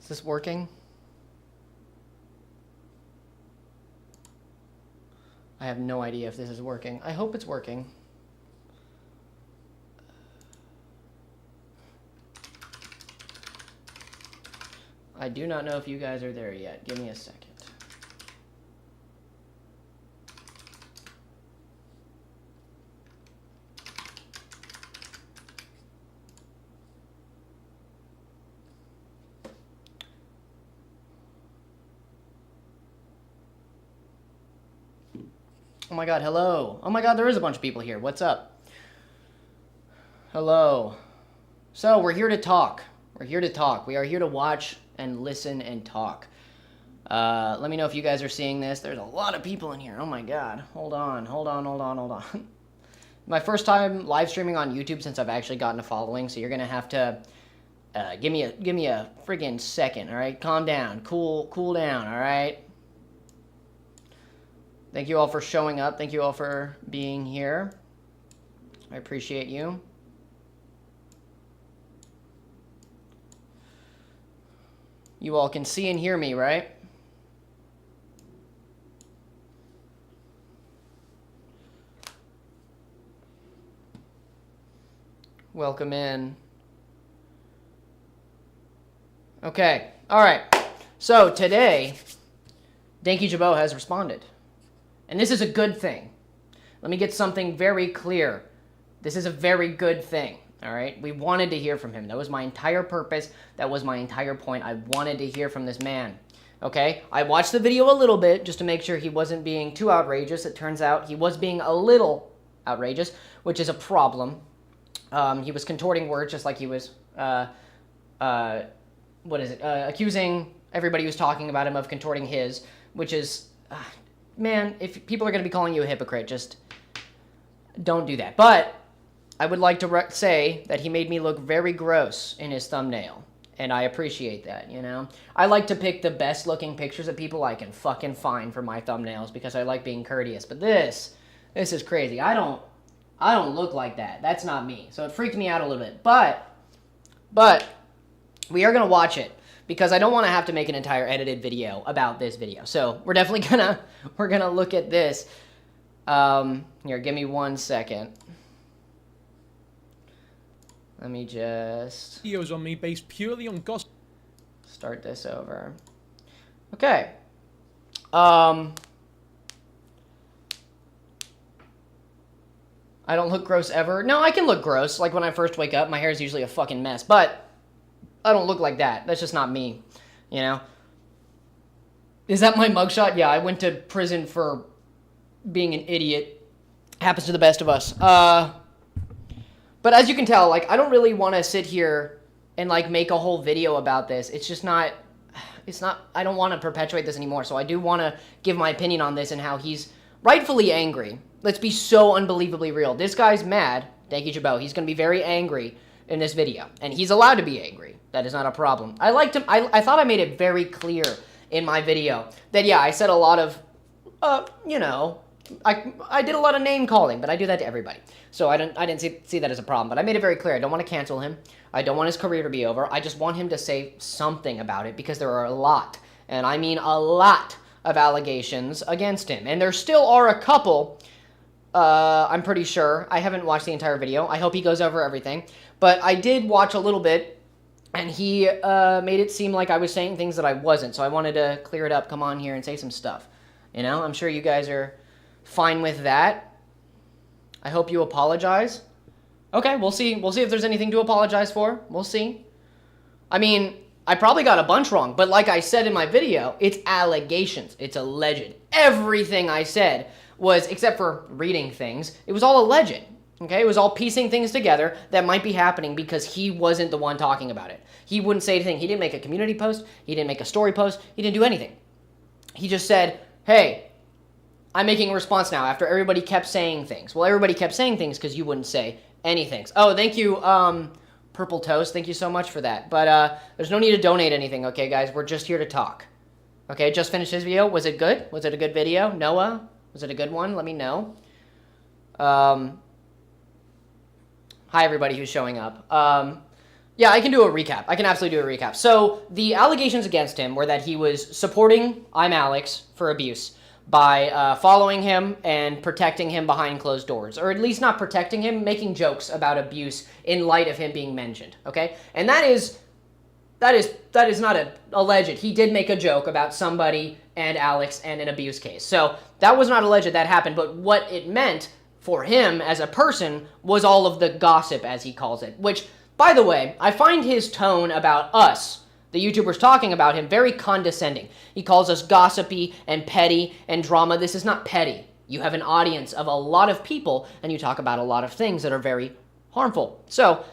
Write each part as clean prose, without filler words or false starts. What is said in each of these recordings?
this working? I have no idea if this is working. I hope it's working. I do not know if you guys are there yet. Give me a second. Oh my god, hello. Oh my god, there is a bunch of people here. What's up? Hello. So, we're here to talk. We're here to talk. We are here to watch and listen and talk. Let me know if you guys are seeing this. There's a lot of people in here. Oh my god. Hold on. My first time live streaming on YouTube since I've actually gotten a following, so you're gonna have to give me a friggin' second, all right? Calm down. Cool down, all right? Thank you all for showing up. Thank you all for being here. I appreciate you. You all can see and hear me, right? Welcome in. Okay. All right. So today, dankyjabo has responded. And this is a good thing. Let me get something very clear. This is a very good thing, all right? We wanted to hear from him. That was my entire purpose. That was my entire point. I wanted to hear from this man, okay? I watched the video a little bit just to make sure he wasn't being too outrageous. It turns out he was being a little outrageous, which is a problem. He was contorting words just like he was, accusing everybody who's talking about him of contorting his, which is... man, if people are going to be calling you a hypocrite, just don't do that. But I would like to say that he made me look very gross in his thumbnail, and I appreciate that, you know? I like to pick the best-looking pictures of people I can fucking find for my thumbnails because I like being courteous. But this is crazy. I don't look like that. That's not me. So it freaked me out a little bit. But we are going to watch it, because I don't want to have to make an entire edited video about this video. So we're definitely gonna look at this. Here, give me 1 second. Let me just... videos on me based purely on gossip. Start this over. Okay. I don't look gross ever. No, I can look gross. Like when I first wake up, my hair is usually a fucking mess. But... I don't look like that. That's just not me, you know? Is that my mugshot? Yeah, I went to prison for being an idiot. Happens to the best of us. But as you can tell, like, I don't really want to sit here and, like, make a whole video about this. It's just not... I don't want to perpetuate this anymore, so I do want to give my opinion on this and how he's rightfully angry. Let's be so unbelievably real. This guy's mad, dankyjabo. He's going to be very angry in this video, and he's allowed to be angry. That is not a problem. I thought I made it very clear in my video that, yeah, I said a lot of, you know, I did a lot of name calling, but I do that to everybody. So I didn't see that as a problem, but I made it very clear. I don't want to cancel him. I don't want his career to be over. I just want him to say something about it, because there are a lot, and I mean a lot, of allegations against him. And there still are a couple, I'm pretty sure. I haven't watched the entire video. I hope he goes over everything. But I did watch a little bit, and he made it seem like I was saying things that I wasn't. So I wanted to clear it up, come on here and say some stuff. You know, I'm sure you guys are fine with that. I hope you apologize. Okay, we'll see. We'll see if there's anything to apologize for. We'll see. I mean, I probably got a bunch wrong, but like I said in my video, it's allegations. It's alleged. Everything I said was, except for reading things, it was all alleged. Okay, it was all piecing things together that might be happening because he wasn't the one talking about it. He wouldn't say anything. He didn't make a community post. He didn't make a story post. He didn't do anything. He just said, hey, I'm making a response now after everybody kept saying things. Well, everybody kept saying things because you wouldn't say anything. Oh, thank you, Purple Toast. Thank you so much for that. But there's no need to donate anything, okay, guys? We're just here to talk. Okay, just finished his video. Was it good? Was it a good video? Noah? Was it a good one? Let me know. Hi, everybody who's showing up. Yeah, I can do a recap. I can absolutely do a recap. So the allegations against him were that he was supporting I'm Alex for abuse by following him and protecting him behind closed doors, or at least not protecting him, making jokes about abuse in light of him being mentioned. Okay, and that is not alleged. He did make a joke about somebody and Alex and an abuse case. So that was not alleged that happened, but what it meant for him as a person was all of the gossip, as he calls it, which, by the way, I find his tone about us, the YouTubers talking about him, very condescending. He calls us gossipy and petty and drama. This is not petty. You have an audience of a lot of people, and you talk about a lot of things that are very harmful. So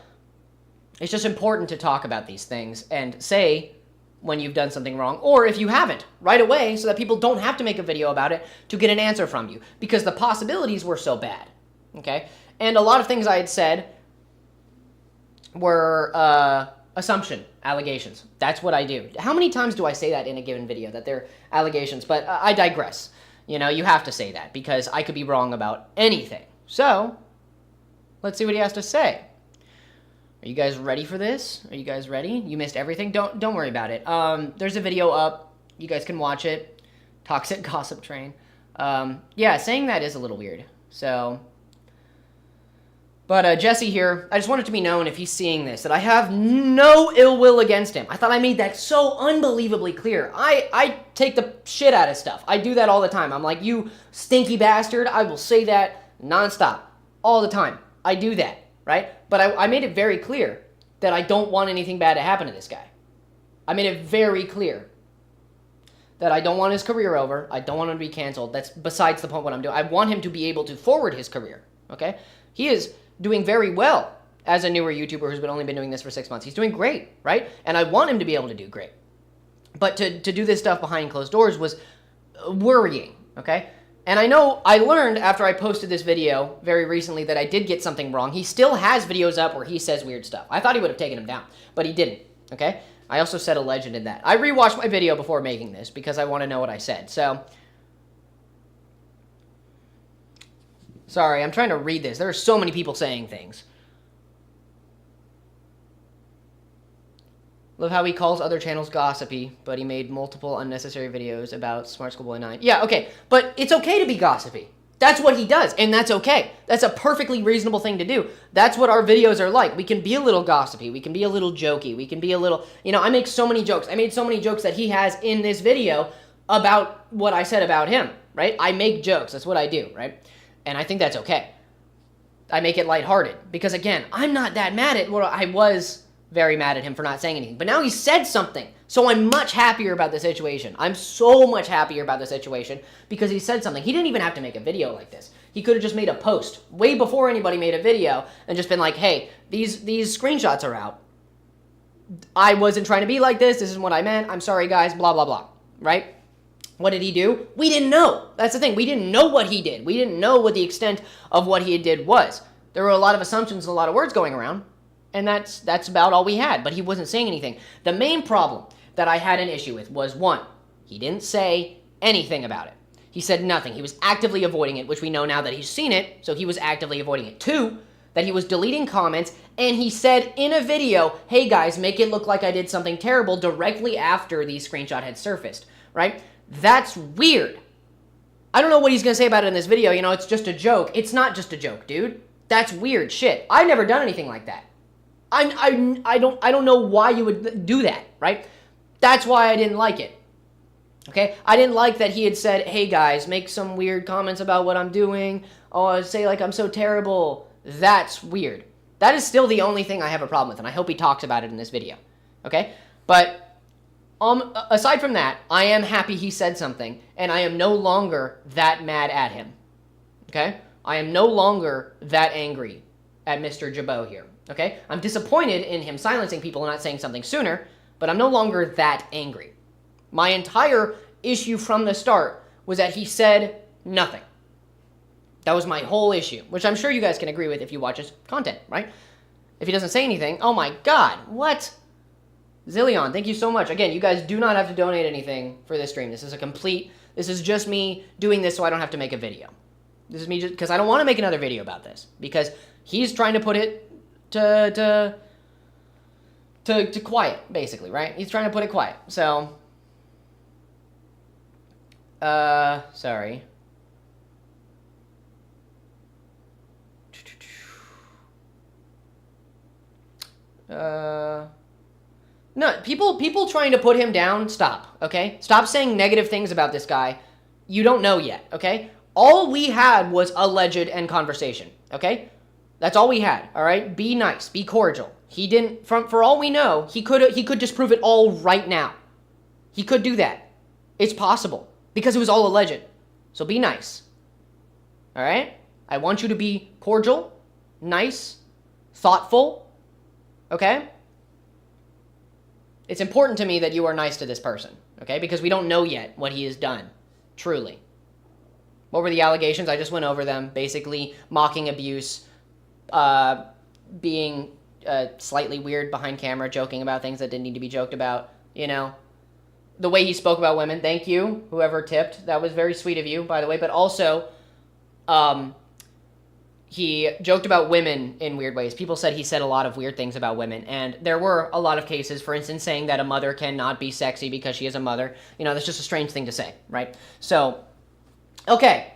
it's just important to talk about these things and say when you've done something wrong, or if you haven't, right away, so that people don't have to make a video about it to get an answer from you, because the possibilities were so bad, okay? And a lot of things I had said were assumption, allegations. That's what I do. How many times do I say that in a given video, that they're allegations? But I digress. You know, you have to say that, because I could be wrong about anything. So, let's see what he has to say. Are you guys ready for this? Are you guys ready? You missed everything? Don't worry about it. There's a video up. You guys can watch it. Toxic Gossip Train. Yeah, saying that is a little weird. So, but Jesse here, I just want it to be known, if he's seeing this, that I have no ill will against him. I thought I made that so unbelievably clear. I take the shit out of stuff. I do that all the time. I'm like, you stinky bastard. I will say that nonstop, all the time. I do that, right? But I made it very clear that I don't want anything bad to happen to this guy. I made it very clear that I don't want his career over. I don't want him to be canceled. That's besides the point what I'm doing. I want him to be able to forward his career, okay? He is doing very well as a newer YouTuber who's only been doing this for 6 months. He's doing great, right? And I want him to be able to do great. But to do this stuff behind closed doors was worrying, okay? And I know I learned after I posted this video very recently that I did get something wrong. He still has videos up where he says weird stuff. I thought he would have taken him down, but he didn't, okay? I also said a legend in that. I rewatched my video before making this because I want to know what I said. So, sorry, I'm trying to read this. There are so many people saying things. Love how he calls other channels gossipy, but he made multiple unnecessary videos about Smart Schoolboy 9. Yeah, okay, but it's okay to be gossipy. That's what he does, and that's okay. That's a perfectly reasonable thing to do. That's what our videos are like. We can be a little gossipy. We can be a little jokey. We can be a little... You know, I make so many jokes. I made so many jokes that he has in this video about what I said about him, right? I make jokes. That's what I do, right? And I think that's okay. I make it lighthearted because, again, I'm not that mad at what I was... very mad at him for not saying anything. But now he said something. So I'm much happier about the situation. I'm so much happier about the situation because he said something. He didn't even have to make a video like this. He could have just made a post way before anybody made a video and just been like, hey, these screenshots are out. I wasn't trying to be like this. This isn't what I meant. I'm sorry, guys. Blah, blah, blah. Right? What did he do? We didn't know. That's the thing. We didn't know what he did. We didn't know what the extent of what he did was. There were a lot of assumptions and a lot of words going around. And that's about all we had, but he wasn't saying anything. The main problem that I had an issue with was, one, he didn't say anything about it. He said nothing. He was actively avoiding it, which we know now that he's seen it, so he was actively avoiding it. Two, that he was deleting comments, and he said in a video, hey guys, make it look like I did something terrible directly after the screenshot had surfaced, right? That's weird. I don't know what he's going to say about it in this video. You know, it's just a joke. It's not just a joke, dude. That's weird shit. I've never done anything like that. I don't know why you would do that, right? That's why I didn't like it. Okay? I didn't like that he had said, hey guys, make some weird comments about what I'm doing. Oh, say like I'm so terrible. That's weird. That is still the only thing I have a problem with, and I hope he talks about it in this video. Okay? But aside from that, I am happy he said something, and I am no longer that mad at him. Okay? I am no longer that angry at Mr. Jabo here. Okay? I'm disappointed in him silencing people and not saying something sooner, but I'm no longer that angry. My entire issue from the start was that he said nothing. That was my whole issue, which I'm sure you guys can agree with if you watch his content, right? If he doesn't say anything, oh my god, what? Zillion, thank you so much. Again, you guys do not have to donate anything for this stream. This is just me doing this so I don't have to make a video. This is me just, because I don't want to make another video about this, because he's trying to put it to to quiet, basically, right? He's trying to put it quiet. So, sorry. No, people trying to put him down, stop, okay? Stop saying negative things about this guy. You don't know yet, okay? All we had was alleged and conversation, okay? That's all we had, all right? Be nice, be cordial. He didn't, for all we know, he could disprove it all right now. He could do that. It's possible, because it was all alleged. So be nice, all right? I want you to be cordial, nice, thoughtful, okay? It's important to me that you are nice to this person, okay? Because we don't know yet what he has done, truly. What were the allegations? I just went over them. Basically, mocking abuse, being slightly weird behind camera, joking about things that didn't need to be joked about, you know. The way he spoke about women, thank you, whoever tipped. That was very sweet of you, by the way. But also, he joked about women in weird ways. People said he said a lot of weird things about women, and there were a lot of cases, for instance, saying that a mother cannot be sexy because she is a mother. You know, that's just a strange thing to say, right? So, okay.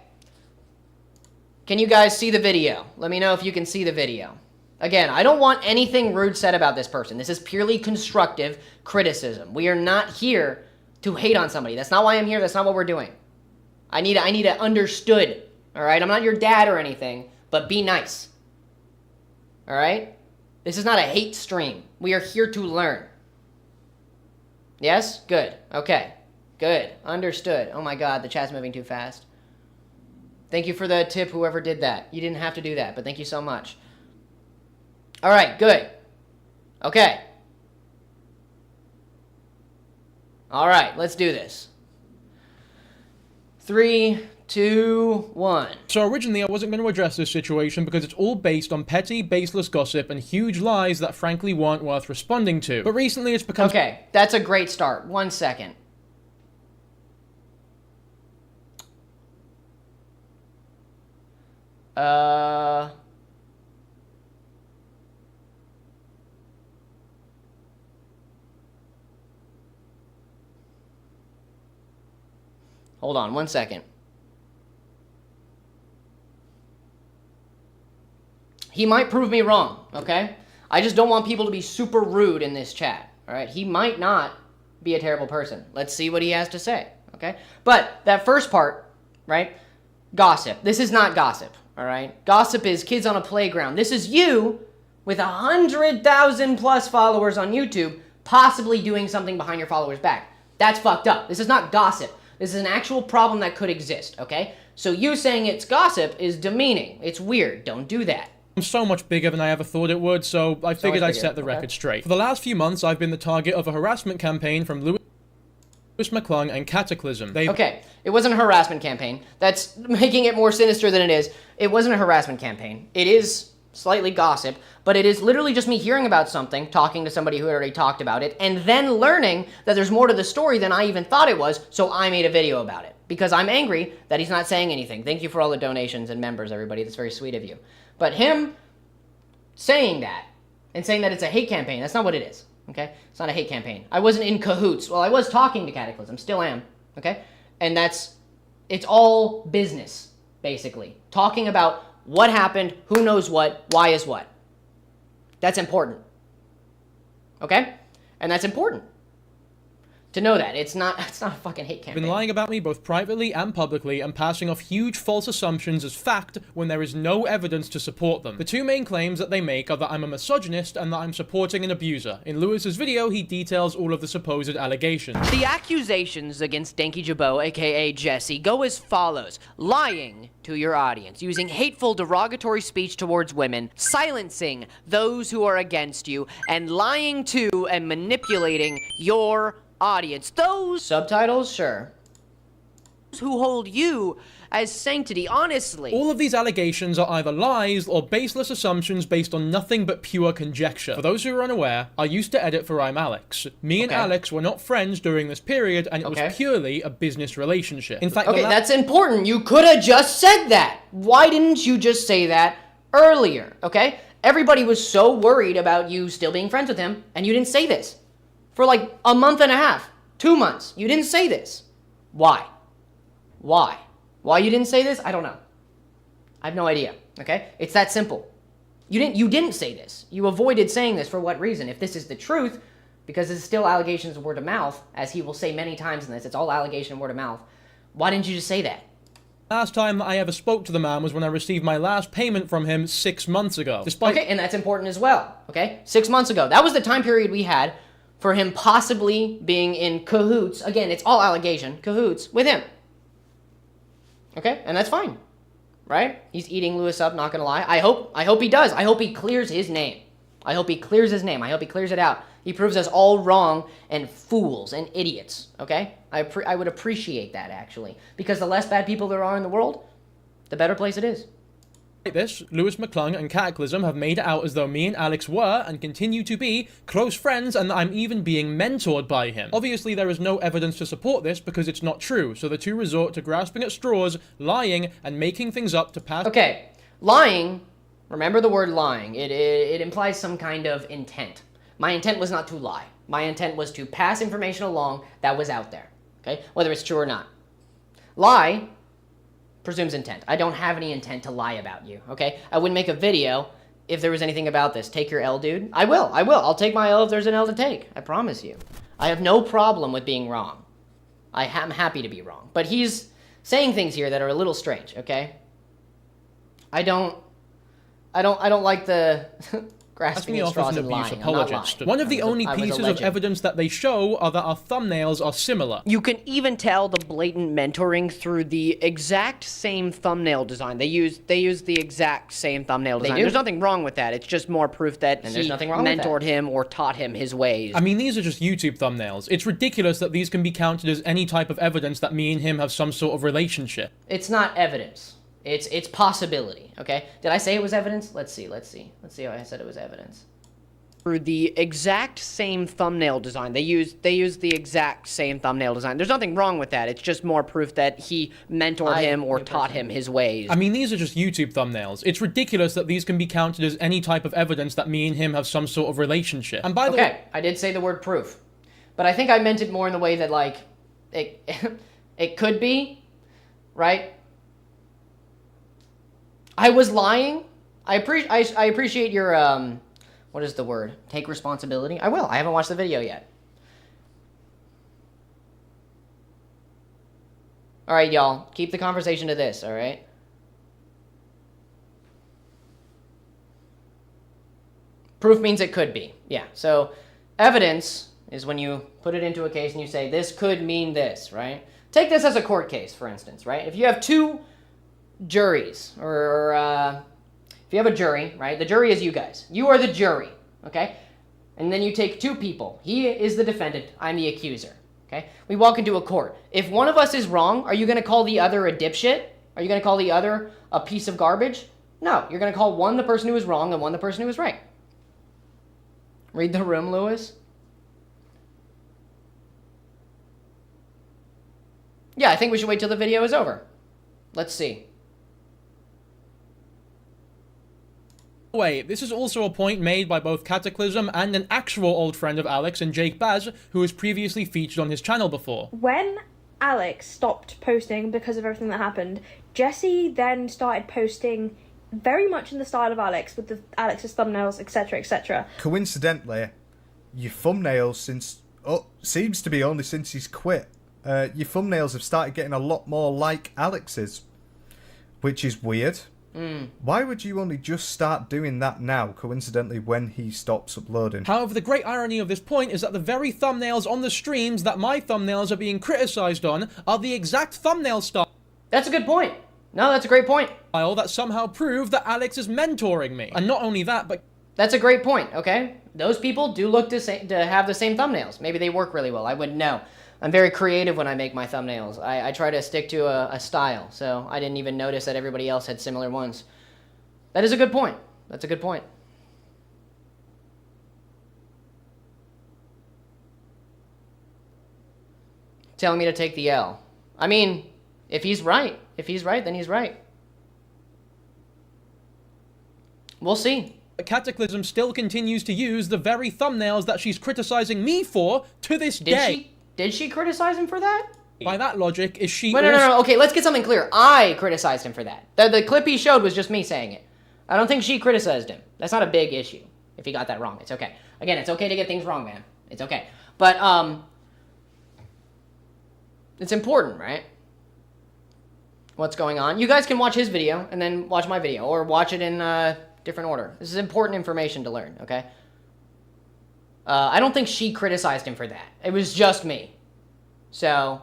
Can you guys see the video? Let me know if you can see the video. Again, I don't want anything rude said about this person. This is purely constructive criticism. We are not here to hate on somebody. That's not why I'm here. That's not what we're doing. I need it understood, all right? I'm not your dad or anything. But be nice. All right? This is not a hate stream. We are here to learn. Yes? Good. Okay. Good. Understood. Oh my God, the chat's moving too fast. Thank you for the tip, whoever did that. You didn't have to do that, but thank you so much. All right, good. Okay. All right, let's do this. 3, 2, 1. So originally I wasn't going to address this situation because it's all based on petty, baseless gossip and huge lies that frankly weren't worth responding to. But recently it's become... Okay, that's a great start. 1 second. Hold on 1 second. He might prove me wrong, okay? I just don't want people to be super rude in this chat, all right? He might not be a terrible person. Let's see what he has to say, okay? But that first part, right? Gossip. This is not gossip, all right? Gossip is kids on a playground. This is you with 100,000 plus followers on YouTube possibly doing something behind your followers' back. That's fucked up. This is not gossip. This is an actual problem that could exist, okay? So you saying it's gossip is demeaning. It's weird. Don't do that. So much bigger than I ever thought it would, so I figured I'd set the record straight. For the last few months, I've been the target of a harassment campaign from McClung and Cataclysm. Okay, it wasn't a harassment campaign. That's making it more sinister than it is. It wasn't a harassment campaign. It is slightly gossip, but it is literally just me hearing about something, talking to somebody who had already talked about it, and then learning that there's more to the story than I even thought it was, so I made a video about it. Because I'm angry that he's not saying anything. Thank you for all the donations and members, everybody. That's very sweet of you. But him saying that, and saying that it's a hate campaign, that's not what it is, okay? It's not a hate campaign. I wasn't in cahoots. Well, I was talking to Cataclysm, still am, okay? And it's all business, basically. Talking about what happened, who knows what, why is what. That's important, okay? And that's important to know that. It's not a fucking hate campaign. Been lying about me both privately and publicly and passing off huge false assumptions as fact when there is no evidence to support them. The two main claims that they make are that I'm a misogynist and that I'm supporting an abuser. In Lewis's video, he details all of the supposed allegations. The accusations against dankyjabo, aka Jesse, go as follows. Lying to your audience, using hateful, derogatory speech towards women, silencing those who are against you, and lying to and manipulating your audience. Those subtitles, sure, who hold you as sanctity, honestly. All of these allegations are either lies or baseless assumptions based on nothing but pure conjecture. For those who are unaware, I used to edit for I'm Alex. Me and Alex were not friends during this period, and it was purely a business relationship. In fact, that's important. You could have just said that. Why didn't you just say that earlier, okay? Everybody was so worried about you still being friends with him, and you didn't say this. For like a month and a half, 2 months, you didn't say this. Why? Why? Why you didn't say this? I don't know. I have no idea, okay? It's that simple. You didn't say this. You avoided saying this for what reason? If this is the truth, because this is still allegations and word of mouth, as he will say many times in this, it's all allegation and word of mouth. Why didn't you just say that? Last time that I ever spoke to the man was when I received my last payment from him 6 months ago. Okay, and that's important as well, okay? 6 months ago. That was the time period we had for him possibly being in cahoots. Again, it's all allegation, cahoots with him. Okay, and that's fine, right? He's eating Lewis up, not gonna lie. I hope he does. I hope he clears his name. I hope he clears his name. I hope he clears it out. He proves us all wrong and fools and idiots, okay? I would appreciate that, actually. Because the less bad people there are in the world, the better place it is. Like this, Lewis, McClung, and Cataclysm have made it out as though me and Alex were, and continue to be, close friends, and that I'm even being mentored by him. Obviously, there is no evidence to support this because it's not true, so the two resort to grasping at straws, lying, and making things up to pass— Okay, lying, remember the word lying. It implies some kind of intent. My intent was not to lie. My intent was to pass information along that was out there, okay? Whether it's true or not. Lie presumes intent. I don't have any intent to lie about you, okay? I wouldn't make a video if there was anything about this. Take your L, dude. I will. I'll take my L if there's an L to take. I promise you. I have no problem with being wrong. I am happy to be wrong. But he's saying things here that are a little strange, okay? I don't like the grasping at straws and lying. Apologist. One of the only pieces of evidence that they show are that our thumbnails are similar. You can even tell the blatant mentoring through the exact same thumbnail design. They use the exact same thumbnail design. There's nothing wrong with that. It's just more proof that he mentored him or taught him his ways. I mean, these are just YouTube thumbnails. It's ridiculous that these can be counted as any type of evidence that me and him have some sort of relationship. It's not evidence. It's possibility, okay? Did I say it was evidence? Let's see how I said it was evidence. Through the exact same thumbnail design. They use the exact same thumbnail design. There's nothing wrong with that. It's just more proof that he mentored him or taught him his ways. I mean, these are just YouTube thumbnails. It's ridiculous that these can be counted as any type of evidence that me and him have some sort of relationship. And by the way, I did say the word proof. But I think I meant it more in the way that, like, it could be, right? I was lying. I appreciate your, what is the word? Take responsibility? I will. I haven't watched the video yet. All right, y'all. Keep the conversation to this, all right? Proof means it could be. Yeah, so evidence is when you put it into a case and you say, this could mean this, right? Take this as a court case, for instance, right? If you have two juries, or if you have a jury, right? The jury is you guys. You are the jury, okay? And then you take two people. He is the defendant. I'm the accuser, okay? We walk into a court. If one of us is wrong, are you going to call the other a dipshit? Are you going to call the other a piece of garbage? No. You're going to call one the person who is wrong and one the person who is right. Read the room, Lewis. Yeah, I think we should wait till the video is over. Let's see. Wait, this is also a point made by both Cataclysm and an actual old friend of Alex and Jake Baz, who was previously featured on his channel before. When Alex stopped posting because of everything that happened, Jesse then started posting very much in the style of Alex, with Alex's thumbnails, etc., etc. Coincidentally, your thumbnails seems to be only since he's quit. Your thumbnails have started getting a lot more like Alex's, which is weird. Why would you only just start doing that now, coincidentally, when he stops uploading? However, the great irony of this point is that the very thumbnails on the streams that my thumbnails are being criticized on are the exact thumbnail style. That's a good point. No, that's a great point. That somehow prove that Alex is mentoring me. And not only that, but... That's a great point, okay? Those people do look to have the same thumbnails. Maybe they work really well. I wouldn't know. I'm very creative when I make my thumbnails. I try to stick to a style, so I didn't even notice that everybody else had similar ones. That is a good point. That's a good point. Telling me to take the L. I mean, if he's right, then he's right. We'll see. But Cataclysm still continues to use the very thumbnails that she's criticizing me for to this day. Did she criticize him for that? By that logic, is she Wait, no. Okay, let's get something clear. I criticized him for that. The clip he showed was just me saying it. I don't think she criticized him. That's not a big issue. If he got that wrong, it's okay. Again, it's okay to get things wrong, man. It's okay. But, it's important, right? What's going on. You guys can watch his video and then watch my video, or watch it in different order. This is important information to learn, okay? I don't think she criticized him for that. It was just me. So...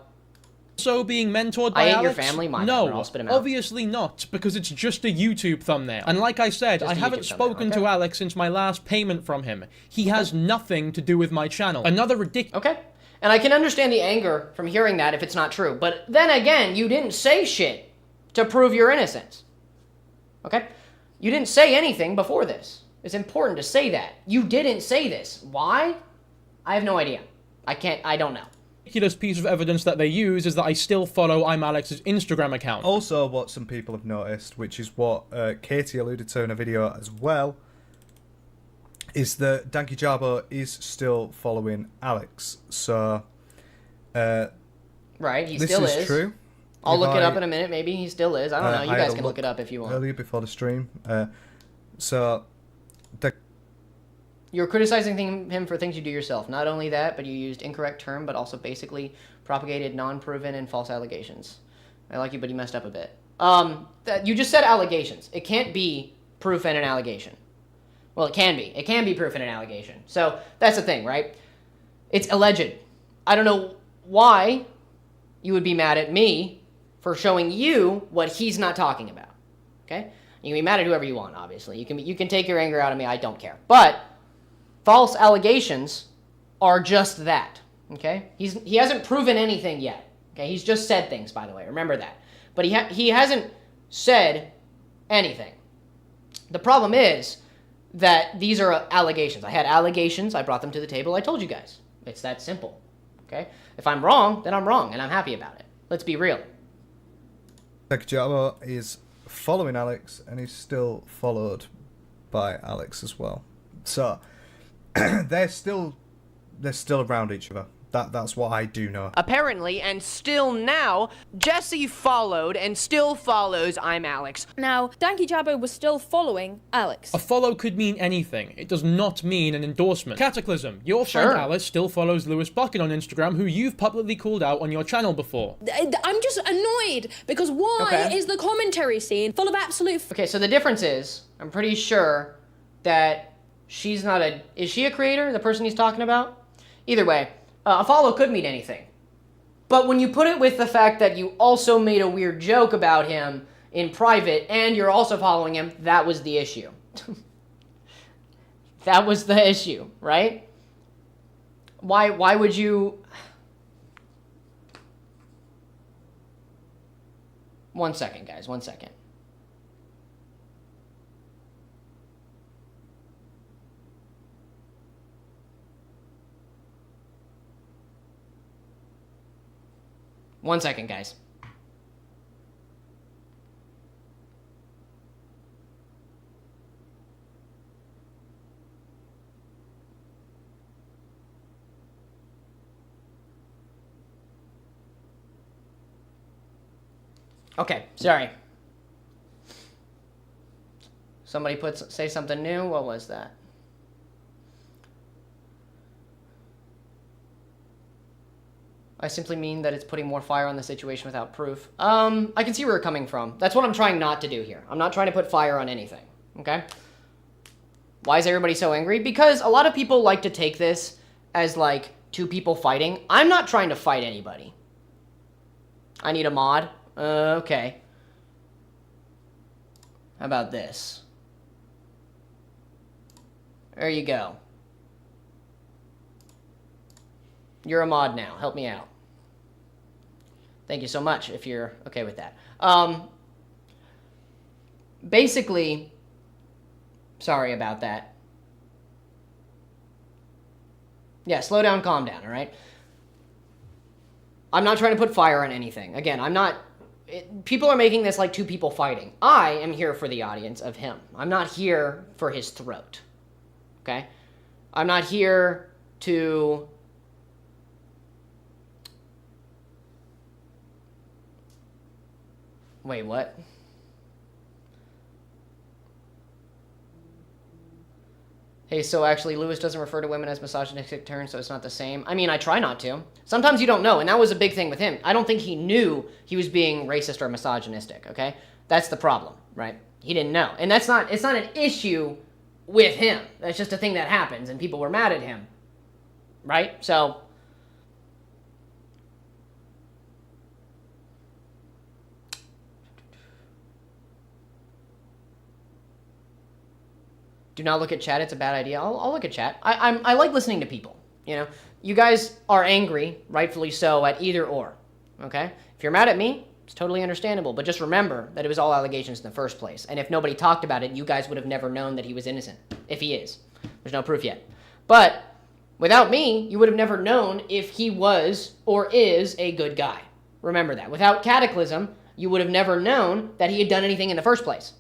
So being mentored by I ate Alex? your family? My no, bad, I'll spit him out. obviously not, because it's just a YouTube thumbnail. And like I said, I haven't spoken to Alex since my last payment from him. He has nothing to do with my channel. Another ridiculous... Okay. And I can understand the anger from hearing that if it's not true. But then again, you didn't say shit to prove your innocence. Okay? You didn't say anything before this. It's important to say that. You didn't say this. Why? I have no idea. I don't know. Ridiculous piece of evidence that they use is that I still follow I'm Alex's Instagram account. Also, what some people have noticed, which is what Katie alluded to in a video as well, is that dankyjabo is still following Alex. So, Right, he this still is true. I'll look it up in a minute. Maybe he still is. I don't know. You I guys had a can look it up if you want. earlier before the stream. So, You're criticizing him for things you do yourself. Not only that, but you used incorrect term, but also basically propagated non-proven and false allegations. I like you, but you messed up a bit. You just said allegations. It can't be proof and an allegation. Well, it can be. It can be proof and an allegation. So that's the thing, right? It's alleged. I don't know why you would be mad at me for showing you what he's not talking about. Okay? You can be mad at whoever you want, obviously. You can take your anger out of me. I don't care. But false allegations are just that. Okay? He hasn't proven anything yet. Okay? He's just said things, by the way. Remember that. But he hasn't said anything. The problem is that these are allegations. I had allegations. I brought them to the table. I told you guys. It's that simple. Okay? If I'm wrong, then I'm wrong, and I'm happy about it. Let's be real. dankyjabo is following Alex, and he's still followed by Alex as well. So, they're still around each other. That's what I do know. Apparently, and still now, Jesse followed and still follows I'm Alex. Now, dankyjabo was still following Alex. A follow could mean anything. It does not mean an endorsement. Cataclysm, your friend Alice still follows Lewis Bucket on Instagram, who you've publicly called out on your channel before. I'm just annoyed, because why is the commentary scene full of absolute... Okay, so the difference is, I'm pretty sure that she's not a... Is she a creator, the person he's talking about? Either way, a follow could mean anything. But when you put it with the fact that you also made a weird joke about him in private and you're also following him, that was the issue. That was the issue, right? Why would you... One second, guys, 1 second. One second, guys. Okay, sorry. Somebody say something new. What was that? I simply mean that it's putting more fire on the situation without proof. I can see where you're coming from. That's what I'm trying not to do here. I'm not trying to put fire on anything, okay? Why is everybody so angry? Because a lot of people like to take this as, like, two people fighting. I'm not trying to fight anybody. I need a mod. Okay. How about this? There you go. You're a mod now. Help me out. Thank you so much if you're okay with that. Basically, sorry about that. Yeah, slow down, calm down, all right? I'm not trying to put fire on anything. Again, I'm not people are making this like two people fighting. I am here for the audience of him. I'm not here for his throat. Okay? I'm not here to... Wait, what? Hey, so actually, Lewis doesn't refer to women as misogynistic terms, so it's not the same. I mean, I try not to. Sometimes you don't know, and that was a big thing with him. I don't think he knew he was being racist or misogynistic, okay? That's the problem, right? He didn't know. And it's not an issue with him. That's just a thing that happens, and people were mad at him, right? So... Do not look at chat. It's a bad idea. I'll look at chat. I like listening to people. You know, you guys are angry, rightfully so, at either or. Okay? If you're mad at me, it's totally understandable. But just remember that it was all allegations in the first place. And if nobody talked about it, you guys would have never known that he was innocent. If he is. There's no proof yet. But without me, you would have never known if he was or is a good guy. Remember that. Without Cataclysm, you would have never known that he had done anything in the first place.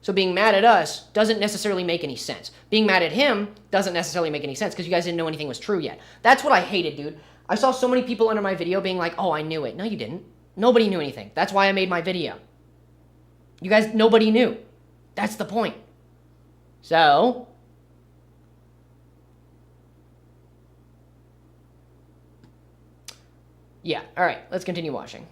So being mad at us doesn't necessarily make any sense. Being mad at him doesn't necessarily make any sense because you guys didn't know anything was true yet. That's what I hated, dude. I saw so many people under my video being like, oh, I knew it. No, you didn't. Nobody knew anything. That's why I made my video. You guys, nobody knew. That's the point. So... yeah, alright, let's continue watching.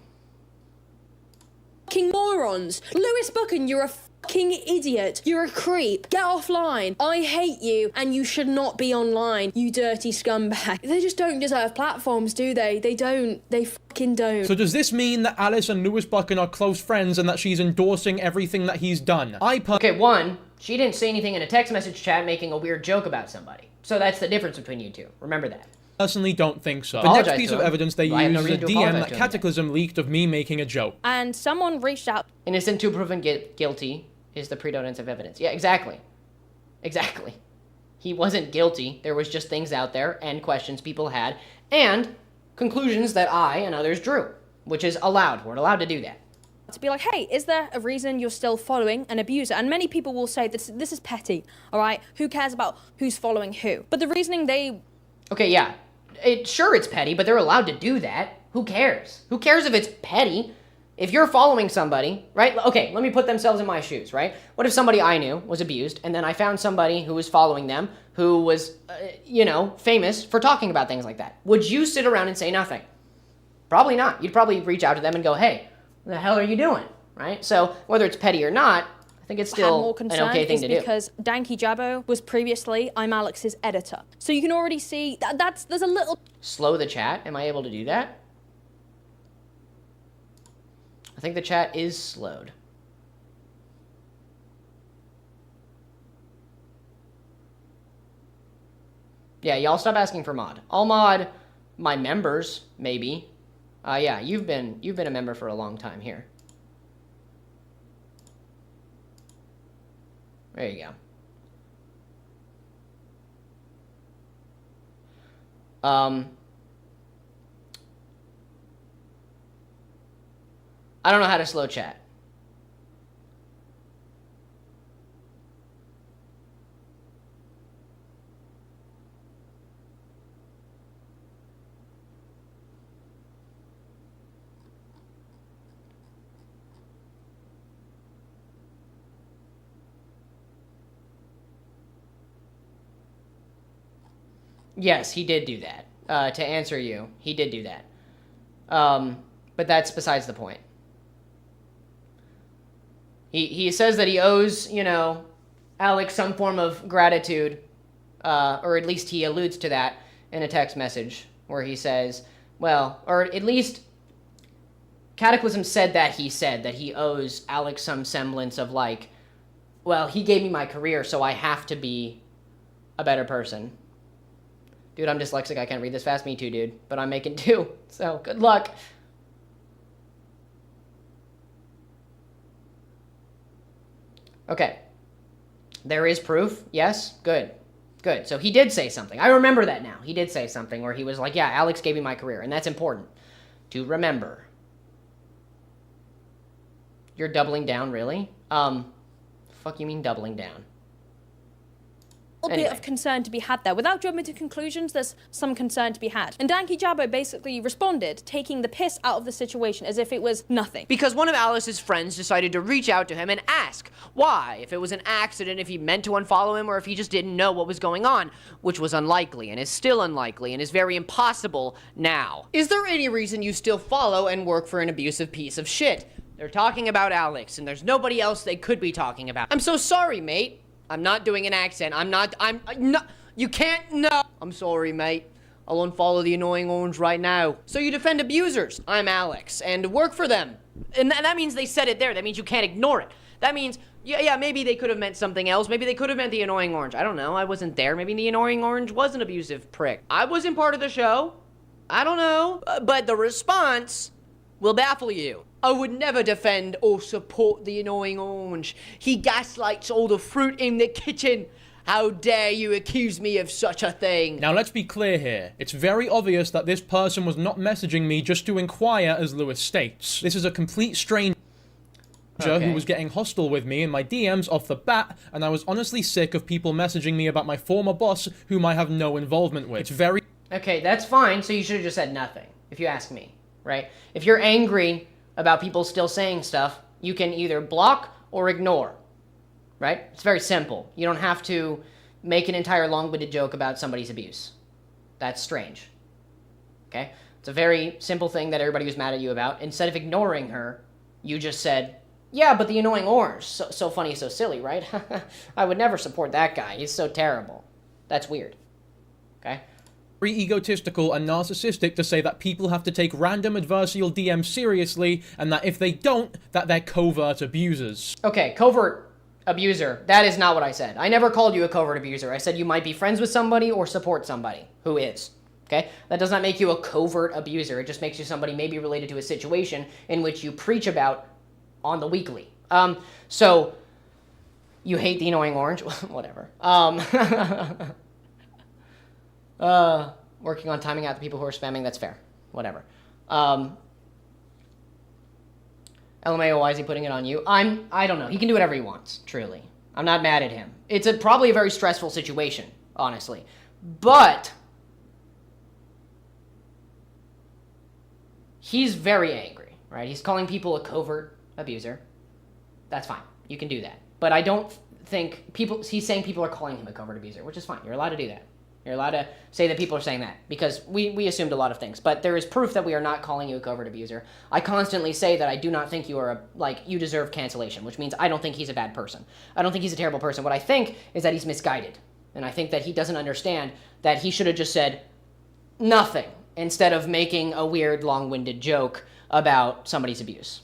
Fucking morons. Lewis Buchan, you're a fucking idiot. You're a creep. Get offline. I hate you, and you should not be online, you dirty scumbag. They just don't deserve platforms, do they? They don't. They fucking don't. So does this mean that Alice and Lewis Buchan are close friends and that she's endorsing everything that he's done? Okay, one, she didn't say anything in a text message chat making a weird joke about somebody. So that's the difference between you two. Remember that. Personally don't think so. The Apologize next piece to of him. evidence they I have use no is a reason to DM apologize that to him. Cataclysm leaked of me making a joke. And someone reached out. Innocent to proven guilty is the predominance of evidence. Yeah, exactly. Exactly. He wasn't guilty. There was just things out there and questions people had and conclusions that I and others drew, which is allowed. We're allowed to do that. To be like, hey, is there a reason you're still following an abuser? And many people will say this is petty, all right? Who cares about who's following who? But the reasoning they... Okay, yeah. Sure, it's petty, but they're allowed to do that. Who cares? Who cares if it's petty? If you're following somebody, right? Okay, let me put themselves in my shoes, right? What if somebody I knew was abused, and then I found somebody who was following them who was, famous for talking about things like that? Would you sit around and say nothing? Probably not. You'd probably reach out to them and go, hey, what the hell are you doing, right? So whether it's petty or not, I think it's still an okay thing to do. Because dankyjabo was previously I'm Alex's editor. So you can already see there's a little... Slow the chat? Am I able to do that? I think the chat is slowed. Yeah, y'all stop asking for mod. I'll mod my members, maybe. Yeah, you've been a member for a long time here. There you go. I don't know how to slow chat. Yes, he did do that. To answer you, he did do that. But that's besides the point. He says that he owes, Alex some form of gratitude, or at least he alludes to that in a text message where he says, well, or at least Cataclysm said that he owes Alex some semblance of like, well, he gave me my career, so I have to be a better person. Dude, I'm dyslexic. I can't read this fast. Me too, dude. But I'm making two. So, good luck. Okay. There is proof. Yes? Good. Good. So, he did say something. I remember that now. He did say something where he was like, yeah, Alex gave me my career. And that's important to remember. You're doubling down, really? Fuck you mean doubling down? Bit of concern to be had there. Without jumping to conclusions, there's some concern to be had. And dankyjabo basically responded, taking the piss out of the situation as if it was nothing. Because one of Alice's friends decided to reach out to him and ask why, if it was an accident, if he meant to unfollow him, or if he just didn't know what was going on, which was unlikely, and is still unlikely, and is very impossible now. Is there any reason you still follow and work for an abusive piece of shit? They're talking about Alex, and there's nobody else they could be talking about. I'm so sorry, mate. I'm not doing an accent. I'm not, you can't, no. I'm sorry, mate. I'll unfollow the annoying orange right now. So you defend abusers. I'm Alex, and work for them. And that means they said it there. That means you can't ignore it. That means, yeah, maybe they could have meant something else. Maybe they could have meant the annoying orange. I don't know. I wasn't there. Maybe the annoying orange was an abusive prick. I wasn't part of the show. I don't know. But the response will baffle you. I would never defend or support the annoying orange. He gaslights all the fruit in the kitchen. How dare you accuse me of such a thing? Now let's be clear here. It's very obvious that this person was not messaging me just to inquire, as Lewis states. This is a complete stranger who was getting hostile with me in my DMs off the bat, and I was honestly sick of people messaging me about my former boss, whom I have no involvement with. It's very... Okay, that's fine, so you should have just said nothing, if you ask me, right? If you're angry about people still saying stuff, you can either block or ignore, right? It's very simple. You don't have to make an entire long-winded joke about somebody's abuse. That's strange, okay? It's a very simple thing that everybody was mad at you about. Instead of ignoring her, you just said, yeah, but the annoying orange, so funny, so silly, right? I would never support that guy. He's so terrible. That's weird, okay? Egotistical and narcissistic to say that people have to take random adversarial DMs seriously, and that if they don't, that they're covert abusers. Okay, covert abuser. That is not what I said. I never called you a covert abuser. I said you might be friends with somebody or support somebody who is. Okay? That does not make you a covert abuser. It just makes you somebody maybe related to a situation in which you preach about on the weekly. So, you hate the annoying orange? Whatever. Working on timing out the people who are spamming, that's fair. Whatever. LMAO, why is he putting it on you? I don't know. He can do whatever he wants, truly. I'm not mad at him. It's probably a very stressful situation, honestly. But he's very angry, right? He's calling people a covert abuser. That's fine. You can do that. But I don't think he's saying people are calling him a covert abuser, which is fine. You're allowed to do that. You're allowed to say that people are saying that, because we assumed a lot of things. But there is proof that we are not calling you a covert abuser. I constantly say that I do not think you are you deserve cancellation, which means I don't think he's a bad person. I don't think he's a terrible person. What I think is that he's misguided. And I think that he doesn't understand that he should have just said nothing instead of making a weird, long-winded joke about somebody's abuse.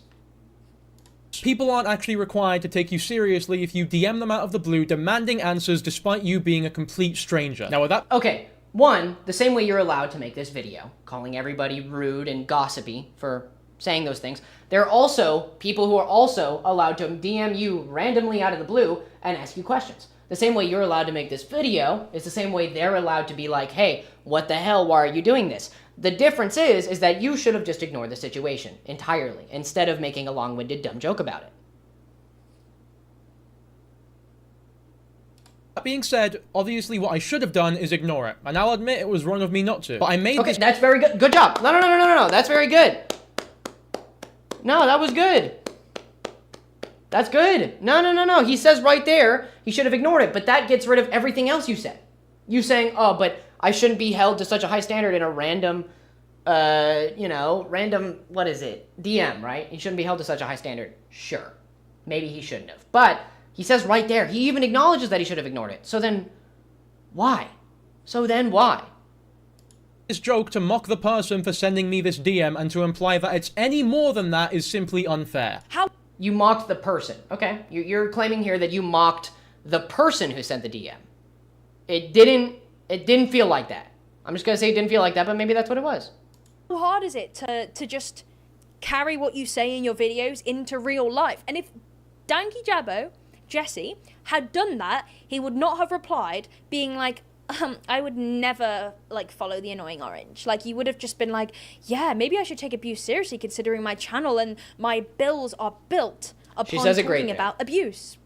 People aren't actually required to take you seriously if you DM them out of the blue demanding answers despite you being a complete stranger. Now with that... Okay, one, the same way you're allowed to make this video, calling everybody rude and gossipy for saying those things, there are also people who are also allowed to DM you randomly out of the blue and ask you questions. The same way you're allowed to make this video is the same way they're allowed to be like, hey, what the hell, why are you doing this? The difference is that you should have just ignored the situation entirely instead of making a long-winded dumb joke about it. That being said, obviously what I should have done is ignore it, and I'll admit it was wrong of me not to. But I made Okay, that's very good. Good job. No, that's very good. No, that was good. That's good. No. He says right there he should have ignored it, but that gets rid of everything else you said. You saying, oh, but I shouldn't be held to such a high standard in a random, what is it? DM, right? He shouldn't be held to such a high standard. Sure. Maybe he shouldn't have. But he says right there, he even acknowledges that he should have ignored it. So then, why? This joke to mock the person for sending me this DM and to imply that it's any more than that is simply unfair. How? You mocked the person. Okay. You're claiming here that you mocked the person who sent the DM. It didn't feel like that. I'm just going to say it didn't feel like that, but maybe that's what it was. How hard is it to just carry what you say in your videos into real life? And if dankyjabo, Jesse, had done that, he would not have replied being like, I would never, follow the annoying orange. You would have just been like, yeah, maybe I should take abuse seriously considering my channel and my bills are built upon says a great talking thing. about abuse.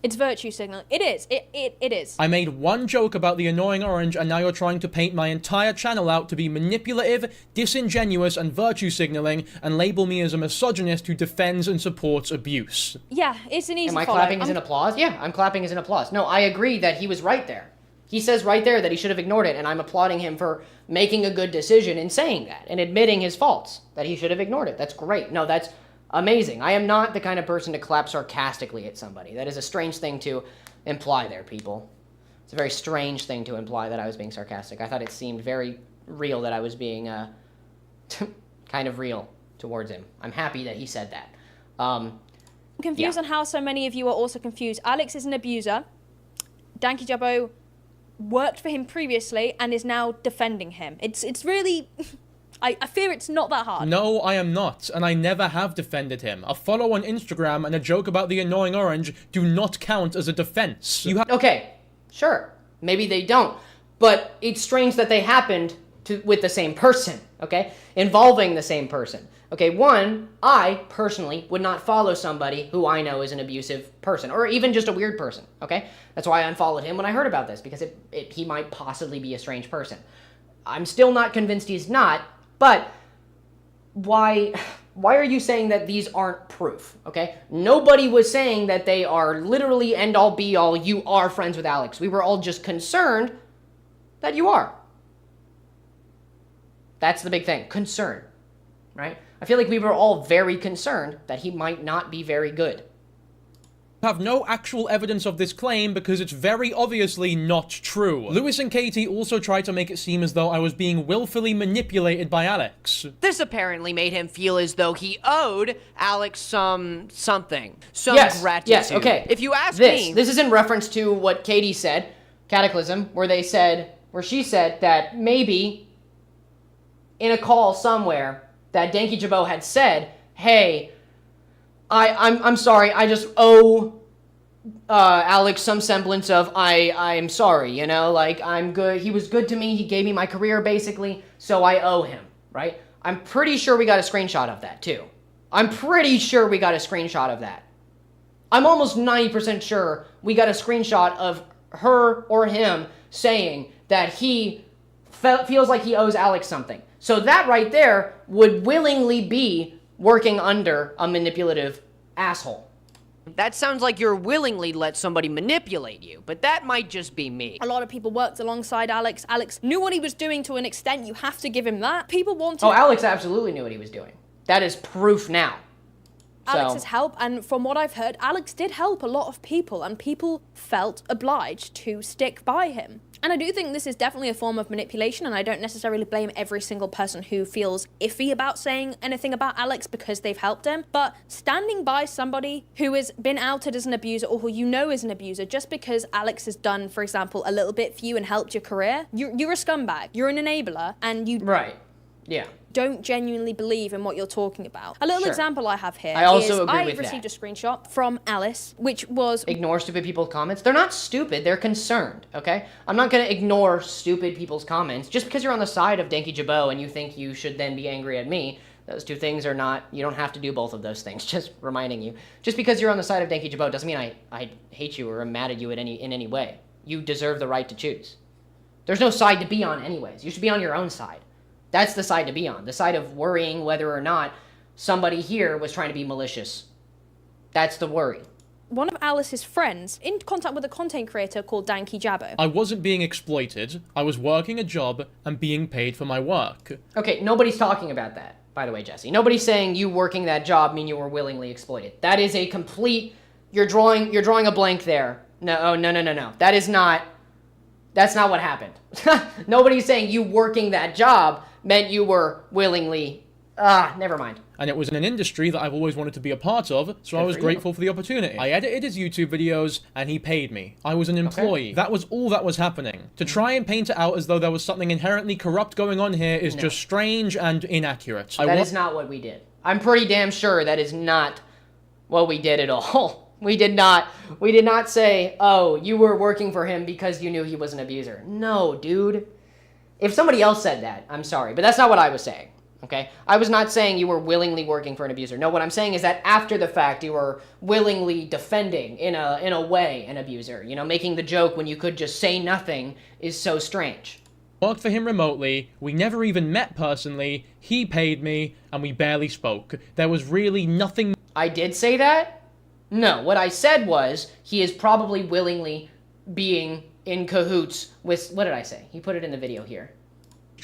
It's virtue signaling. It is. It is. I made one joke about the annoying orange, and now you're trying to paint my entire channel out to be manipulative, disingenuous, and virtue signaling, and label me as a misogynist who defends and supports abuse. Yeah, it's an easy Am I follow. clapping as an applause? Yeah, I'm clapping as an applause. No, I agree that he was right there. He says right there that he should have ignored it, and I'm applauding him for making a good decision in saying that and admitting his faults, that he should have ignored it. That's great. No, that's amazing. I am not the kind of person to clap sarcastically at somebody. That is a strange thing to imply there, people. It's a very strange thing to imply that I was being sarcastic. I thought it seemed very real that I was being kind of real towards him. I'm happy that he said that. I'm confused on how so many of you are also confused. Alex is an abuser. dankyjabo worked for him previously and is now defending him. It's really... I fear it's not that hard. No, I am not, and I never have defended him. A follow on Instagram and a joke about the annoying orange do not count as a defense. You have Okay, sure. Maybe they don't. But it's strange that they happened with the same person, okay? Involving the same person. Okay, one, I personally would not follow somebody who I know is an abusive person, or even just a weird person, okay? That's why I unfollowed him when I heard about this, because he might possibly be a strange person. I'm still not convinced he's not, but why are you saying that these aren't proof, okay? Nobody was saying that they are literally end-all be-all, you are friends with Alex. We were all just concerned that you are. That's the big thing, concern, right? I feel like we were all very concerned that he might not be very good. have no actual evidence of this claim because it's very obviously not true. Lewis and Katie also tried to make it seem as though I was being willfully manipulated by Alex. This apparently made him feel as though he owed Alex something. Some gratitude. Yes, okay. If you ask me... This is in reference to what Katie said, Cataclysm, where she said that maybe in a call somewhere that dankyjabo had said, hey, I'm sorry, I just owe Alex some semblance of I'm sorry, you know, like I'm good, he was good to me, he gave me my career basically, so I owe him, right? I'm pretty sure we got a screenshot of that too. I'm pretty sure we got a screenshot of that. I'm almost 90% sure we got a screenshot of her or him saying that he feels like he owes Alex something. So that right there would willingly be working under a manipulative asshole. That sounds like you're willingly let somebody manipulate you, but that might just be me. A lot of people worked alongside Alex. Alex knew what he was doing to an extent. You have to give him that. People wanted... Oh, Alex absolutely knew what he was doing. That is proof now. Alex's help, and from what I've heard, Alex did help a lot of people, and people felt obliged to stick by him. And I do think this is definitely a form of manipulation, and I don't necessarily blame every single person who feels iffy about saying anything about Alex because they've helped him, but standing by somebody who has been outed as an abuser or who you know is an abuser just because Alex has done, for example, a little bit for you and helped your career, you're a scumbag, you're an enabler, and you... Right, yeah. Don't genuinely believe in what you're talking about. A little example I have here I also is agree I with received that. a screenshot from Alice, which was... Ignore stupid people's comments. They're not stupid, they're concerned, okay? I'm not gonna ignore stupid people's comments. Just because you're on the side of dankyjabo and you think you should then be angry at me, those two things are not... You don't have to do both of those things, just reminding you. Just because you're on the side of dankyjabo doesn't mean I hate you or am mad at you in any way. You deserve the right to choose. There's no side to be on anyways. You should be on your own side. That's the side to be on. The side of worrying whether or not somebody here was trying to be malicious. That's the worry. One of Alice's friends in contact with a content creator called dankyjabo. I wasn't being exploited. I was working a job and being paid for my work. Okay, nobody's talking about that, by the way, Jesse. Nobody's saying you working that job mean you were willingly exploited. That is a complete... You're drawing a blank there. No. That's not what happened. Nobody's saying you working that job meant you were willingly... never mind. And it was in an industry that I've always wanted to be a part of, so I was grateful for the opportunity. I edited his YouTube videos, and he paid me. I was an employee. Okay. That was all that was happening. To try and paint it out as though there was something inherently corrupt going on here is just strange and inaccurate. That is not what we did. I'm pretty damn sure that is not what we did at all. We did not say, oh, you were working for him because you knew he was an abuser. No, dude. If somebody else said that, I'm sorry, but that's not what I was saying. Okay? I was not saying you were willingly working for an abuser. No, what I'm saying is that after the fact, you were willingly defending, in a way, an abuser. You know, making the joke when you could just say nothing is so strange. Worked for him remotely, we never even met personally, he paid me, and we barely spoke. There was really nothing. I did say that? No, what I said was, he is probably willingly being in cahoots with, what did I say? He put it in the video here.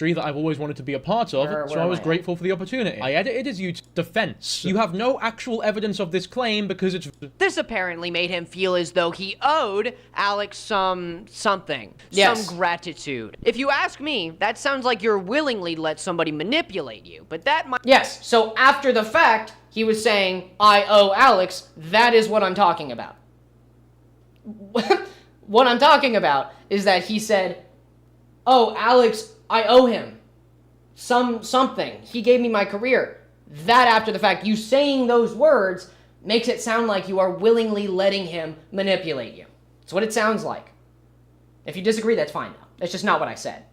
That I've always wanted to be a part of, Where so I was am I grateful for the opportunity. I edited his YouTube defense. You have no actual evidence of this claim because it's... This apparently made him feel as though he owed Alex something. Yes. Some gratitude. If you ask me, that sounds like you're willingly let somebody manipulate you, but that might... Yes, so after the fact, he was saying, I owe Alex. That is what I'm talking about. What I'm talking about is that he said, oh, Alex, I owe him something. He gave me my career. That after the fact, you saying those words makes it sound like you are willingly letting him manipulate you. That's what it sounds like. If you disagree, that's fine though. That's just not what I said.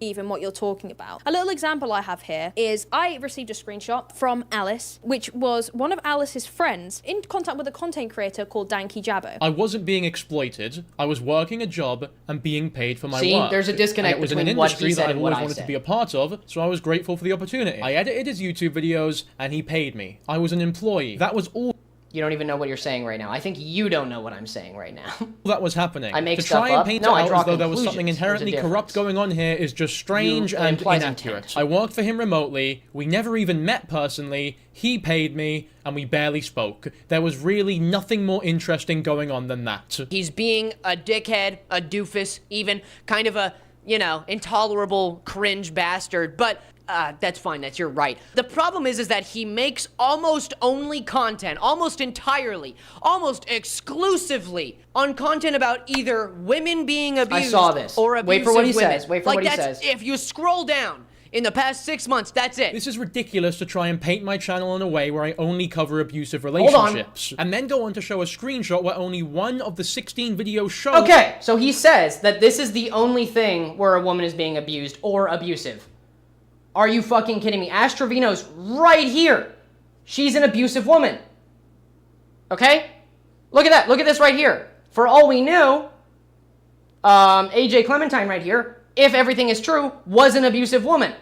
Even what you're talking about. A little example I have here is I received a screenshot from Alice, which was one of Alice's friends in contact with a content creator called dankyjabo. I wasn't being exploited. I was working a job and being paid for my work. See, there's a disconnect and it was in between an what industry he said that I and what always I wanted said. to be a part of, so I was grateful for the opportunity. I edited his YouTube videos and he paid me. I was an employee. That was all You don't even know what you're saying right now. I think you don't know what I'm saying right now. that was happening. I make to stuff try and up? paint No, it I out draw as though there was conclusions. something There's a inherently corrupt difference. going on here is just strange It and implies inaccurate. intent. I worked for him remotely, we never even met personally, he paid me, and we barely spoke. There was really nothing more interesting going on than that. He's being a dickhead, a doofus, even kind of a, you know, intolerable cringe bastard, but that's fine, that's your right. The problem is that he makes almost only content, almost entirely, almost exclusively on content about either women being abused I saw this. or Wait abusive for what he women. says. Wait for like what he that's, says. if you scroll down in the past 6 months, that's it. This is ridiculous to try and paint my channel in a way where I only cover abusive on. relationships. And then go on to show a screenshot where only one of the 16 videos show... Okay, so he says that this is the only thing where a woman is being abused or abusive. Are you fucking kidding me? Ash Trevino's right here. She's an abusive woman. Okay? Look at that. Look at this right here. For all we knew, AJ Clementine right here, if everything is true, was an abusive woman.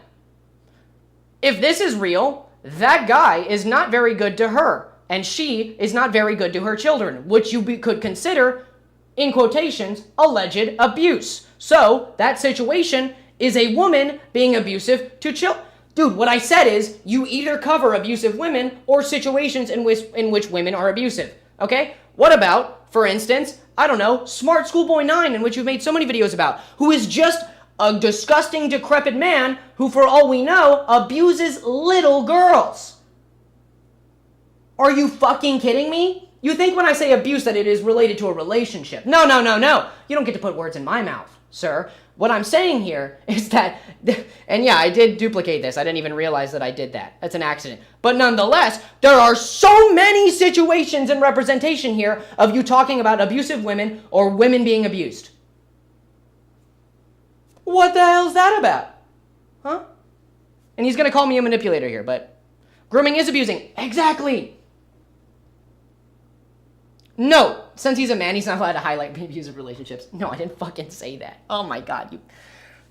If this is real, that guy is not very good to her, and she is not very good to her children, which you could consider, in quotations, alleged abuse. So, that situation is a woman being abusive to children. Dude, what I said is, you either cover abusive women or situations in which women are abusive, okay? What about, for instance, I don't know, Smart Schoolboy 9, in which you've made so many videos about, who is just a disgusting, decrepit man who, for all we know, abuses little girls. Are you fucking kidding me? You think when I say abuse that it is related to a relationship. No, no, no, no. You don't get to put words in my mouth, sir. What I'm saying here is that, and yeah, I did duplicate this. I didn't even realize that I did that. That's an accident. But nonetheless, there are so many situations and representation here of you talking about abusive women or women being abused. What the hell's that about? Huh? And he's going to call me a manipulator here, but grooming is abusing. Exactly. No, since he's a man, he's not allowed to highlight abusive relationships. No, I didn't fucking say that. Oh my god,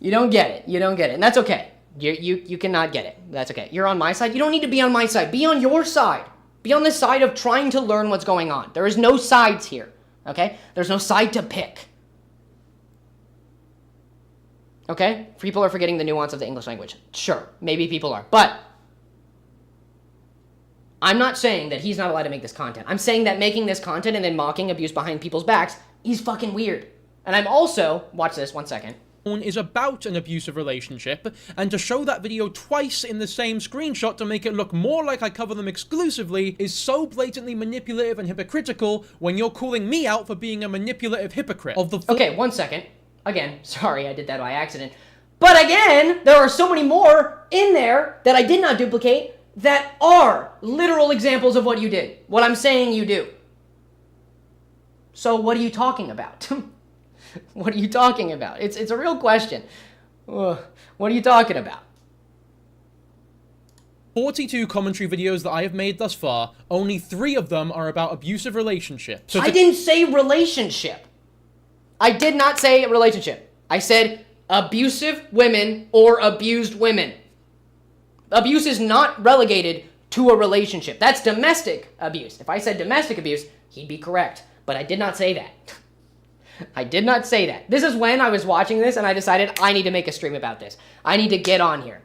you don't get it. You don't get it, and that's okay. You cannot get it. That's okay. You're on my side. You don't need to be on my side. Be on your side. Be on the side of trying to learn what's going on. There is no sides here. Okay? There's no side to pick. Okay? People are forgetting the nuance of the English language. Sure, maybe people are, but I'm not saying that he's not allowed to make this content. I'm saying that making this content and then mocking abuse behind people's backs is fucking weird. And I'm also, watch this, 1 second. Is about an abusive relationship, and to show that video twice in the same screenshot to make it look more like I cover them exclusively is so blatantly manipulative and hypocritical when you're calling me out for being a manipulative hypocrite. Okay, 1 second. Again, sorry I did that by accident. But again, there are so many more in there that I did not duplicate that are literal examples of what you did. What I'm saying you do. So what are you talking about? What are you talking about? It's a real question. What are you talking about? 42 commentary videos that I have made thus far, only 3 of them are about abusive relationships. So I didn't say relationship. I did not say relationship. I said abusive women or abused women. Abuse is not relegated to a relationship. That's domestic abuse. If I said domestic abuse, he'd be correct. But I did not say that. I did not say that. This is when I was watching this and I decided I need to make a stream about this. I need to get on here.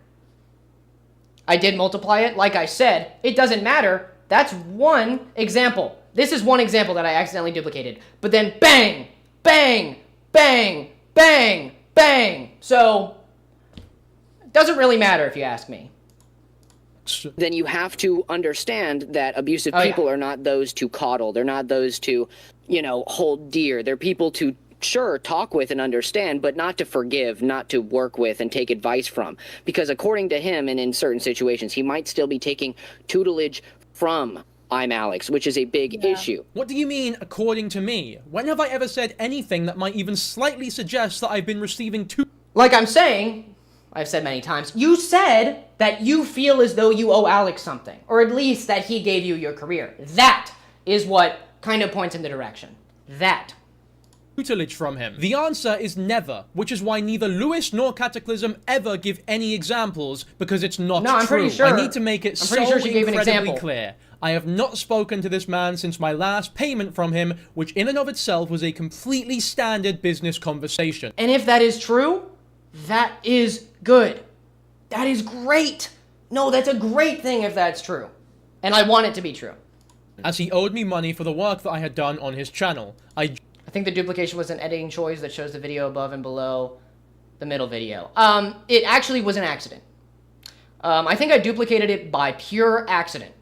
I did multiply it. Like I said, it doesn't matter. That's one example. This is one example that I accidentally duplicated. But then bang, bang, bang, bang, bang. So, it doesn't really matter if you ask me. Then you have to understand that abusive people are not those to coddle. They're not those to, hold dear. They're people to, sure, talk with and understand, but not to forgive, not to work with and take advice from. Because according to him, and in certain situations, he might still be taking tutelage from I'm Alex, which is a big issue. What do you mean, according to me? When have I ever said anything that might even slightly suggest that I've been receiving Like I'm saying, I've said many times, you said that you feel as though you owe Alex something, or at least that he gave you your career. That is what kind of points in the direction. That. tutelage from him? The answer is never, which is why neither Lewis nor Cataclysm ever give any examples, because it's not No, I'm true. pretty sure. I need to make it I'm pretty sure she gave an incredibly example. clear. I have not spoken to this man since my last payment from him, which in and of itself was a completely standard business conversation. And if that is true, that is good. That is great. No, that's a great thing if that's true. And I want it to be true. As he owed me money for the work that I had done on his channel. I think the duplication was an editing choice that shows the video above and below the middle video. It actually was an accident. I think I duplicated it by pure accident.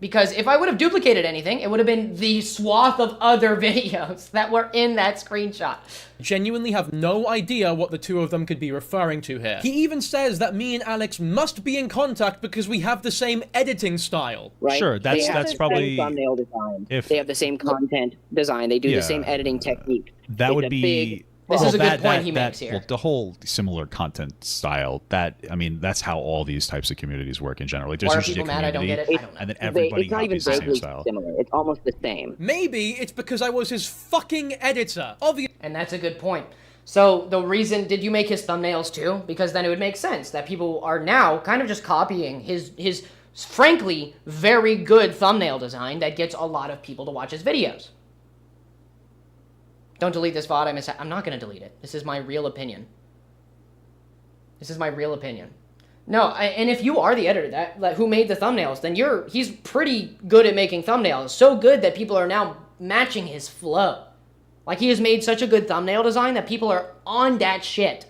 Because if I would have duplicated anything, it would have been the swath of other videos that were in that screenshot. Genuinely have no idea what the two of them could be referring to here. He even says that me and Alex must be in contact because we have the same editing style. Right? Sure, They have that's the probably same thumbnail design. if- They have the same content design. They do the same editing technique. that It's would a be big- This is a good that- point that- he that- makes here. well, the whole similar content style. That's how all these types of communities work in general. Like, there's Why are usually people a mad I don't get community, it? I don't know. and then everybody it's not even copies the same vaguely style. similar. It's almost the same. Maybe it's because I was his fucking editor. Obviously. And that's a good point. So the reason, did you make his thumbnails too? Because then it would make sense that people are now kind of just copying his frankly very good thumbnail design that gets a lot of people to watch his videos. Don't delete this VOD. I'm not going to delete it. This is my real opinion. This is my real opinion. No, and if you are the editor who made the thumbnails, then he's pretty good at making thumbnails. So good that people are now matching his flow. Like, he has made such a good thumbnail design that people are on that shit.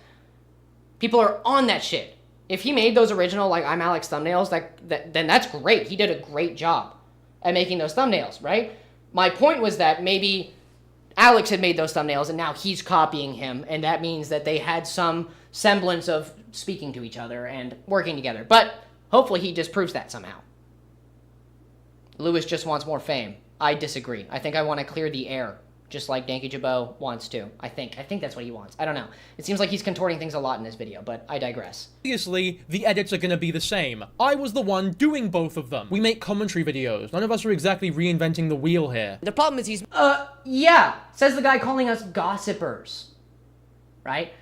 People are on that shit. If he made those original, like, I'm Alex thumbnails, then that's great. He did a great job at making those thumbnails, right? My point was that maybe Alex had made those thumbnails and now he's copying him, and that means that they had some semblance of speaking to each other and working together. But hopefully he disproves that somehow. Lewis just wants more fame. I disagree. I think I want to clear the air, just like dankyjabo wants to. I think that's what he wants. I don't know. It seems like he's contorting things a lot in this video, but I digress. Obviously, the edits are gonna be the same. I was the one doing both of them. We make commentary videos. None of us are exactly reinventing the wheel here. The problem is he's Yeah, says the guy calling us gossipers. Right?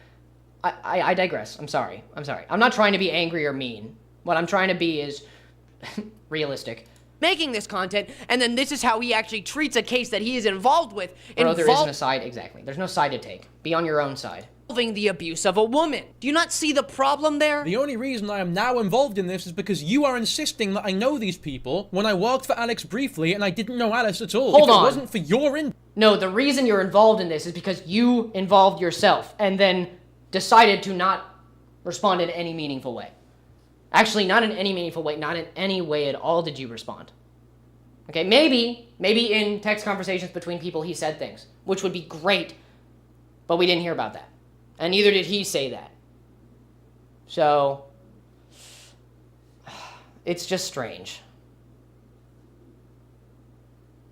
I digress. I'm sorry. I'm not trying to be angry or mean. What I'm trying to be is realistic. making this content, and then this is how he actually treats a case that he is involved with. Bro, there isn't a side, exactly. There's no side to take. Be on your own side. Involving the abuse of a woman. Do you not see the problem there? The only reason I am now involved in this is because you are insisting that I know these people when I worked for Alex briefly and I didn't know Alice at all. Hold if on. it wasn't for your No, the reason you're involved in this is because you involved yourself and then decided to not respond in any meaningful way. Actually, not in any meaningful way. Not in any way at all did you respond. Okay, maybe in text conversations between people he said things, which would be great, but we didn't hear about that. And neither did he say that. So, it's just strange.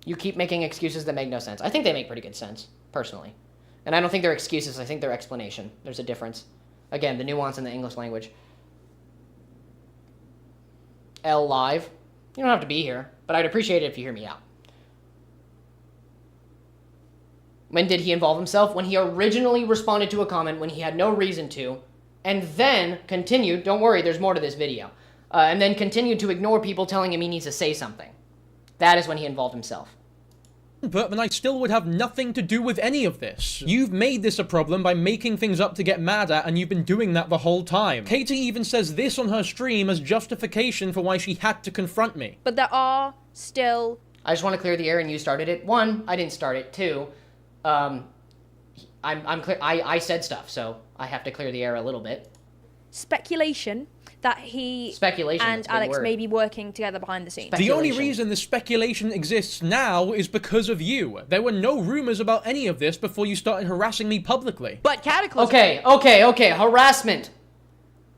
You keep making excuses that make no sense. I think they make pretty good sense, personally. And I don't think they're excuses, I think they're explanation. There's a difference. Again, the nuance in the English language. L Live. You don't have to be here, but I'd appreciate it if you hear me out. When did he involve himself? When he originally responded to a comment when he had no reason to, and then continued, don't worry, there's more to this video, and then continued to ignore people telling him he needs to say something. That is when he involved himself. But then I still would have nothing to do with any of this. You've made this a problem by making things up to get mad at, and you've been doing that the whole time. Katie even says this on her stream as justification for why she had to confront me. But there are still... I just want to clear the air, and you started it. 1, I didn't start it. 2, I'm clear. I said stuff, so I have to clear the air a little bit. speculation that he Speculation, and that's a big Alex word. may be working together behind the scenes. The only Speculation. reason this speculation exists now is because of you. There were no rumors about any of this before you started harassing me publicly. But Cataclysm... Okay. Harassment.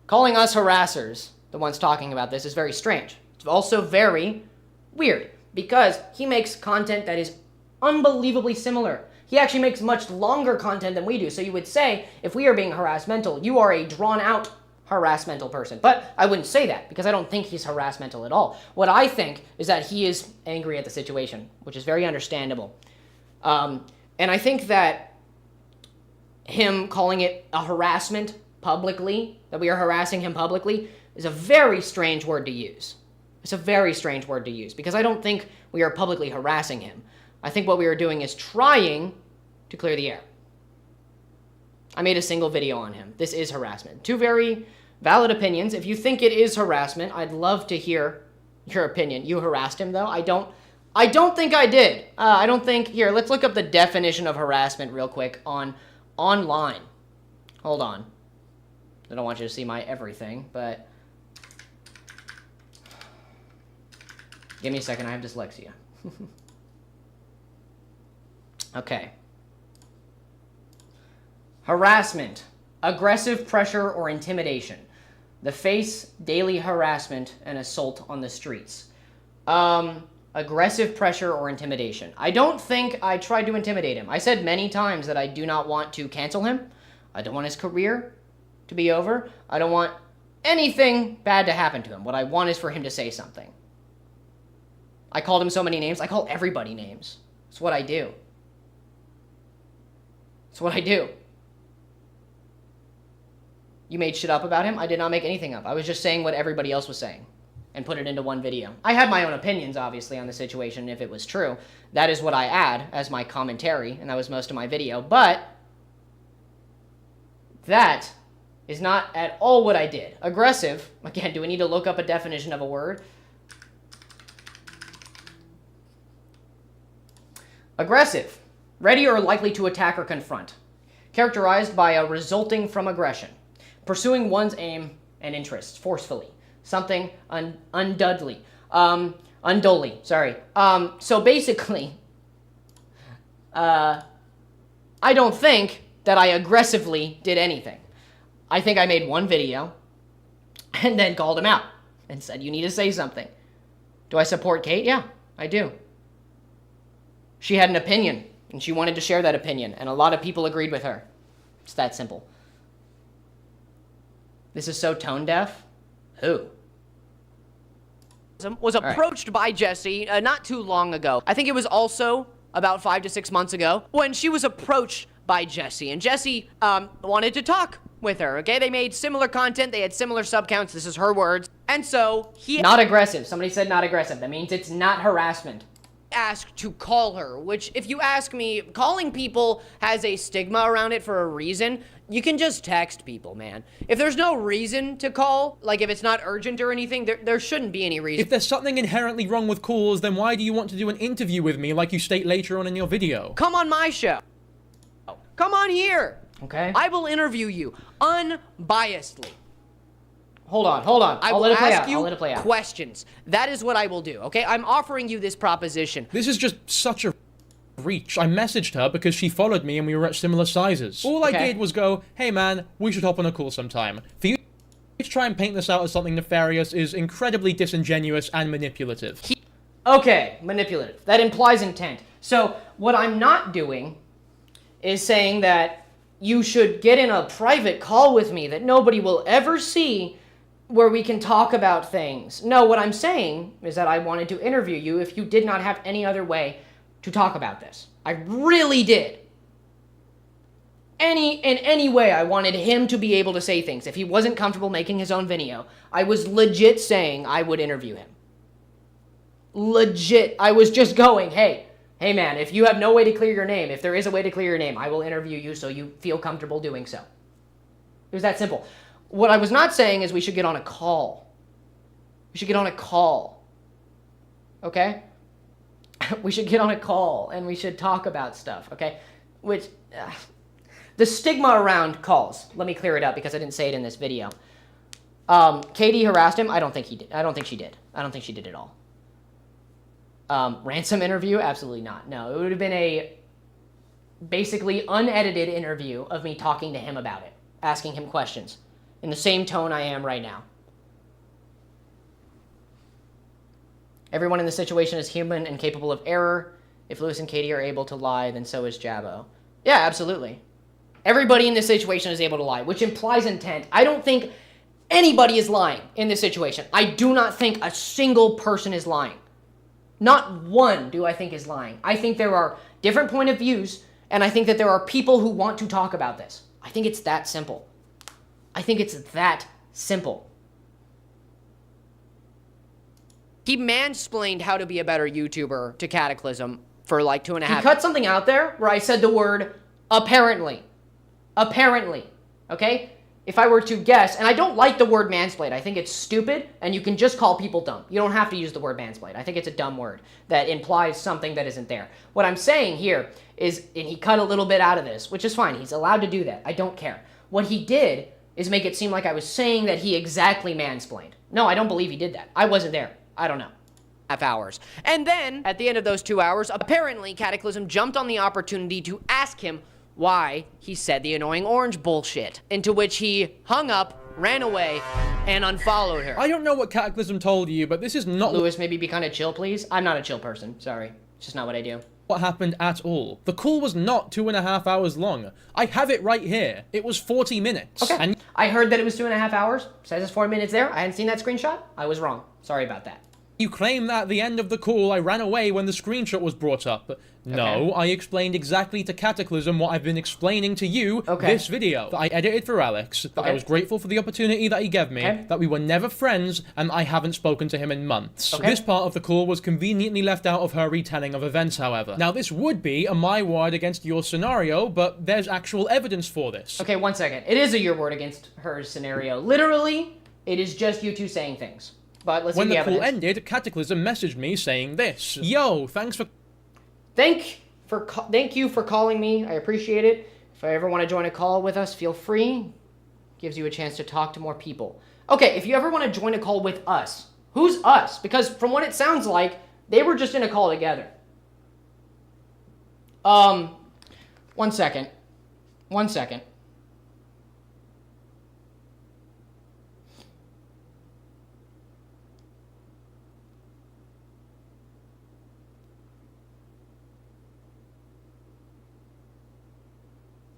Calling us harassers, the ones talking about this, is very strange. It's also very weird, because he makes content that is unbelievably similar. He actually makes much longer content than we do. So you would say, if we are being harassmental, you are a drawn-out harassmental person. But I wouldn't say that, because I don't think he's harassmental at all. What I think is that he is angry at the situation, which is very understandable. And I think that him calling it a harassment publicly, that we are harassing him publicly, is a very strange word to use. It's a very strange word to use, because I don't think we are publicly harassing him. I think what we are doing is trying to clear the air. I made a single video on him. This is harassment. Two very valid opinions. If you think it is harassment, I'd love to hear your opinion. You harassed him, though? I don't think I did. I don't think... Here, let's look up the definition of harassment real quick on online. Hold on. I don't want you to see my everything, but... Give me a second. I have dyslexia. Okay. Harassment. Aggressive pressure or intimidation. The face, daily harassment, and assault on the streets. Aggressive pressure or intimidation. I don't think I tried to intimidate him. I said many times that I do not want to cancel him. I don't want his career to be over. I don't want anything bad to happen to him. What I want is for him to say something. I called him so many names. I call everybody names. It's what I do. It's what I do. You made shit up about him? I did not make anything up. I was just saying what everybody else was saying and put it into one video. I had my own opinions, obviously, on the situation if it was true. That is what I add as my commentary, and that was most of my video. But that is not at all what I did. Aggressive. Again, do we need to look up a definition of a word? Aggressive. Ready or likely to attack or confront. Characterized by a resulting from aggression. Pursuing one's aim and interests forcefully. Something undully. Sorry. So basically, I don't think that I aggressively did anything. I think I made one video and then called him out and said, you need to say something. Do I support Kate? Yeah, I do. She had an opinion, and she wanted to share that opinion, and a lot of people agreed with her. It's that simple. This is so tone deaf? Who? was approached by Jessie not too long ago. I think it was also about 5 to 6 months ago when she was approached by Jessie, and Jessie wanted to talk with her, okay? They made similar content, they had similar subcounts, this is her words, and so he... Not aggressive. Somebody said not aggressive. That means it's not harassment. Asked to call her, which, if you ask me, calling people has a stigma around it for a reason. You can just text people, man. If there's no reason to call, like if it's not urgent or anything, there shouldn't be any reason. If there's something inherently wrong with calls, then why do you want to do an interview with me like you state later on in your video? Come on my show. Come on here. Okay. I will interview you unbiasedly. Hold on. I I'll will let it play ask out. you I'll let it play out. questions. That is what I will do, okay? I'm offering you this proposition. This is just such a reach. I messaged her because she followed me and we were at similar sizes. All I Okay. did was go, hey man, we should hop on a call sometime. For you to try and paint this out as something nefarious is incredibly disingenuous and manipulative. Okay, manipulative. That implies intent. So what I'm not doing is saying that you should get in a private call with me that nobody will ever see where we can talk about things. No, what I'm saying is that I wanted to interview you if you did not have any other way to talk about this. I really did. In any way, I wanted him to be able to say things. If he wasn't comfortable making his own video, I was legit saying I would interview him. Legit. I was just going, hey man, if you have no way to clear your name, if there is a way to clear your name, I will interview you so you feel comfortable doing so. It was that simple. What I was not saying is we should get on a call. We should get on a call. Okay? We should get on a call and we should talk about stuff, okay? Which, the stigma around calls, let me clear it up because I didn't say it in this video. Katie harassed him. I don't think he did. I don't think she did. I don't think she did at all. Ransom interview? Absolutely not. No, it would have been a basically unedited interview of me talking to him about it, asking him questions in the same tone I am right now. Everyone in the situation is human and capable of error. If Lewis and Katie are able to lie, then so is Jabo. Yeah, absolutely. Everybody in this situation is able to lie, which implies intent. I don't think anybody is lying in this situation. I do not think a single person is lying. Not one do I think is lying. I think there are different point of views, and I think that there are people who want to talk about this. I think it's that simple. I think it's that simple. He mansplained how to be a better YouTuber to Cataclysm for like 2.5. He cut something out there where I said the word apparently. Apparently. Okay? If I were to guess, and I don't like the word mansplain. I think it's stupid, and you can just call people dumb. You don't have to use the word mansplain. I think it's a dumb word that implies something that isn't there. What I'm saying here is, and he cut a little bit out of this, which is fine. He's allowed to do that. I don't care. What he did is make it seem like I was saying that he exactly mansplained. No, I don't believe he did that. I wasn't there. I don't know. Hours. And then, at the end of those 2 hours, apparently Cataclysm jumped on the opportunity to ask him why he said the annoying orange bullshit, into which he hung up, ran away, and unfollowed her. I don't know what Cataclysm told you, but this is not Lewis, maybe be kind of chill, please. I'm not a chill person. Sorry. It's just not what I do. what happened at all. The call was not 2.5 hours long. I have it right here. It was 40 minutes. Okay. And I heard that it was 2.5 hours. Says it's 4 minutes there. I hadn't seen that screenshot. I was wrong. Sorry about that. you claim that at the end of the call I ran away when the screenshot was brought up. No, I explained exactly to Cataclysm what I've been explaining to you this video. That I edited for Alex, that I was grateful for the opportunity that he gave me, that we were never friends, and I haven't spoken to him in months. This part of the call was conveniently left out of her retelling of events, however. Now, this would be a my word against your scenario, but there's actual evidence for this. Okay, 1 second. It is a your word against her scenario. Literally, it is just you two saying things. But let's see the evidence. When the call ended, Cataclysm messaged me saying this. Yo, thanks for... Thank you for calling me. I appreciate it. If I ever want to join a call with us, feel free. Gives you a chance to talk to more people. Okay, if you ever want to join a call with us, who's us? Because from what it sounds like, they were just in a call together. 1 second. 1 second.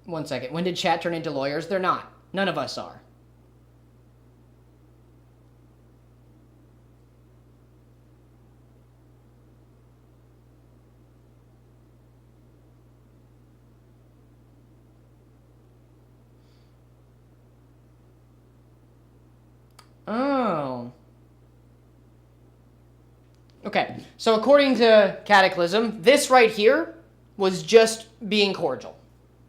One second. When did chat turn into lawyers? They're not. None of us are. Oh. Okay. So according to Cataclysm, this right here was just being cordial.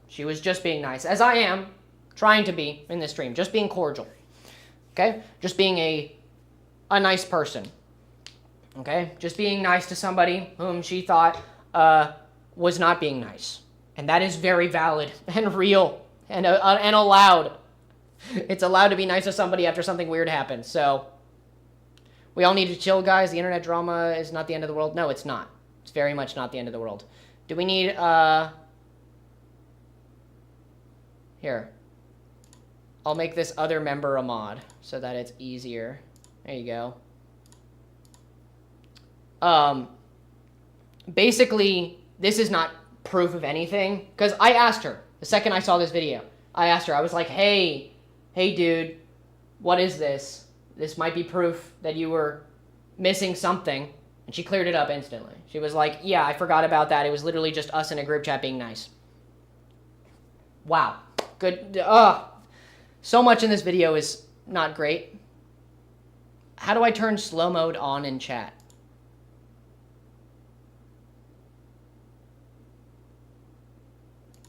She was just being nice, as I am trying to be in this stream, just being cordial, okay? Just being a nice person, okay? Just being nice to somebody whom she thought was not being nice. And that is very valid and real and allowed. It's allowed to be nice to somebody after something weird happens, so we all need to chill, guys. The internet drama is not the end of the world. No, it's not. It's very much not the end of the world. Do we need, Here, I'll make this other member a mod so that it's easier. There you go. Basically, this is not proof of anything, because I asked her, the second I saw this video, I asked her, I was like, hey dude, what is this? This might be proof that you were missing something. And she cleared it up instantly. She was like, yeah, I forgot about that. It was literally just us in a group chat being nice. Wow. Good. So much in this video is not great. How do I turn slow mode on in chat?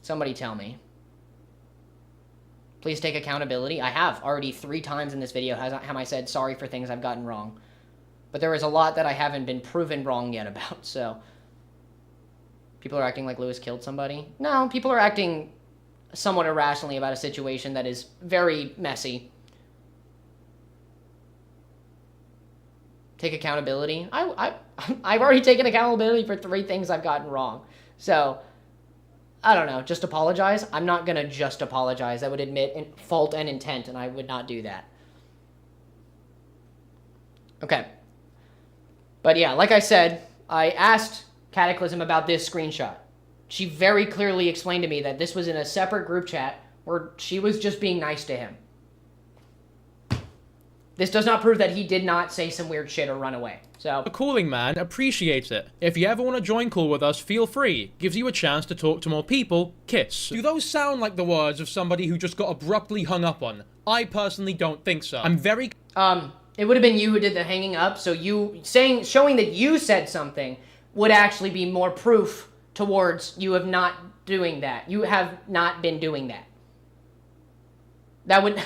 Somebody tell me. Please take accountability. I have already 3 times in this video have I said sorry for things I've gotten wrong. But there is a lot that I haven't been proven wrong yet about, so. People are acting like Lewis killed somebody. No, people are acting somewhat irrationally about a situation that is very messy. Take accountability. I've already taken accountability for 3 things I've gotten wrong. So, I don't know. Just apologize? I'm not going to just apologize. I would admit fault and intent, and I would not do that. Okay. But yeah, like I said, I asked Cataclysm about this screenshot. She very clearly explained to me that this was in a separate group chat where she was just being nice to him. This does not prove that he did not say some weird shit or run away. So, The Calling Man appreciates it. If you ever want to join Call with us, feel free. Gives you a chance to talk to more people. Kiss. Do those sound like the words of somebody who just got abruptly hung up on? I personally don't think so. I'm very... It would have been you who did the hanging up, so you showing that you said something would actually be more proof towards you of not doing that. You have not been doing that. That would...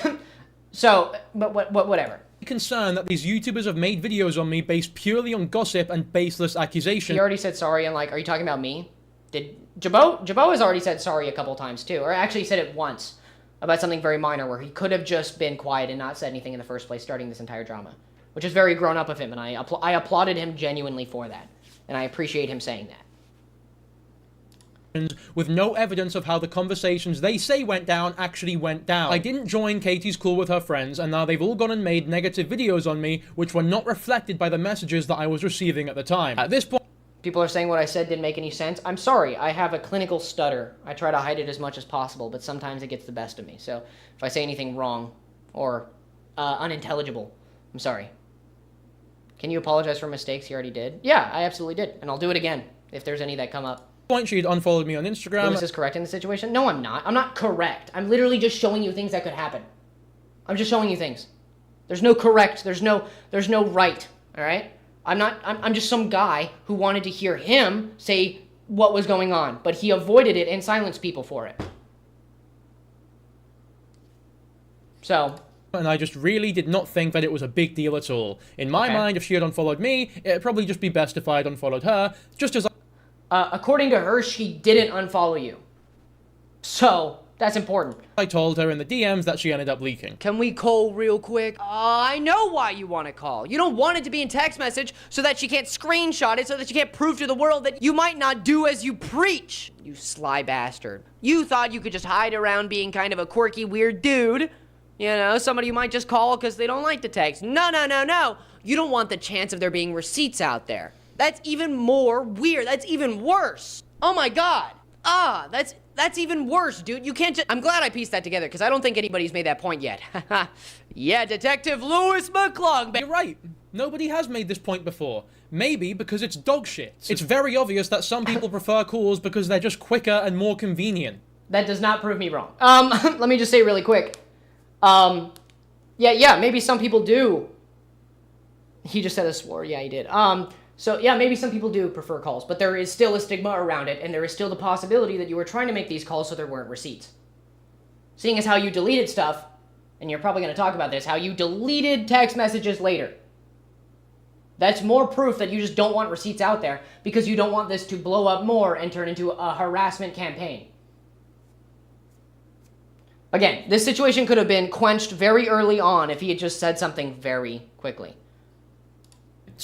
So, but whatever. concerned that these YouTubers have made videos on me based purely on gossip and baseless accusations. He already said sorry, and like, are you talking about me? Did Jabo has already said sorry a couple times too, or actually he said it once about something very minor where he could have just been quiet and not said anything in the first place, starting this entire drama, which is very grown up of him, and I applauded him genuinely for that, and I appreciate him saying that. With no evidence of how the conversations they say went down actually went down. I didn't join Katie's call with her friends, and now they've all gone and made negative videos on me, which were not reflected by the messages that I was receiving at the time. At this point, people are saying what I said didn't make any sense. I'm sorry, I have a clinical stutter. I try to hide it as much as possible, but sometimes it gets the best of me. So if I say anything wrong or unintelligible, I'm sorry. Can you apologize for mistakes? You already did. Yeah, I absolutely did, and I'll do it again if there's any that come up. She had unfollowed me on Instagram. Lewis is correct in the situation? No, I'm not. I'm not correct. I'm literally just showing you things that could happen. I'm just showing you things. There's no correct. There's no right. All right? I'm just some guy who wanted to hear him say what was going on, but he avoided it and silenced people for it. So. And I just really did not think that it was a big deal at all. In my mind, if she had unfollowed me, it'd probably just be best if I had unfollowed her, just as according to her, she didn't unfollow you. So, that's important. I told her in the DMs that she ended up leaking. Can we call real quick? I know why you want to call. You don't want it to be in text message so that she can't screenshot it, so that she can't prove to the world that you might not do as you preach. You sly bastard. You thought you could just hide around being kind of a quirky, weird dude. You know, somebody you might just call because they don't like the text. No. You don't want the chance of there being receipts out there. That's even more weird. That's even worse. Oh my god. That's even worse, dude. You can't just... I'm glad I pieced that together, because I don't think anybody's made that point yet. Yeah, Detective Lewis McClung. You're right. Nobody has made this point before. Maybe because it's dog shit. It's very obvious that some people prefer calls because they're just quicker and more convenient. That does not prove me wrong. Let me just say really quick. Yeah, maybe some people do. He just said a swore. Yeah, he did. So, yeah, maybe some people do prefer calls, but there is still a stigma around it, and there is still the possibility that you were trying to make these calls so there weren't receipts. Seeing as how you deleted stuff, and you're probably going to talk about this, how you deleted text messages later. That's more proof that you just don't want receipts out there, because you don't want this to blow up more and turn into a harassment campaign. Again, this situation could have been quenched very early on if he had just said something very quickly.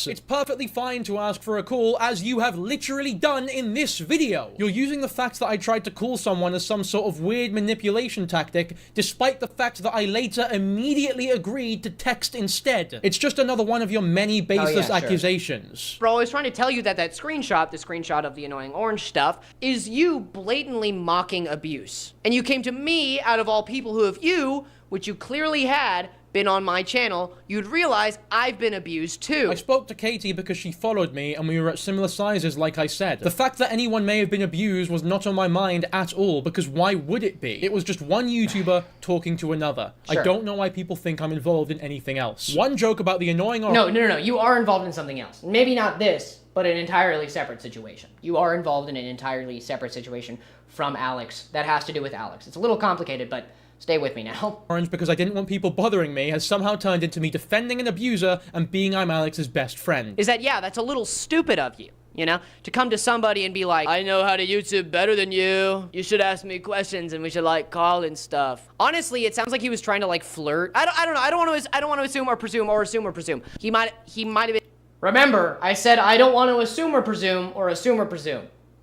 It's perfectly fine to ask for a call, as you have literally done in this video. You're using the fact that I tried to call someone as some sort of weird manipulation tactic, despite the fact that I later immediately agreed to text instead. It's just another one of your many baseless accusations. Bro, I was trying to tell you that the screenshot of the annoying orange stuff, is you blatantly mocking abuse. And you came to me, out of all people who have which you clearly had, been on my channel, you'd realize I've been abused too. I spoke to Katie because she followed me and we were at similar sizes, like I said. The fact that anyone may have been abused was not on my mind at all, because why would it be? It was just one YouTuber talking to another. Sure. I don't know why people think I'm involved in anything else. One joke about the annoying... No. You are involved in something else. Maybe not this, but an entirely separate situation. You are involved in an entirely separate situation from Alex. That has to do with Alex. It's a little complicated, but stay with me now. Orange because I didn't want people bothering me has somehow turned into me defending an abuser and being I'm Alex's best friend. Is that, yeah, that's a little stupid of you, you know? To come to somebody and be like, I know how to YouTube better than you. You should ask me questions and we should, like, call and stuff. Honestly, it sounds like he was trying to, like, flirt. I don't know. I don't want to assume or presume. He might have been... Remember, I said I don't want to assume or presume.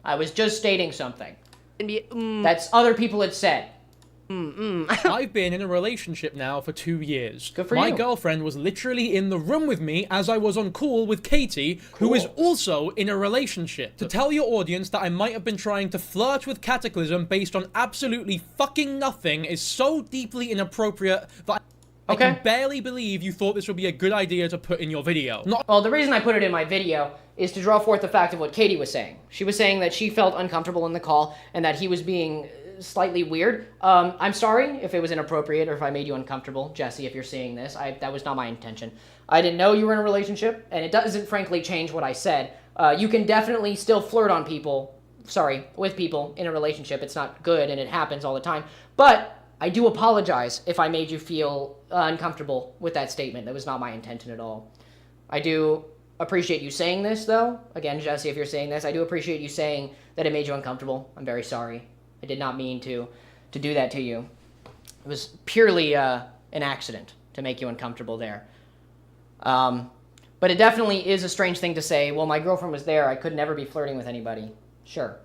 I was just stating something. That's other people had said. I've been in a relationship now for 2 years. Good for My you. girlfriend was literally in the room with me as I was on call with Katie, who is also in a relationship. To tell your audience that I might have been trying to flirt with Cataclysm based on absolutely fucking nothing is so deeply inappropriate that I can barely believe you thought this would be a good idea to put in your video. Well, the reason I put it in my video is to draw forth the fact of what Katie was saying. She was saying that she felt uncomfortable in the call and that he was being slightly weird. I'm sorry if it was inappropriate or if I made you uncomfortable, Jesse, if you're seeing this. That was not my intention. I didn't know you were in a relationship, and it doesn't frankly change what I said. You can definitely still flirt on people, with people in a relationship. It's not good, and it happens all the time. But I do apologize if I made you feel uncomfortable with that statement. That was not my intention at all. I do appreciate you saying this, though. Again, Jesse, if you're saying this, I do appreciate you saying that it made you uncomfortable. I'm very sorry. I did not mean to do that to you. It was purely an accident to make you uncomfortable there. But it definitely is a strange thing to say, well, my girlfriend was there. I could never be flirting with anybody. Sure.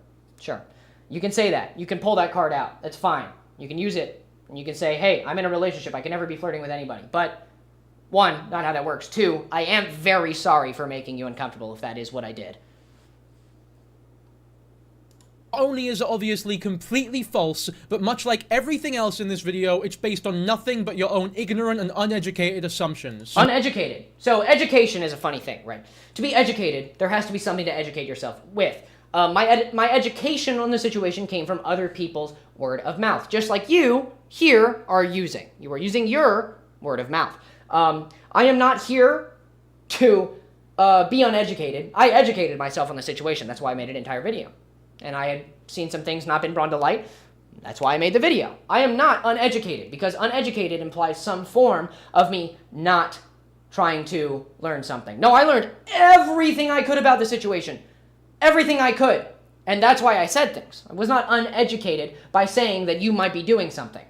You can say that. You can pull that card out. That's fine. You can use it. And you can say, hey, I'm in a relationship. I can never be flirting with anybody. But one, not how that works. Two, I am very sorry for making you uncomfortable if that is what I did. Only is obviously completely false, but much like everything else in this video, it's based on nothing but your own ignorant and uneducated assumptions. Uneducated. So education is a funny thing, right? To be educated, there has to be something to educate yourself with. My education on the situation came from other people's word of mouth, just like you here are using. You are using your word of mouth. I am not here to be uneducated. I educated myself on the situation. That's why I made an entire video. And I had seen some things not been brought to light. That's why I made the video. I am not uneducated, because uneducated implies some form of me not trying to learn something. No, I learned everything I could about the situation. Everything I could. And that's why I said things. I was not uneducated by saying that you might be doing something.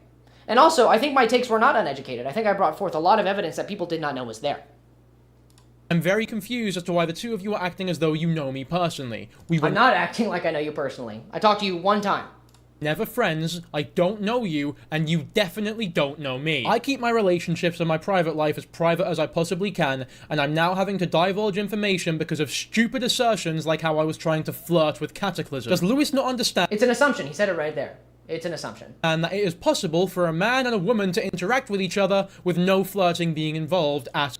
And also, I think my takes were not uneducated. I think I brought forth a lot of evidence that people did not know was there. I'm very confused as to why the two of you are acting as though you know me personally. I'm not acting like I know you personally. I talked to you one time. Never friends, I don't know you, and you definitely don't know me. I keep my relationships and my private life as private as I possibly can, and I'm now having to divulge information because of stupid assertions like how I was trying to flirt with Cataclysm. Does Lewis not understand? It's an assumption. He said it right there. It's an assumption. And that it is possible for a man and a woman to interact with each other with no flirting being involved at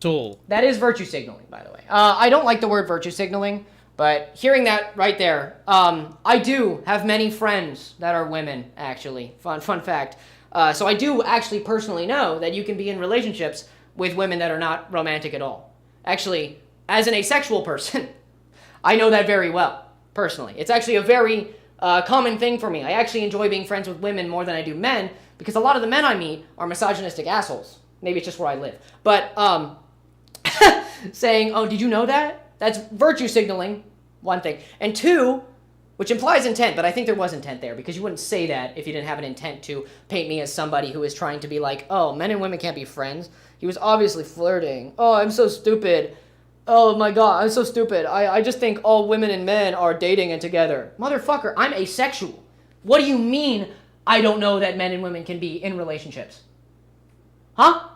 all. That is virtue signaling, by the way. I don't like the word virtue signaling, but hearing that right there, I do have many friends that are women, actually. Fun fact. So I do actually personally know that you can be in relationships with women that are not romantic at all. Actually, as an asexual person, I know that very well, personally. It's actually a very common thing for me. I actually enjoy being friends with women more than I do men, because a lot of the men I meet are misogynistic assholes. Maybe it's just where I live. But, saying, oh, did you know that? That's virtue signaling, one thing. And two, which implies intent, but I think there was intent there, because you wouldn't say that if you didn't have an intent to paint me as somebody who is trying to be like, oh, men and women can't be friends. He was obviously flirting. Oh, I'm so stupid. Oh my god, I'm so stupid. I just think all women and men are dating and together. Motherfucker, I'm asexual. What do you mean I don't know that men and women can be in relationships? Huh?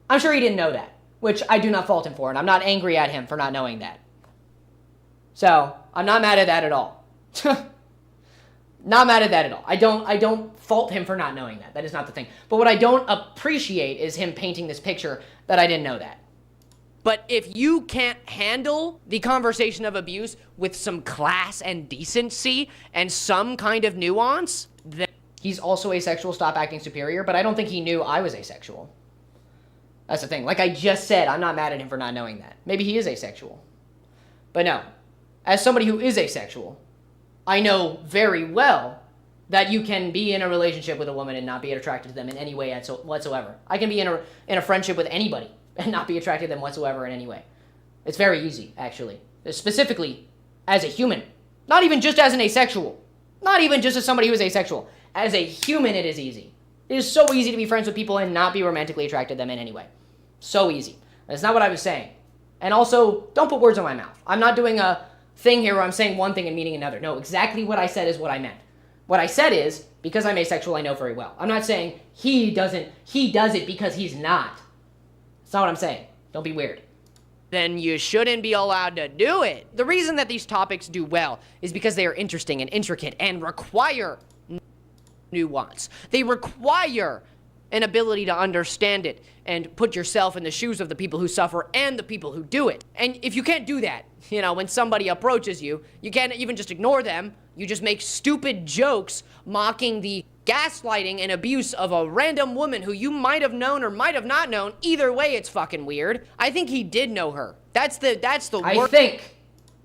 I'm sure he didn't know that, which I do not fault him for, and I'm not angry at him for not knowing that. So, I'm not mad at that at all. Not mad at that at all. I don't fault him for not knowing that. That is not the thing. But what I don't appreciate is him painting this picture that I didn't know that. But if you can't handle the conversation of abuse with some class and decency and some kind of nuance, then He's also asexual, stop acting superior, but I don't think he knew I was asexual. That's the thing. Like I just said, I'm not mad at him for not knowing that. Maybe he is asexual. But no, as somebody who is asexual, I know very well that you can be in a relationship with a woman and not be attracted to them in any way whatsoever. I can be in a friendship with anybody and not be attracted to them whatsoever in any way. It's very easy, actually. Specifically, as a human. Not even just as an asexual. Not even just as somebody who is asexual. As a human, it is easy. It is so easy to be friends with people and not be romantically attracted to them in any way. So easy. That's not what I was saying. And also, don't put words in my mouth. I'm not doing a thing here where I'm saying one thing and meaning another. No, exactly what I said is what I meant. What I said is, because I'm asexual, I know very well. I'm not saying he does it because he's not. That's not what I'm saying. Don't be weird. then you shouldn't be allowed to do it. The reason that these topics do well is because they are interesting and intricate and require nuance. They require an ability to understand it and put yourself in the shoes of the people who suffer and the people who do it. And if you can't do that, you know, when somebody approaches you, you can't even just ignore them. You just make stupid jokes mocking the gaslighting and abuse of a random woman who you might have known or might have not known. Either way, it's fucking weird. I think he did know her. That's the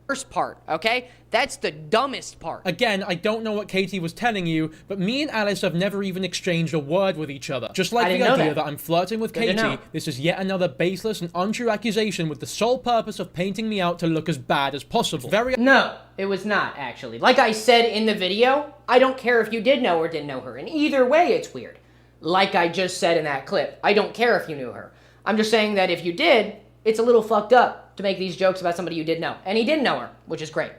worst part, okay? That's the dumbest part. Again, I don't know what Katie was telling you, but me and Alice have never even exchanged a word with each other. Just like the idea that I'm flirting with Katie, this is yet another baseless and untrue accusation with the sole purpose of painting me out to look as bad as possible. No, it was not, actually. Like I said in the video, I don't care if you did know or didn't know her. And either way, it's weird. Like I just said in that clip, I don't care if you knew her. I'm just saying that if you did, it's a little fucked up to make these jokes about somebody you did know. And he didn't know her, which is great.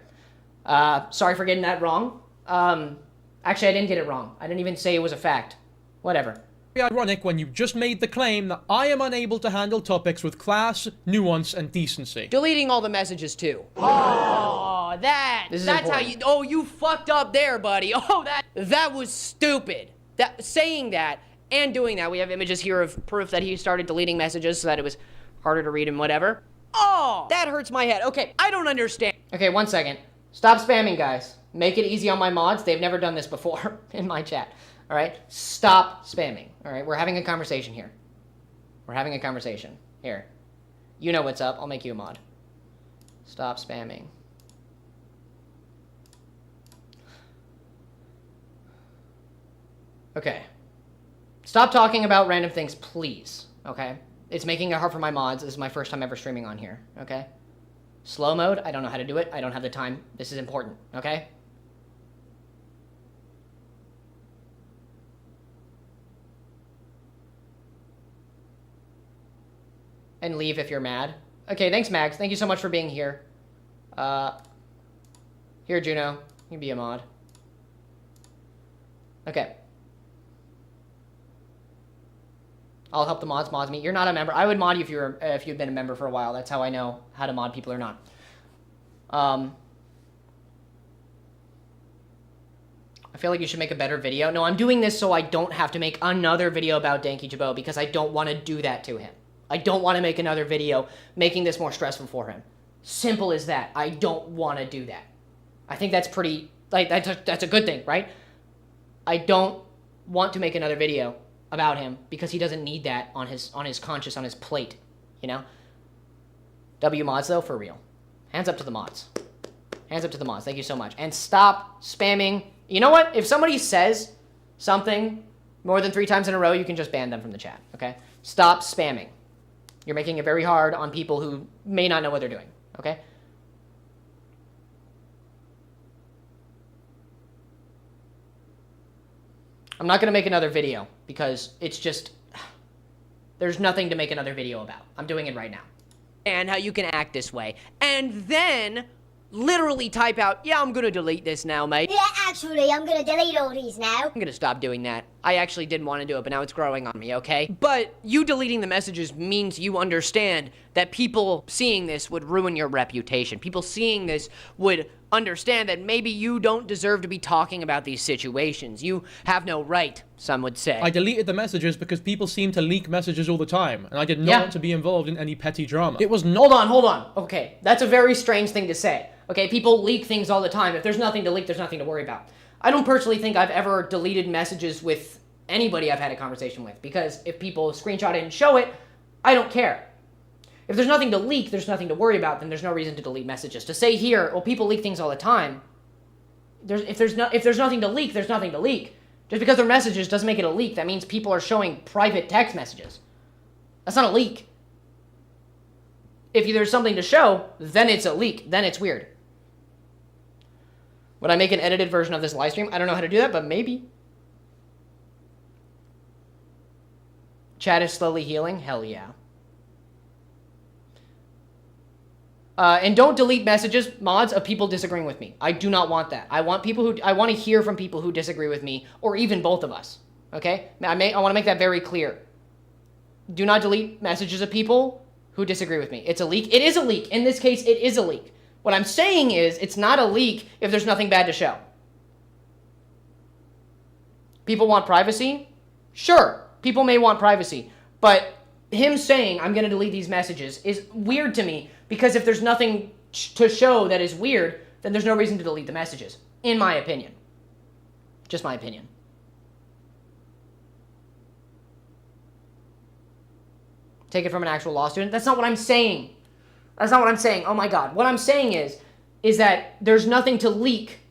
Sorry for getting that wrong. Actually, I didn't get it wrong. I didn't even say it was a fact. Whatever. Ironic when you just made the claim that I am unable to handle topics with class, nuance, and decency. Deleting all the messages too. Oh, that's how you. Oh, you fucked up there, buddy. Oh, that was stupid. Saying that and doing that. We have images here of proof that he started deleting messages so that it was harder to read and whatever. Oh, that hurts my head. Okay, I don't understand. Okay, 1 second. Stop spamming, guys. Make it easy on my mods. They've never done this before in my chat. All right? Stop spamming. All right? We're having a conversation here. We're having a conversation. Here. You know what's up. I'll make you a mod. Stop spamming. Okay. Stop talking about random things, please. Okay? It's making it hard for my mods. This is my first time ever streaming on here. Okay? Slow mode, I don't know how to do it. I don't have the time. This is important, okay? And leave if you're mad. Okay, thanks, Max. Thank you so much for being here. Here, Juno. You can be a mod. Okay. I'll help the mods me. You're not a member. I would mod you if you've been a member for a while. That's how I know how to mod people or not. I feel like you should make a better video. No, I'm doing this so I don't have to make another video about dankyjabo because I don't want to do that to him. I don't want to make another video making this more stressful for him. Simple as that. I don't want to do that. I think that's pretty, like, that's a good thing, right? I don't want to make another video about him because he doesn't need that on his conscience, on his plate, you know? W mods though, for real. Hands up to the mods. Hands up to the mods. Thank you so much. And stop spamming. You know what? If somebody says something more than 3 times in a row, you can just ban them from the chat, okay? Stop spamming. You're making it very hard on people who may not know what they're doing, okay? I'm not going to make another video because it's just, there's nothing to make another video about. I'm doing it right now. And how you can act this way. And then literally type out, yeah, I'm going to delete this now, mate. Yeah, actually, I'm going to delete all these now. I'm going to stop doing that. I actually didn't want to do it, but now it's growing on me, okay? But you deleting the messages means you understand that people seeing this would ruin your reputation. People seeing this would understand that maybe you don't deserve to be talking about these situations. You have no right, some would say. I deleted the messages because people seem to leak messages all the time, and I did not want to be involved in any petty drama. It was not. Hold on. Okay, that's a very strange thing to say. Okay, people leak things all the time. If there's nothing to leak, there's nothing to worry about. I don't personally think I've ever deleted messages with anybody I've had a conversation with, because if people screenshot it and show it, I don't care. If there's nothing to leak, there's nothing to worry about, then there's no reason to delete messages. To say here, well, people leak things all the time, if there's nothing to leak, there's nothing to leak. Just because they're messages doesn't make it a leak. That means people are showing private text messages. That's not a leak. If there's something to show, then it's a leak. Then it's weird. Would I make an edited version of this live stream? I don't know how to do that, but maybe. Chat is slowly healing? Hell yeah. And don't delete messages, mods, of people disagreeing with me. I do not want that. I want to hear from people who disagree with me, or even both of us. Okay? I want to make that very clear. Do not delete messages of people who disagree with me. It's a leak. It is a leak. In this case, it is a leak. What I'm saying is, it's not a leak if there's nothing bad to show. People want privacy? Sure. People may want privacy. But him saying, I'm going to delete these messages, is weird to me, because if there's nothing to show that is weird, then there's no reason to delete the messages, in my opinion. Just my opinion. Take it from an actual law student? That's not what I'm saying. That's not what I'm saying. Oh my God. What I'm saying is that there's nothing to leak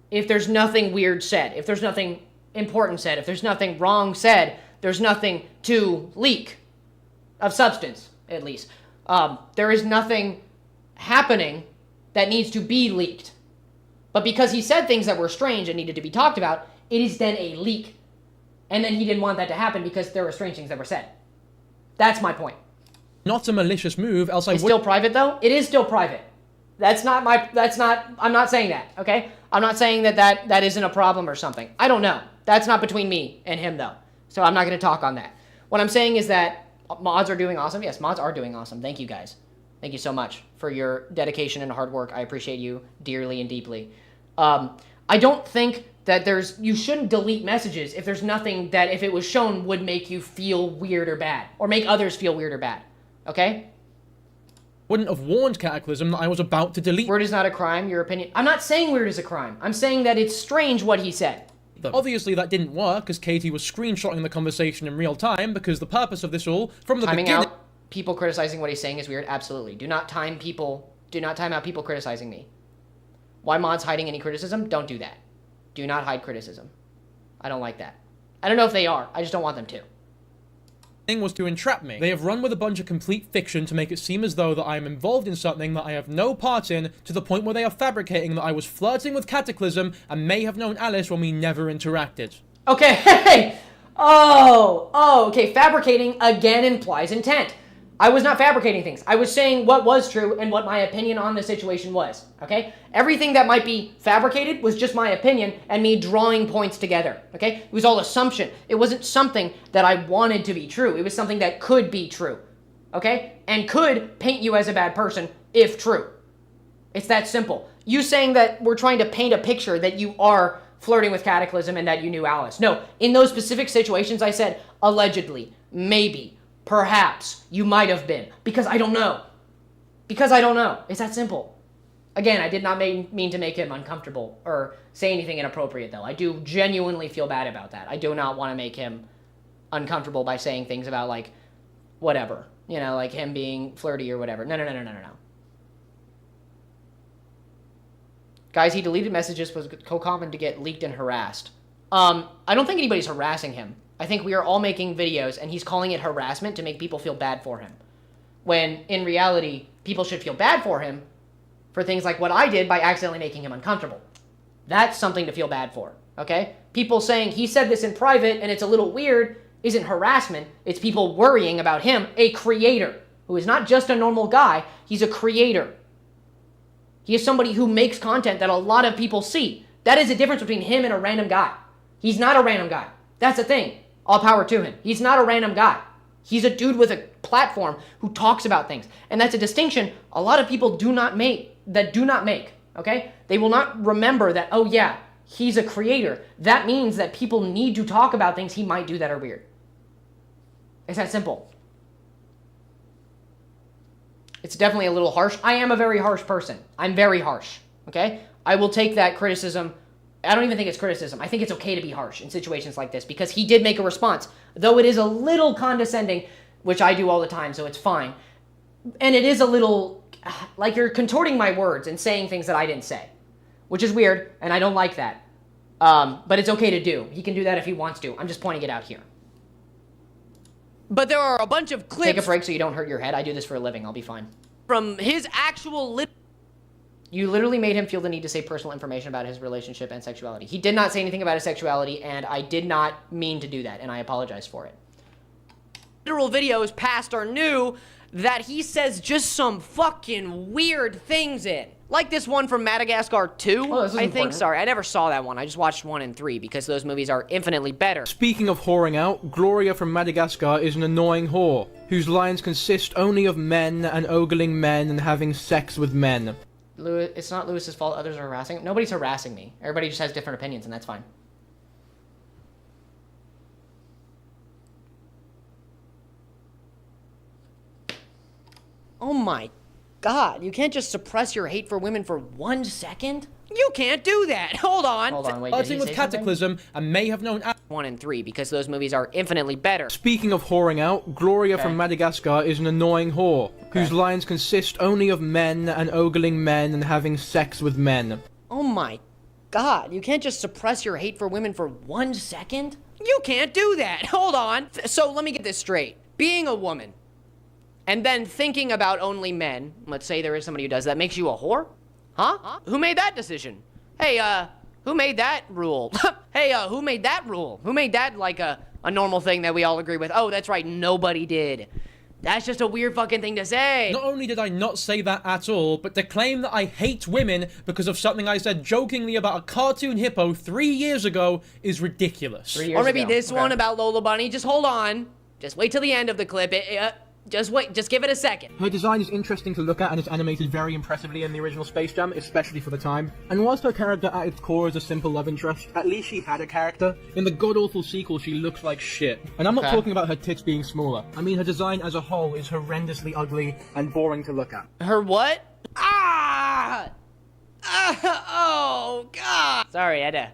if there's nothing weird said, if there's nothing important said, if there's nothing wrong said, there's nothing to leak. Of substance, at least. There is nothing happening that needs to be leaked. But because he said things that were strange and needed to be talked about, it is then a leak. And then he didn't want that to happen because there were strange things that were said. That's my point. Not a malicious move, else I would... It's still private, though? It is still private. I'm not saying that, okay? I'm not saying that isn't a problem or something. I don't know. That's not between me and him, though. So I'm not going to talk on that. What I'm saying is that mods are doing awesome. Yes, mods are doing awesome. Thank you, guys. Thank you so much for your dedication and hard work. I appreciate you dearly and deeply. I don't think that you shouldn't delete messages if there's nothing that, if it was shown, would make you feel weird or bad, or make others feel weird or bad. Okay? Wouldn't have warned Cataclysm that I was about to delete. Weird is not a crime, your opinion. I'm not saying weird is a crime. I'm saying that it's strange what he said. Obviously that didn't work, as Katie was screenshotting the conversation in real time, because the purpose of this all, from the beginning... Timing out people criticizing what he's saying is weird? Absolutely. Do not time out people criticizing me. Why mods hiding any criticism? Don't do that. Do not hide criticism. I don't like that. I don't know if they are. I just don't want them to. Was to entrap me. They have run with a bunch of complete fiction to make it seem as though that I am involved in something that I have no part in, to the point where they are fabricating that I was flirting with Cataclysm and may have known Alice when we never interacted. Okay, hey! Okay, fabricating again implies intent. I was not fabricating things. I was saying what was true and what my opinion on the situation was, okay? Everything that might be fabricated was just my opinion and me drawing points together, okay? It was all assumption. It wasn't something that I wanted to be true. It was something that could be true, okay? And could paint you as a bad person if true. It's that simple. You saying that we're trying to paint a picture that you are flirting with Cataclysm and that you knew Alice. No, in those specific situations I said, allegedly, maybe, perhaps, you might have been. Because I don't know. Because I don't know. It's that simple. Again, I did not mean to make him uncomfortable or say anything inappropriate, though. I do genuinely feel bad about that. I do not want to make him uncomfortable by saying things about, like, whatever. You know, like him being flirty or whatever. No. Guys, he deleted messages was co-common to get leaked and harassed. I don't think anybody's harassing him. I think we are all making videos, and he's calling it harassment to make people feel bad for him. When, in reality, people should feel bad for him for things like what I did by accidentally making him uncomfortable. That's something to feel bad for, okay? People saying he said this in private and it's a little weird isn't harassment. It's people worrying about him, a creator, who is not just a normal guy. He's a creator. He is somebody who makes content that a lot of people see. That is the difference between him and a random guy. He's not a random guy. That's the thing. All power to him. He's not a random guy. He's a dude with a platform who talks about things. And that's a distinction a lot of people do not make. okay? They will not remember that, oh yeah, he's a creator. That means that people need to talk about things he might do that are weird. It's that simple. It's definitely a little harsh. I am a very harsh person. I'm very harsh, okay? I will take that criticism. I don't even think it's criticism. I think it's okay to be harsh in situations like this because he did make a response, though it is a little condescending, which I do all the time, so it's fine. And it is a little, like you're contorting my words and saying things that I didn't say, which is weird, and I don't like that. But it's okay to do. He can do that if he wants to. I'm just pointing it out here. But there are a bunch of clips Take a break so you don't hurt your head. I do this for a living. I'll be fine. from his actual You literally made him feel the need to say personal information about his relationship and sexuality. He did not say anything about his sexuality, and I did not mean to do that, and I apologize for it. literal videos past are new that he says just some fucking weird things in. Like this one from Madagascar 2, Oh, this is I think. important. Sorry, I never saw that one. I just watched 1 and 3 because those movies are infinitely better. Speaking of whoring out, Gloria from Madagascar is an annoying whore, whose lines consist only of men and ogling men and having sex with men. Lewis, it's not Lewis's fault others are harassing him. Nobody's harassing me. Everybody just has different opinions, and that's fine. Oh my god, you can't just suppress your hate for women for 1 second? You can't do that. Hold on. Hold on, wait, did he Starting with say something? Cataclysm, and may have known 1 and 3 because those movies are infinitely better. Speaking of whoring out, Gloria Okay. from Madagascar is an annoying whore, whose lines consist only of men and ogling men and having sex with men. Oh my god, you can't just suppress your hate for women for 1 second? You can't do that. Hold on. So let me get this straight. Being a woman and then thinking about only men, let's say there is somebody who does that, makes you a whore? Huh? Who made that decision? Hey, who made that rule? Hey, who made that rule? Who made that like a normal thing that we all agree with? Oh, that's right, nobody did. That's just a weird fucking thing to say. Not only did I not say that at all, but to claim that I hate women because of something I said jokingly about a cartoon hippo 3 years ago is ridiculous. 3 years Or maybe ago. this Okay. one about Lola Bunny. Just hold on. Just wait till the end of the clip. Just wait. Just give it a second. Her design is interesting to look at and it's animated very impressively in the original Space Jam, especially for the time. And whilst her character at its core is a simple love interest, at least she had a character. In the god-awful sequel, she looks like shit. And I'm not Okay. talking about her tits being smaller. I mean her design as a whole is horrendously ugly and boring to look at. Her what? Ah! Oh God! Sorry, I had to.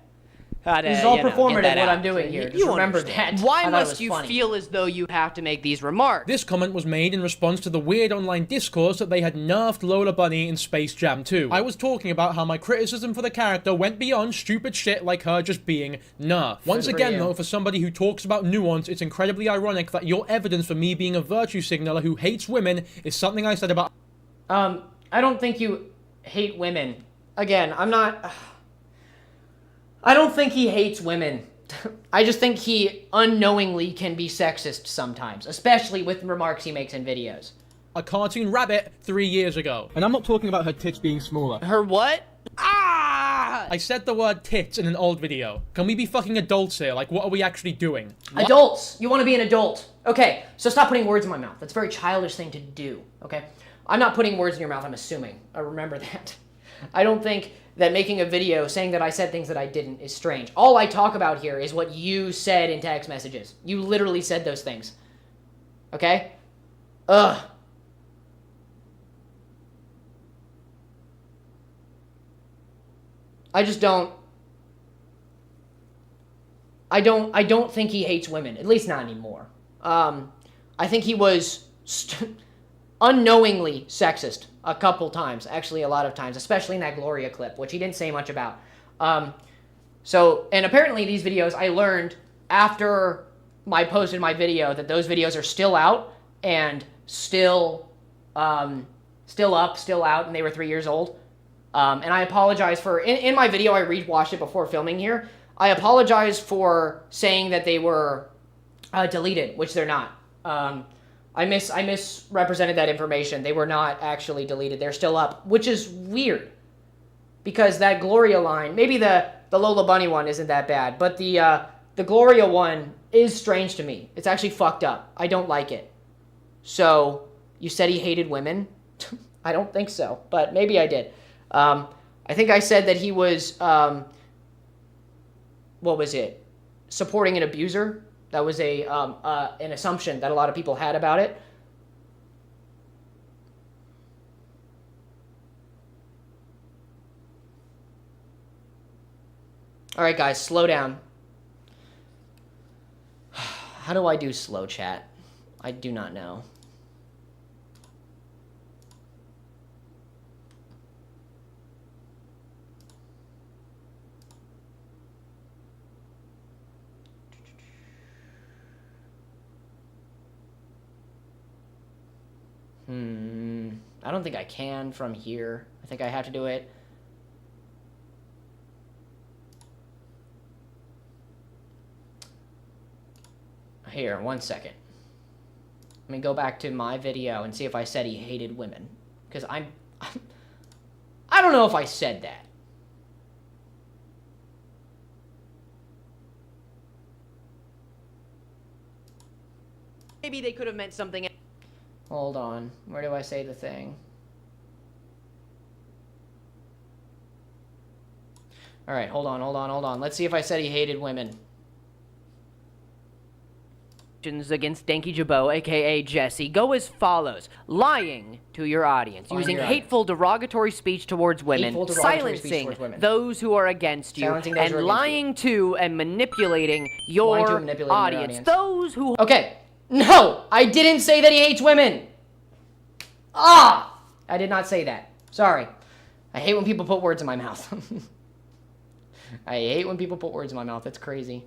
This is all get that performative, what out. I'm doing here. Just remember understand. that. Why I thought it must was you funny. feel as though you have to make these remarks? This comment was made in response to the weird online discourse that they had nerfed Lola Bunny in Space Jam 2. I was talking about how my criticism for the character went beyond stupid shit like her just being nerfed. Once for again you. though, for somebody who talks about nuance, it's incredibly ironic that your evidence for me being a virtue signaler who hates women is something I said about I don't think you hate women. Again, I don't think he hates women. I just think he unknowingly can be sexist sometimes, especially with remarks he makes in videos. a cartoon rabbit 3 years ago. And I'm not talking about her tits being smaller. Her what? Ah! I said the word tits in an old video. Can we be fucking adults here? Like, what are we actually doing? Adults! You want to be an adult. Okay, so stop putting words in my mouth. That's a very childish thing to do, okay? I'm not putting words in your mouth, I'm assuming. Remember that. I don't think that making a video saying that I said things that I didn't is strange. All I talk about here is what you said in text messages. You literally said those things. Okay? Ugh. I just don't... I don't think he hates women. At least not anymore. I think he was unknowingly sexist a couple times. Actually, a lot of times. Especially in that Gloria clip, which he didn't say much about. And apparently these videos, I learned after I posted my video that those videos are still out and still up, still out, and they were 3 years old. And I apologize for... In my video, I rewatched it before filming here. I apologize for saying that they were deleted, which they're not. I misrepresented that information. They were not actually deleted. They're still up, which is weird. Because that Gloria line... Maybe the Lola Bunny one isn't that bad, but the Gloria one is strange to me. It's actually fucked up. I don't like it. So, you said he hated women? I don't think so, but maybe I did. I think I said that he was, what was it? Supporting an abuser. That was an assumption that a lot of people had about it. All right, guys, slow down. How do I do slow chat? I do not know. I don't think I can from here. I think I have to do it. Here, 1 second. Let me go back to my video and see if I said he hated women. Because I don't know if I said that. Maybe they could have meant something else. Hold on. Where do I say the thing? Alright, hold on. Let's see if I said he hated women. Against dankyjabo, aka Jesse, go as follows: lying to your audience, using hateful, derogatory speech towards women, silencing those who are against you, and lying to and manipulating your audience. Those who... Okay, no! I didn't say that he hates women! Ah! I did not say that. Sorry. I hate when people put words in my mouth. I hate when people put words in my mouth. That's crazy.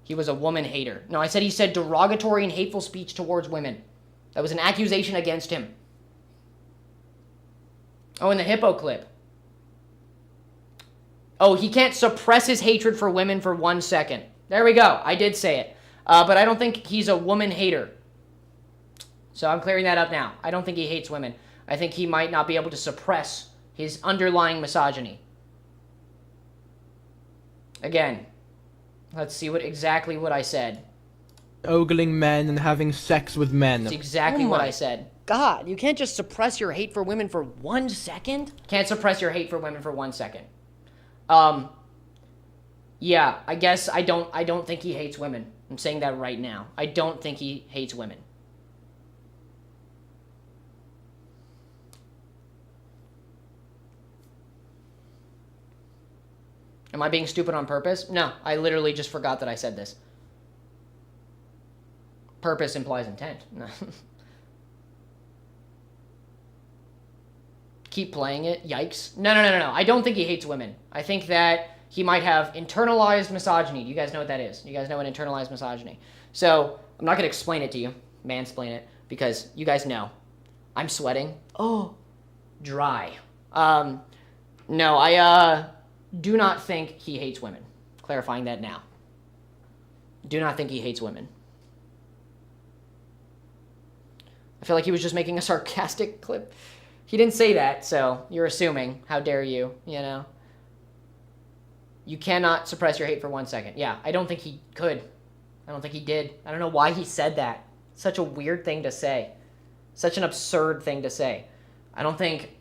He was a woman hater. No, I said he said derogatory and hateful speech towards women. That was an accusation against him. Oh, and the hippo clip. Oh, he can't suppress his hatred for women for 1 second. There we go. I did say it. But I don't think he's a woman hater. So I'm clearing that up now. I don't think he hates women. I think he might not be able to suppress his underlying misogyny. Again, let's see exactly what I said. Ogling men and having sex with men. That's exactly what I said. God, you can't just suppress your hate for women for 1 second? Can't suppress your hate for women for 1 second. Yeah, I guess I don't think he hates women. I'm saying that right now. I don't think he hates women. Am I being stupid on purpose? No, I literally just forgot that I said this. Purpose implies intent. Keep playing it. Yikes. No. I don't think he hates women. I think that he might have internalized misogyny. Do you guys know what that is? You guys know what internalized misogyny? So, I'm not going to explain it to you. Mansplain it. Because you guys know. I'm sweating. Oh. Dry. No, I do not think he hates women. Clarifying that now. Do not think he hates women. I feel like he was just making a sarcastic clip. He didn't say that, so you're assuming. How dare you, you know? You cannot suppress your hate for 1 second. Yeah, I don't think he could. I don't think he did. I don't know why he said that. Such a weird thing to say. Such an absurd thing to say. I don't think...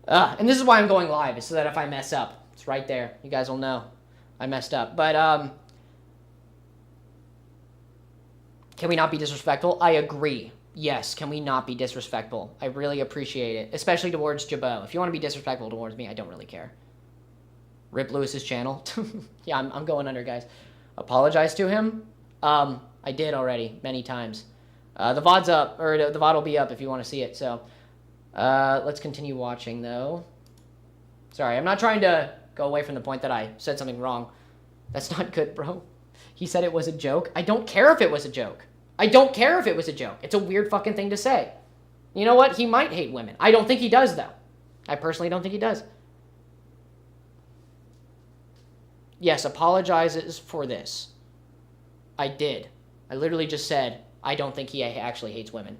and this is why I'm going live, is so that if I mess up, it's right there. You guys will know I messed up. But, can we not be disrespectful? I agree. Yes, can we not be disrespectful? I really appreciate it, especially towards Jabo. If you want to be disrespectful towards me, I don't really care. Rip Lewis's channel. Yeah, I'm going under, guys. Apologize to him. I did already, many times. The VOD's up, or the VOD will be up if you want to see it, so... let's continue watching, though. Sorry, I'm not trying to go away from the point that I said something wrong. That's not good, bro. He said it was a joke. I don't care if it was a joke. I don't care if it was a joke. It's a weird fucking thing to say. You know what? He might hate women. I don't think he does, though. I personally don't think he does. Yes, apologizes for this. I did. I literally just said, I don't think he actually hates women.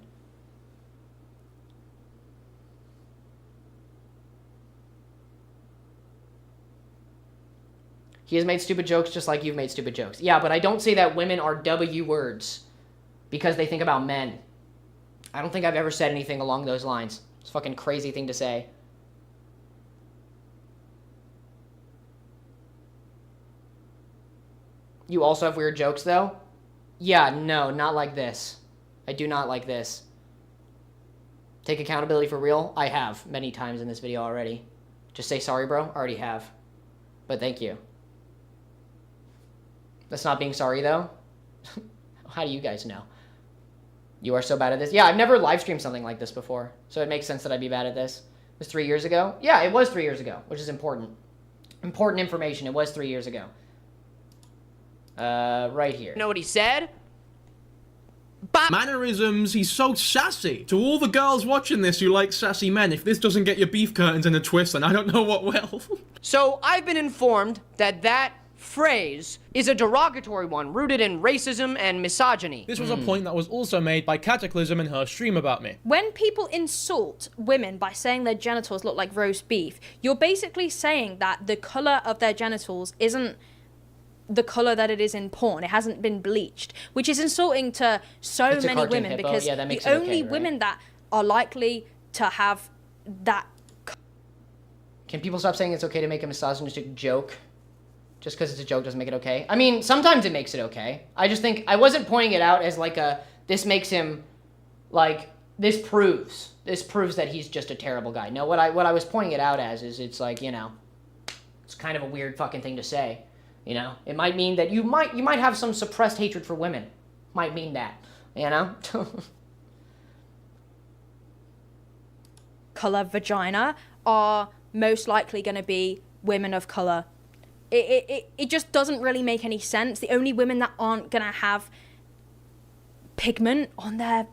He has made stupid jokes just like you've made stupid jokes. Yeah, but I don't say that women are W words because they think about men. I don't think I've ever said anything along those lines. It's a fucking crazy thing to say. You also have weird jokes, though? Yeah, no, not like this. I do not like this. Take accountability for real? I have many times in this video already. Just say sorry, bro. Already have. But thank you. That's not being sorry, though. How do you guys know? You are so bad at this. Yeah, I've never live streamed something like this before, so it makes sense that I'd be bad at this. It was 3 years ago? Yeah, it was 3 years ago, which is important. Important information. It was 3 years ago. Right here. You know what he said? Mannerisms, he's so sassy. To all the girls watching this who like sassy men, if this doesn't get your beef curtains in a twist, then I don't know what will. So I've been informed that that phrase is a derogatory one rooted in racism and misogyny. This was a point that was also made by Cataclysm in her stream about me. When people insult women by saying their genitals look like roast beef, you're basically saying that the colour of their genitals isn't the colour that it is in porn. It hasn't been bleached, which is insulting to so It's a many cartoon women hippo. because Yeah, that makes the it okay, only right? women that are likely to have that. Can people stop saying it's okay to make a misogynistic joke? Just because it's a joke doesn't make it okay. I mean, sometimes it makes it okay. I just think I wasn't pointing it out as like a, this makes him, like, this proves that he's just a terrible guy. No, what I was pointing it out as is it's like, you know, it's kind of a weird fucking thing to say. You know, it might mean that you might have some suppressed hatred for women. Might mean that, you know? Colour vagina are most likely going to be women of colour. It just doesn't really make any sense. The only women that aren't going to have pigment on their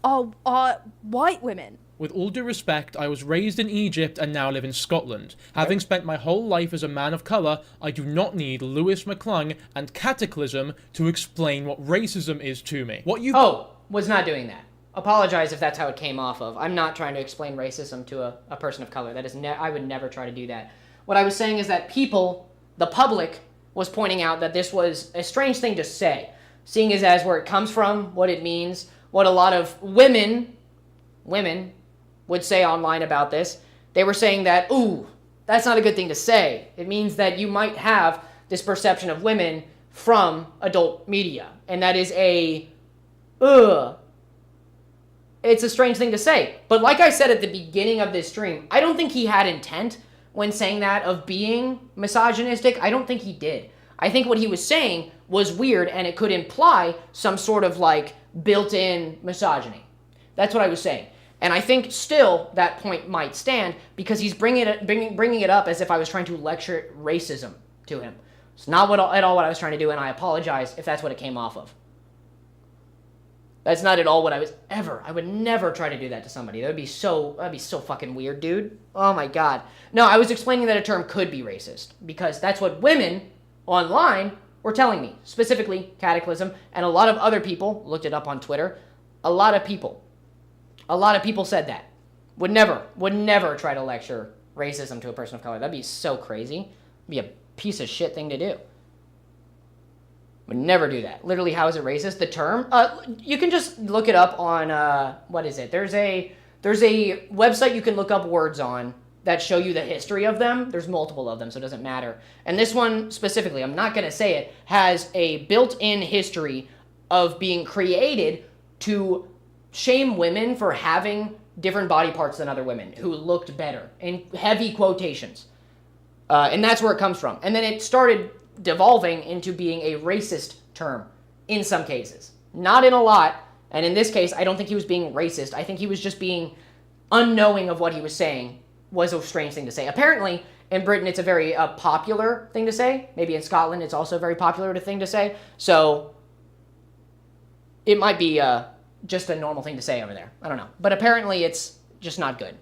are white women. With all due respect, I was raised in Egypt and now live in Scotland. Having spent my whole life as a man of colour, I do not need Lewis McClung and Cataclysm to explain what racism is to me. What you... Oh, was not doing that. Apologize if that's how it came off of. I'm not trying to explain racism to a person of color. That is, I would never try to do that. What I was saying is that people, the public, was pointing out that this was a strange thing to say, seeing as where it comes from, what it means, what a lot of women would say online about this. They were saying that, ooh, that's not a good thing to say. It means that you might have this perception of women from adult media. And that is it's a strange thing to say. But like I said at the beginning of this stream, I don't think he had intent when saying that of being misogynistic. I don't think he did. I think what he was saying was weird and it could imply some sort of like built-in misogyny. That's what I was saying. And I think still that point might stand because he's bringing it up as if I was trying to lecture racism to him. It's not at all what I was trying to do, and I apologize if that's what it came off of. That's not at all what I would never try to do that to somebody. That'd be so fucking weird, dude. Oh my god. No, I was explaining that a term could be racist because that's what women online were telling me. Specifically, Cataclysm, and a lot of other people looked it up on Twitter. A lot of people said that. Would never try to lecture racism to a person of color. That'd be so crazy. It'd be a piece of shit thing to do. Would never do that. Literally, how is it racist? The term? You can just look it up on, what is it? There's a website you can look up words on that show you the history of them. There's multiple of them, so it doesn't matter. And this one specifically, I'm not going to say it, has a built-in history of being created to shame women for having different body parts than other women who looked better, in heavy quotations. And that's where it comes from. And then it started devolving into being a racist term in some cases. Not in a lot, and in this case, I don't think he was being racist. I think he was just being unknowing of what he was saying was a strange thing to say. Apparently, in Britain, it's a very popular thing to say. Maybe in Scotland, it's also a very popular thing to say. So, it might be just a normal thing to say over there. I don't know. But apparently, it's just not good.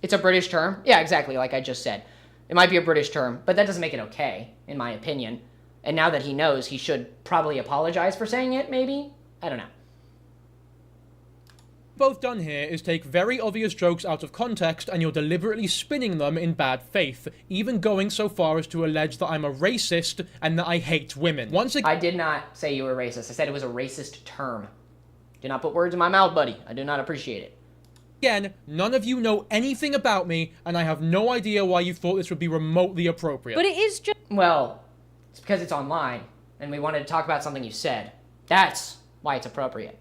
It's a British term. Yeah, exactly, like I just said. It might be a British term, but that doesn't make it okay, in my opinion. And now that he knows, he should probably apologize for saying it, maybe? I don't know. Both done here is take very obvious jokes out of context and you're deliberately spinning them in bad faith, even going so far as to allege that I'm a racist and that I hate women. I did not say you were racist. I said it was a racist term. Do not put words in my mouth, buddy. I do not appreciate it. Again, none of you know anything about me, and I have no idea why you thought this would be remotely appropriate. But it is just... Well, It's because it's online, and we wanted to talk about something you said. That's why it's appropriate.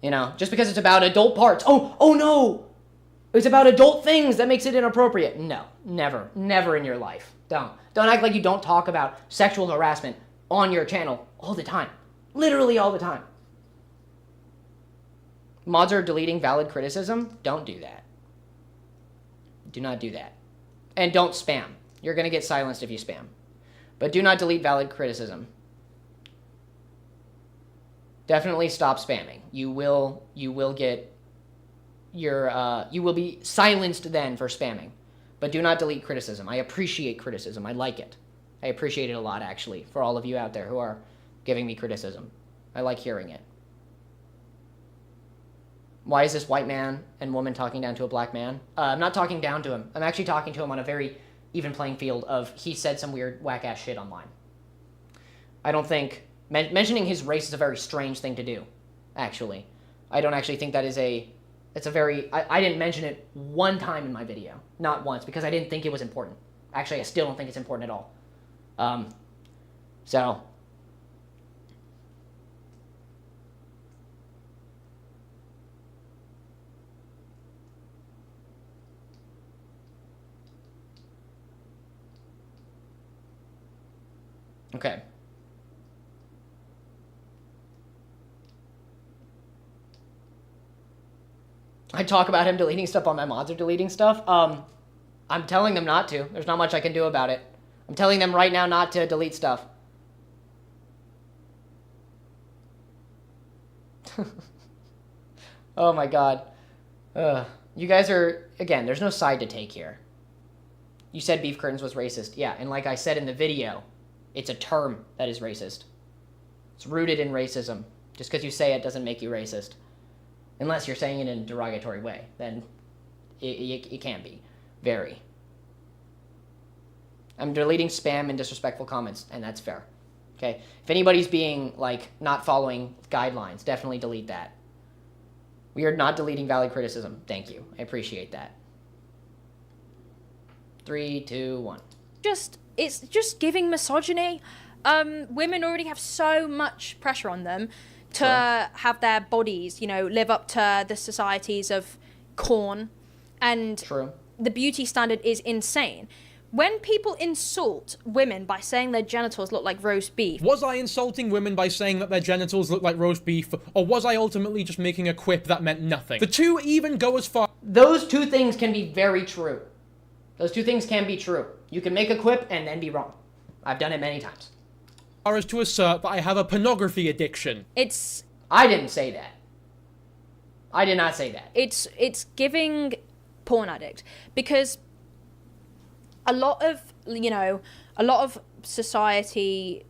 You know, just because it's about adult parts. Oh no! It's about adult things that makes it inappropriate. No, never in your life. Don't act like you don't talk about sexual harassment on your channel all the time. Literally all the time. Mods are deleting valid criticism. Don't do that. Do not do that. And don't spam. You're going to get silenced if you spam. But do not delete valid criticism. Definitely stop spamming. You will get you will be silenced then for spamming. But do not delete criticism. I appreciate criticism. I like it. I appreciate it a lot, actually, for all of you out there who are giving me criticism. I like hearing it. Why is this white man and woman talking down to a black man? I'm not talking down to him. I'm actually talking to him on a very even playing field of he said some weird whack-ass shit online. I don't think... mentioning his race is a very strange thing to do, actually. I don't actually think that is a... It's a very... I didn't mention it one time in my video. Not once, because I didn't think it was important. Actually, I still don't think it's important at all. So... Okay. I talk about him deleting stuff while my mods are deleting stuff. I'm telling them not to. There's not much I can do about it. I'm telling them right now not to delete stuff. Oh my god. You guys are... Again, there's no side to take here. You said beef curtains was racist. Yeah, and like I said in the video, it's a term that is racist. It's rooted in racism. Just because you say it doesn't make you racist. Unless you're saying it in a derogatory way. Then it can be. Very. I'm deleting spam and disrespectful comments, and that's fair. Okay? If anybody's being, like, not following guidelines, definitely delete that. We are not deleting valid criticism. Thank you. I appreciate that. 3, 2, 1. It's just giving misogyny. Women already have so much pressure on them to have their bodies, live up to the societies of corn. And the beauty standard is insane. When people insult women by saying their genitals look like roast beef... Was I insulting women by saying that their genitals look like roast beef, or was I ultimately just making a quip that meant nothing? The two even go as far... Those two things can be very true. Those two things can be true. You can make a quip and then be wrong. I've done it many times. ...as to assert that I have a pornography addiction. I didn't say that. I did not say that. It's giving porn addict. Because a lot of society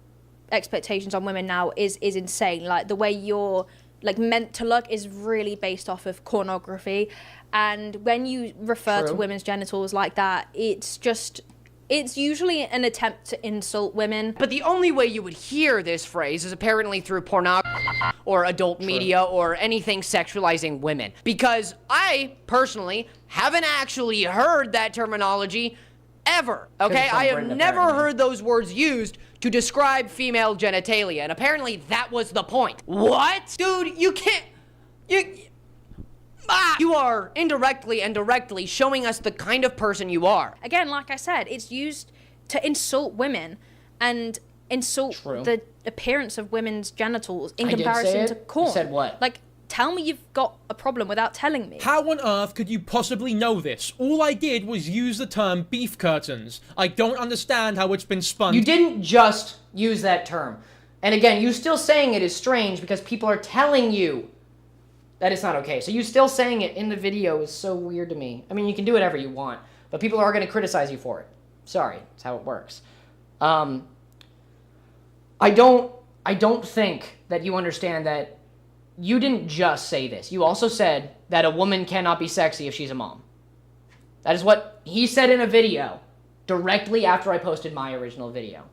expectations on women now is insane. Like, the way you're meant to look is really based off of pornography. And when you refer to women's genitals like that, it's usually an attempt to insult women. But the only way you would hear this phrase is apparently through pornography or adult media or anything sexualizing women. Because I, personally, haven't actually heard that terminology ever, okay? I have never heard those words used to describe female genitalia, and apparently that was the point. What? Dude, you can't... You are indirectly and directly showing us the kind of person you are. Again, like I said, it's used to insult women and insult the appearance of women's genitals in comparison to corn. You said what? Like, tell me you've got a problem without telling me. How on earth could you possibly know this? All I did was use the term beef curtains. I don't understand how it's been spun. You didn't just use that term. And again, you still saying it is strange because people are telling you that it's not okay. So you still saying it in the video is so weird to me. I mean, you can do whatever you want, but people are going to criticize you for it. Sorry, that's how it works. I don't think that you understand that you didn't just say this. You also said that a woman cannot be sexy if she's a mom. That is what he said in a video directly after I posted my original video.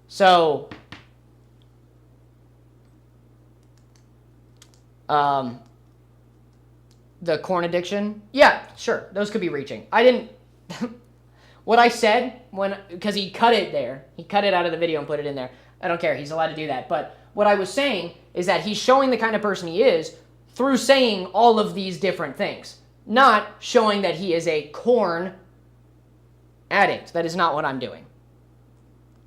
So... the corn addiction, yeah, sure, those could be reaching. I didn't... What I said because he cut it there. He cut it out of the video and put it in there. I don't care. He's allowed to do that. But what I was saying is that he's showing the kind of person he is through saying all of these different things, not showing that he is a corn addict. That is not what I'm doing.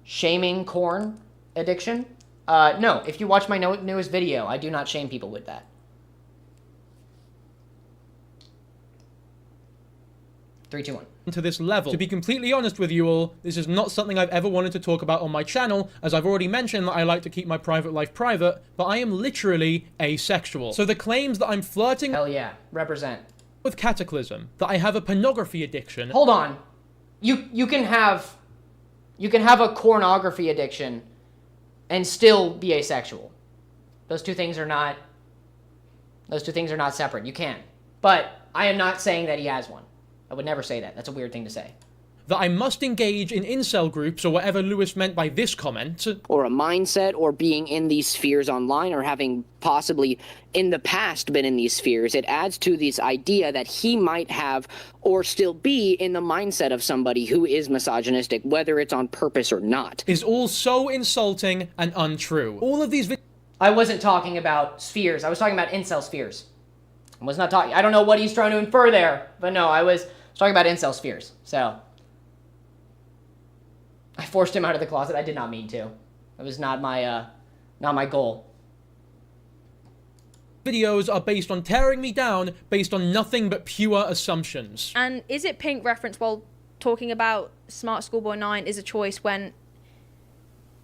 Shaming corn addiction? No. If you watch my newest video, I do not shame people with that. 3, 2, 1. To this level. To be completely honest with you all, this is not something I've ever wanted to talk about on my channel, as I've already mentioned that I like to keep my private life private, but I am literally asexual. So the claims that I'm flirting Hell yeah. Represent. with Cataclysm, that I have a pornography addiction, Hold on. You can have a pornography addiction and still be asexual. Those two things are not separate. You can. But I am not saying that he has one. I would never say that. That's a weird thing to say. that I must engage in incel groups, or whatever Lewis meant by this comment, or a mindset, or being in these spheres online, or having possibly in the past been in these spheres. It adds to this idea that he might have or still be in the mindset of somebody who is misogynistic, whether it's on purpose or not. is all so insulting and untrue. All of these I wasn't talking about spheres. I was talking about incel spheres. I was not talking. I don't know what he's trying to infer there, but no, I was talking about incel spheres. So I forced him out of the closet. I did not mean to. It was not my goal. videos are based on tearing me down, based on nothing but pure assumptions. And is it pink reference while talking about Smart Schoolboy 9 is a choice when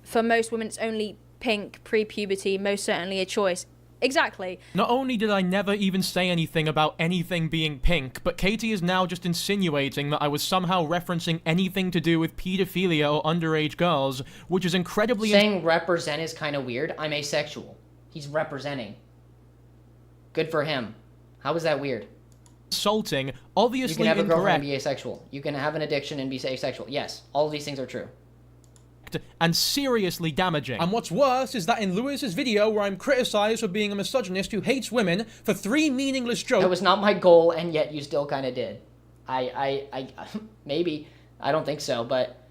for most women it's only pink pre-puberty, most certainly a choice. Exactly. Not only did I never even say anything about anything being pink, but Katie is now just insinuating that I was somehow referencing anything to do with pedophilia or underage girls, which is incredibly... Saying represent is kind of weird. I'm asexual. He's representing. Good for him. How is that weird? insulting, You obviously can have a girlfriend incorrect, and be asexual. You can have an addiction and be asexual. Yes, all of these things are true. and seriously damaging. And what's worse is that in Lewis's video where I'm criticized for being a misogynist who hates women for 3 meaningless jokes... That was not my goal, and yet you still kind of did. Maybe. I don't think so, but...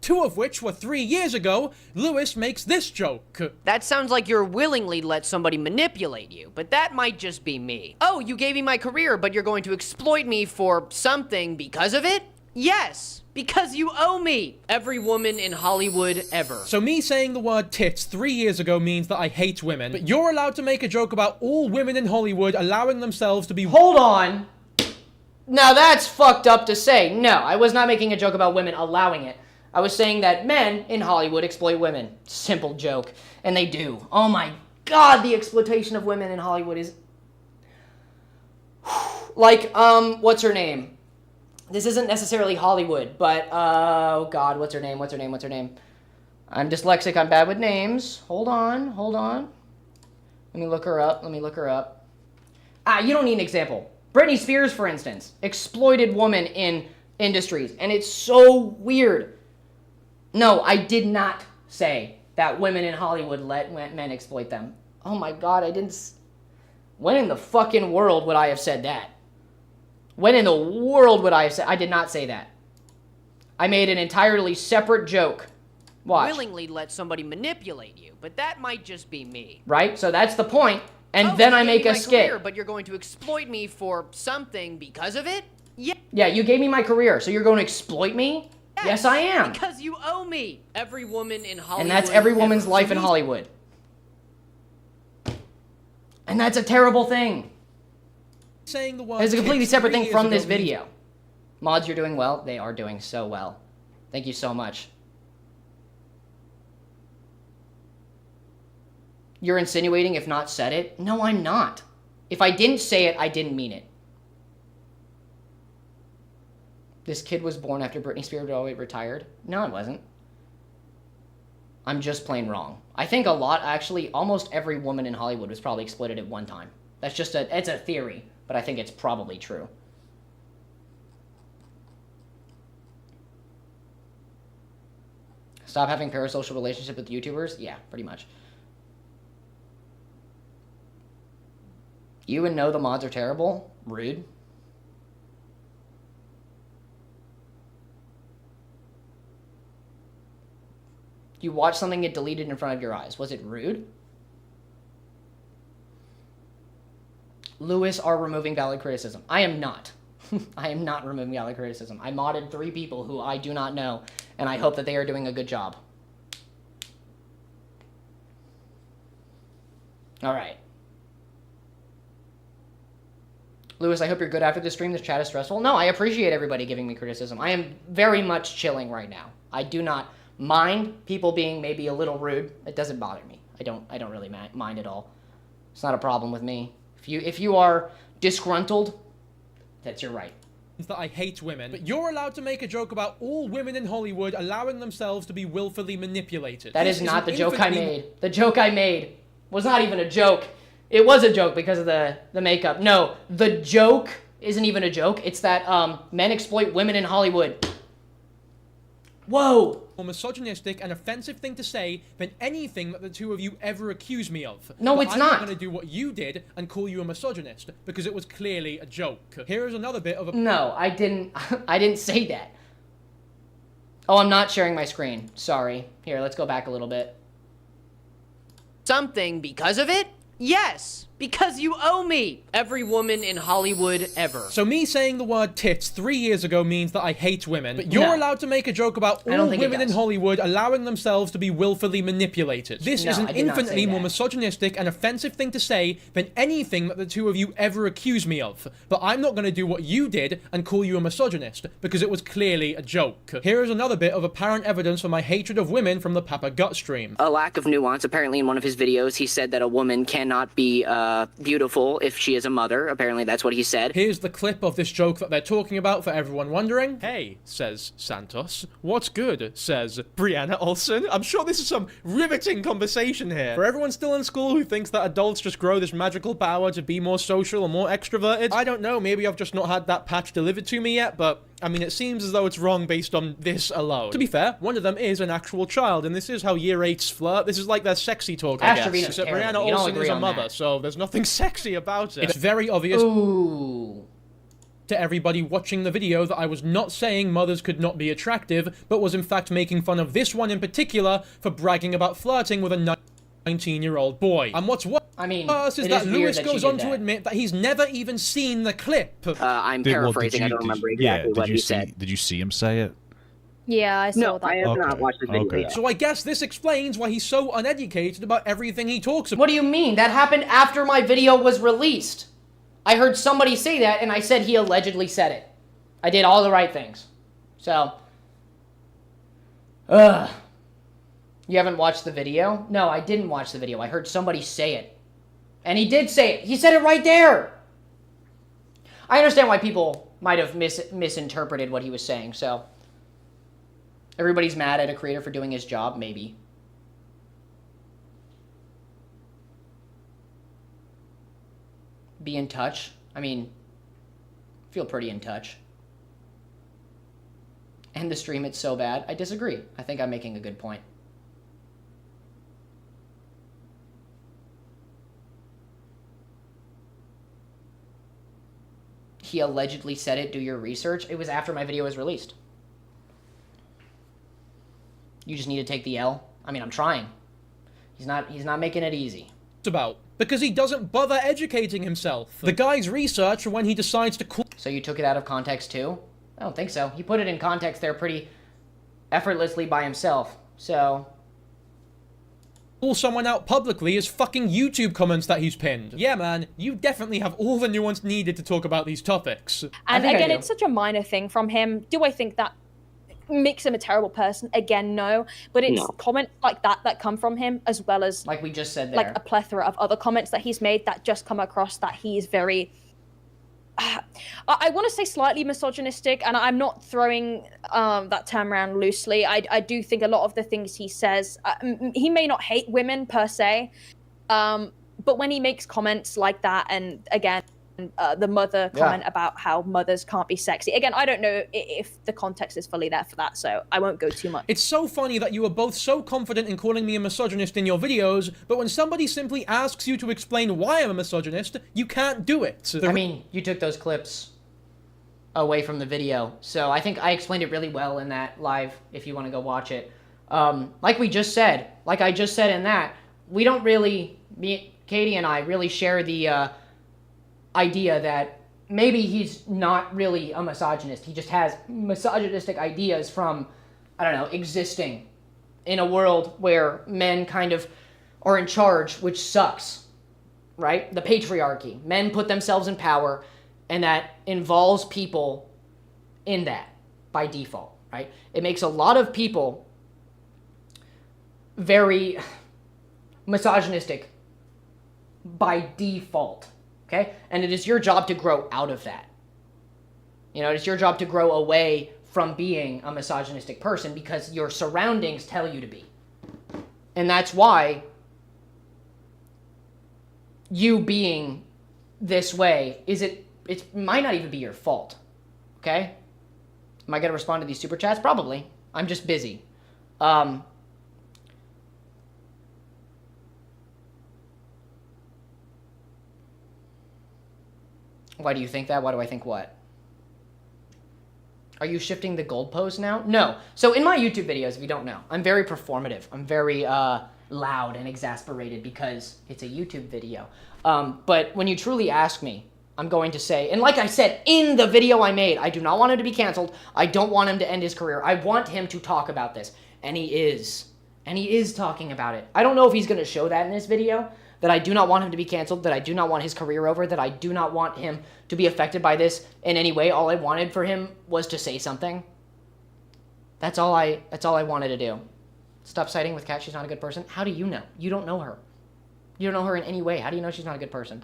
2 of which were 3 years ago, Lewis makes this joke. That sounds like you're willingly let somebody manipulate you, but that might just be me. Oh, you gave me my career, but you're going to exploit me for something because of it? Yes, because you owe me. Every woman in Hollywood ever. So me saying the word tits 3 years ago means that I hate women, but you're allowed to make a joke about all women in Hollywood allowing themselves to be... Hold on. Now that's fucked up to say. No, I was not making a joke about women allowing it. I was saying that men in Hollywood exploit women. Simple joke. And they do. Oh my god, the exploitation of women in Hollywood is... Like, what's her name? This isn't necessarily Hollywood, but, oh god, what's her name? I'm dyslexic, I'm bad with names. Hold on. Let me look her up. You don't need an example. Britney Spears, for instance, exploited women in industries, and it's so weird. No, I did not say that women in Hollywood let men exploit them. Oh my god, I didn't... When in the fucking world would I have said that? When in the world would I have said... I did not say that. I made an entirely separate joke. Watch. Willingly let somebody manipulate you, but that might just be me. Right? So that's the point. And Oh, then you I gave make me a my skit. career, but you're going to exploit me for something because of it? Yeah, you gave me my career, so you're going to exploit me? Yes, I am. Because you owe me. Every woman in Hollywood. And that's every woman's ever. life in Hollywood. And that's a terrible thing. saying the word It's a completely tits separate 3 thing years from ago this means- video. Mods, you're doing well. They are doing so well. Thank you so much. You're insinuating if not said it? No, I'm not. If I didn't say it, I didn't mean it. This kid was born after Britney Spears already retired? No, it wasn't. I'm just plain wrong. I think a lot, actually, almost every woman in Hollywood was probably exploited at one time. That's just it's a theory, but I think it's probably true. Stop having parasocial relationship with YouTubers? Yeah, pretty much. You and know the mods are terrible? Rude. You watch something get deleted in front of your eyes. Was it rude? Lewis are removing valid criticism. I am not. I am not removing valid criticism. I modded 3 people who I do not know, and I hope that they are doing a good job. All right. Lewis, I hope you're good after the stream. This chat is stressful. No, I appreciate everybody giving me criticism. I am very much chilling right now. I do not mind people being maybe a little rude. It doesn't bother me. I don't really mind at all. It's not a problem with me. If you are disgruntled, that's your right. That I hate women, but you're allowed to make a joke about all women in Hollywood allowing themselves to be willfully manipulated. That is not the joke I made. The joke I made was not even a joke. It was a joke because of the makeup. No, the joke isn't even a joke. It's that men exploit women in Hollywood. Whoa. More misogynistic and offensive thing to say than anything that the two of you ever accused me of. No, but it's I'm not. going to do what you did and call you a misogynist because it was clearly a joke. Here is another bit of a... No, I didn't. I didn't say that. Oh, I'm not sharing my screen. Sorry. Here, let's go back a little bit. Something because of it? Yes, because you owe me. Every woman in Hollywood ever. So me saying the word tits 3 years ago means that I hate women, but you're allowed to make a joke about all women in Hollywood allowing themselves to be willfully manipulated. This is an infinitely more misogynistic and offensive thing to say than anything that the two of you ever accused me of. But I'm not going to do what you did and call you a misogynist, because it was clearly a joke. Here is another bit of apparent evidence for my hatred of women from the Papa Gut stream. A lack of nuance. Apparently in one of his videos, he said that a woman cannot be beautiful if she is a mother. Apparently that's what he said. Here's the clip of this joke that they're talking about for everyone wondering. Hey, says Santos. What's good, says Brianna Olsen. I'm sure this is some riveting conversation here. For everyone still in school who thinks that adults just grow this magical power to be more social or more extroverted, I don't know, maybe I've just not had that patch delivered to me yet, but I mean, it seems as though it's wrong based on this alone. To be fair, one of them is an actual child, and this is how year 8s flirt. This is like their sexy talk, I guess. Except Brianna Olsen is a mother, so there's nothing sexy about it. It's very obvious to everybody watching the video that I was not saying mothers could not be attractive, but was in fact making fun of this one in particular for bragging about flirting with a 19-year-old boy. And what's worse is that Lewis goes on to admit that he's never even seen the clip. I'm paraphrasing, I don't remember exactly what he said. Did you see him say it? Yeah, I saw that. I have not watched the video yet. So I guess this explains why he's so uneducated about everything he talks about. What do you mean? That happened after my video was released. I heard somebody say that, and I said he allegedly said it. I did all the right things. So, you haven't watched the video? No, I didn't watch the video. I heard somebody say it. And he did say it. He said it right there. I understand why people might have misinterpreted what he was saying, so. Everybody's mad at a creator for doing his job, maybe. Be in touch? I mean, feel pretty in touch. And the stream, it's so bad. I disagree. I think I'm making a good point. He allegedly said it. Do your research. It was after my video was released. You just need to take the L. I mean, I'm trying. He's not making it easy. About because he doesn't bother educating himself. The guy's research when he decides to call. So you took it out of context too? I don't think so. He put it in context there pretty effortlessly by himself. So call someone out publicly is fucking YouTube comments that he's pinned. Yeah, man, you definitely have all the nuance needed to talk about these topics. And again, it's such a minor thing from him. Do I think that makes him a terrible person? Again, no. But it's comments like that come from him, as well as, like we just said there, like a plethora of other comments that he's made that just come across that he's very, I want to say slightly misogynistic, and I'm not throwing that term around loosely. I do think a lot of the things he says, he may not hate women per se, but when he makes comments like that, and again, the mother comment about how mothers can't be sexy. Again, I don't know if the context is fully there for that, so I won't go too much. It's so funny that you are both so confident in calling me a misogynist in your videos, but when somebody simply asks you to explain why I'm a misogynist, you can't do it. I mean, you took those clips away from the video, so I think I explained it really well in that live, if you want to go watch it. Like I just said in that, we don't really, Katie and I really share the idea that maybe he's not really a misogynist. He just has misogynistic ideas from, I don't know, existing in a world where men kind of are in charge, which sucks, right? The patriarchy. Men put themselves in power, and that involves people in that by default, right? It makes a lot of people very misogynistic by default, okay? And it is your job to grow out of that. You know, it's your job to grow away from being a misogynistic person because your surroundings tell you to be. And that's why you being this way it might not even be your fault, okay? Am I going to respond to these super chats? Probably. I'm just busy. Why do you think that? Why do I think what? Are you shifting the goalpost now? No. So in my YouTube videos, if you don't know, I'm very performative. I'm very loud and exasperated because it's a YouTube video. But when you truly ask me, I'm going to say, and like I said in the video I made, I do not want him to be canceled. I don't want him to end his career. I want him to talk about this. And he is. And he is talking about it. I don't know if he's going to show that in this video, that I do not want him to be canceled, that I do not want his career over, that I do not want him to be affected by this in any way. All I wanted for him was to say something. That's all I wanted to do. Stop siding with Kat, she's not a good person. How do you know? You don't know her. You don't know her in any way. How do you know she's not a good person?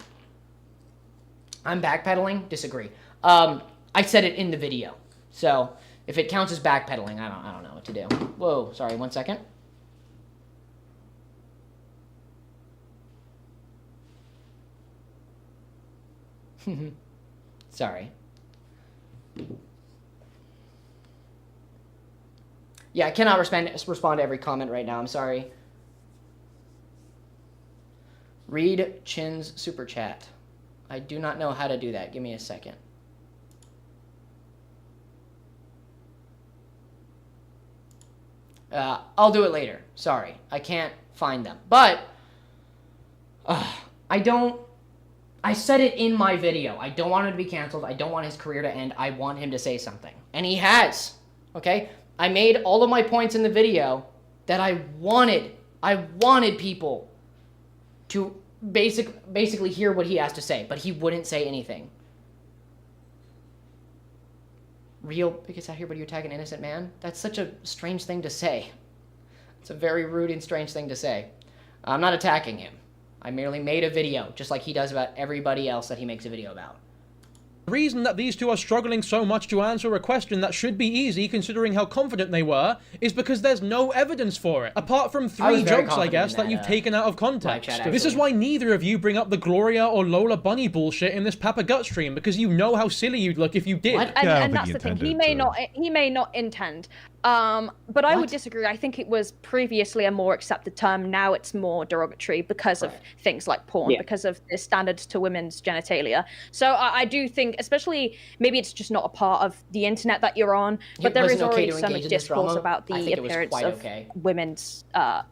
I'm backpedaling? Disagree. I said it in the video. So if it counts as backpedaling, I don't know what to do. Whoa, sorry, 1 second. Sorry. Yeah, I cannot respond to every comment right now. I'm sorry. Read Chin's super chat. I do not know how to do that. Give me a second. I'll do it later. Sorry. I can't find them. But I said it in my video. I don't want him to be canceled. I don't want his career to end. I want him to say something. And he has. Okay? I made all of my points in the video that I wanted people to basically hear what he has to say, but he wouldn't say anything. Real bigots out here, but you attack an innocent man? That's such a strange thing to say. It's a very rude and strange thing to say. I'm not attacking him. I merely made a video, just like he does about everybody else that he makes a video about. The reason that these two are struggling so much to answer a question that should be easy, considering how confident they were, is because there's no evidence for it. Apart from 3 jokes, I guess, that you've taken out of context. This is why neither of you bring up the Gloria or Lola Bunny bullshit in this Papa Gut stream, because you know how silly you'd look if you did. What? And that's the thing. He may not intend. But I would disagree. I think it was previously a more accepted term. Now it's more derogatory because of things like porn, because of the standards to women's genitalia. So I do think, especially, maybe it's just not a part of the internet that you're on, but there is already so much discourse about the appearance of women's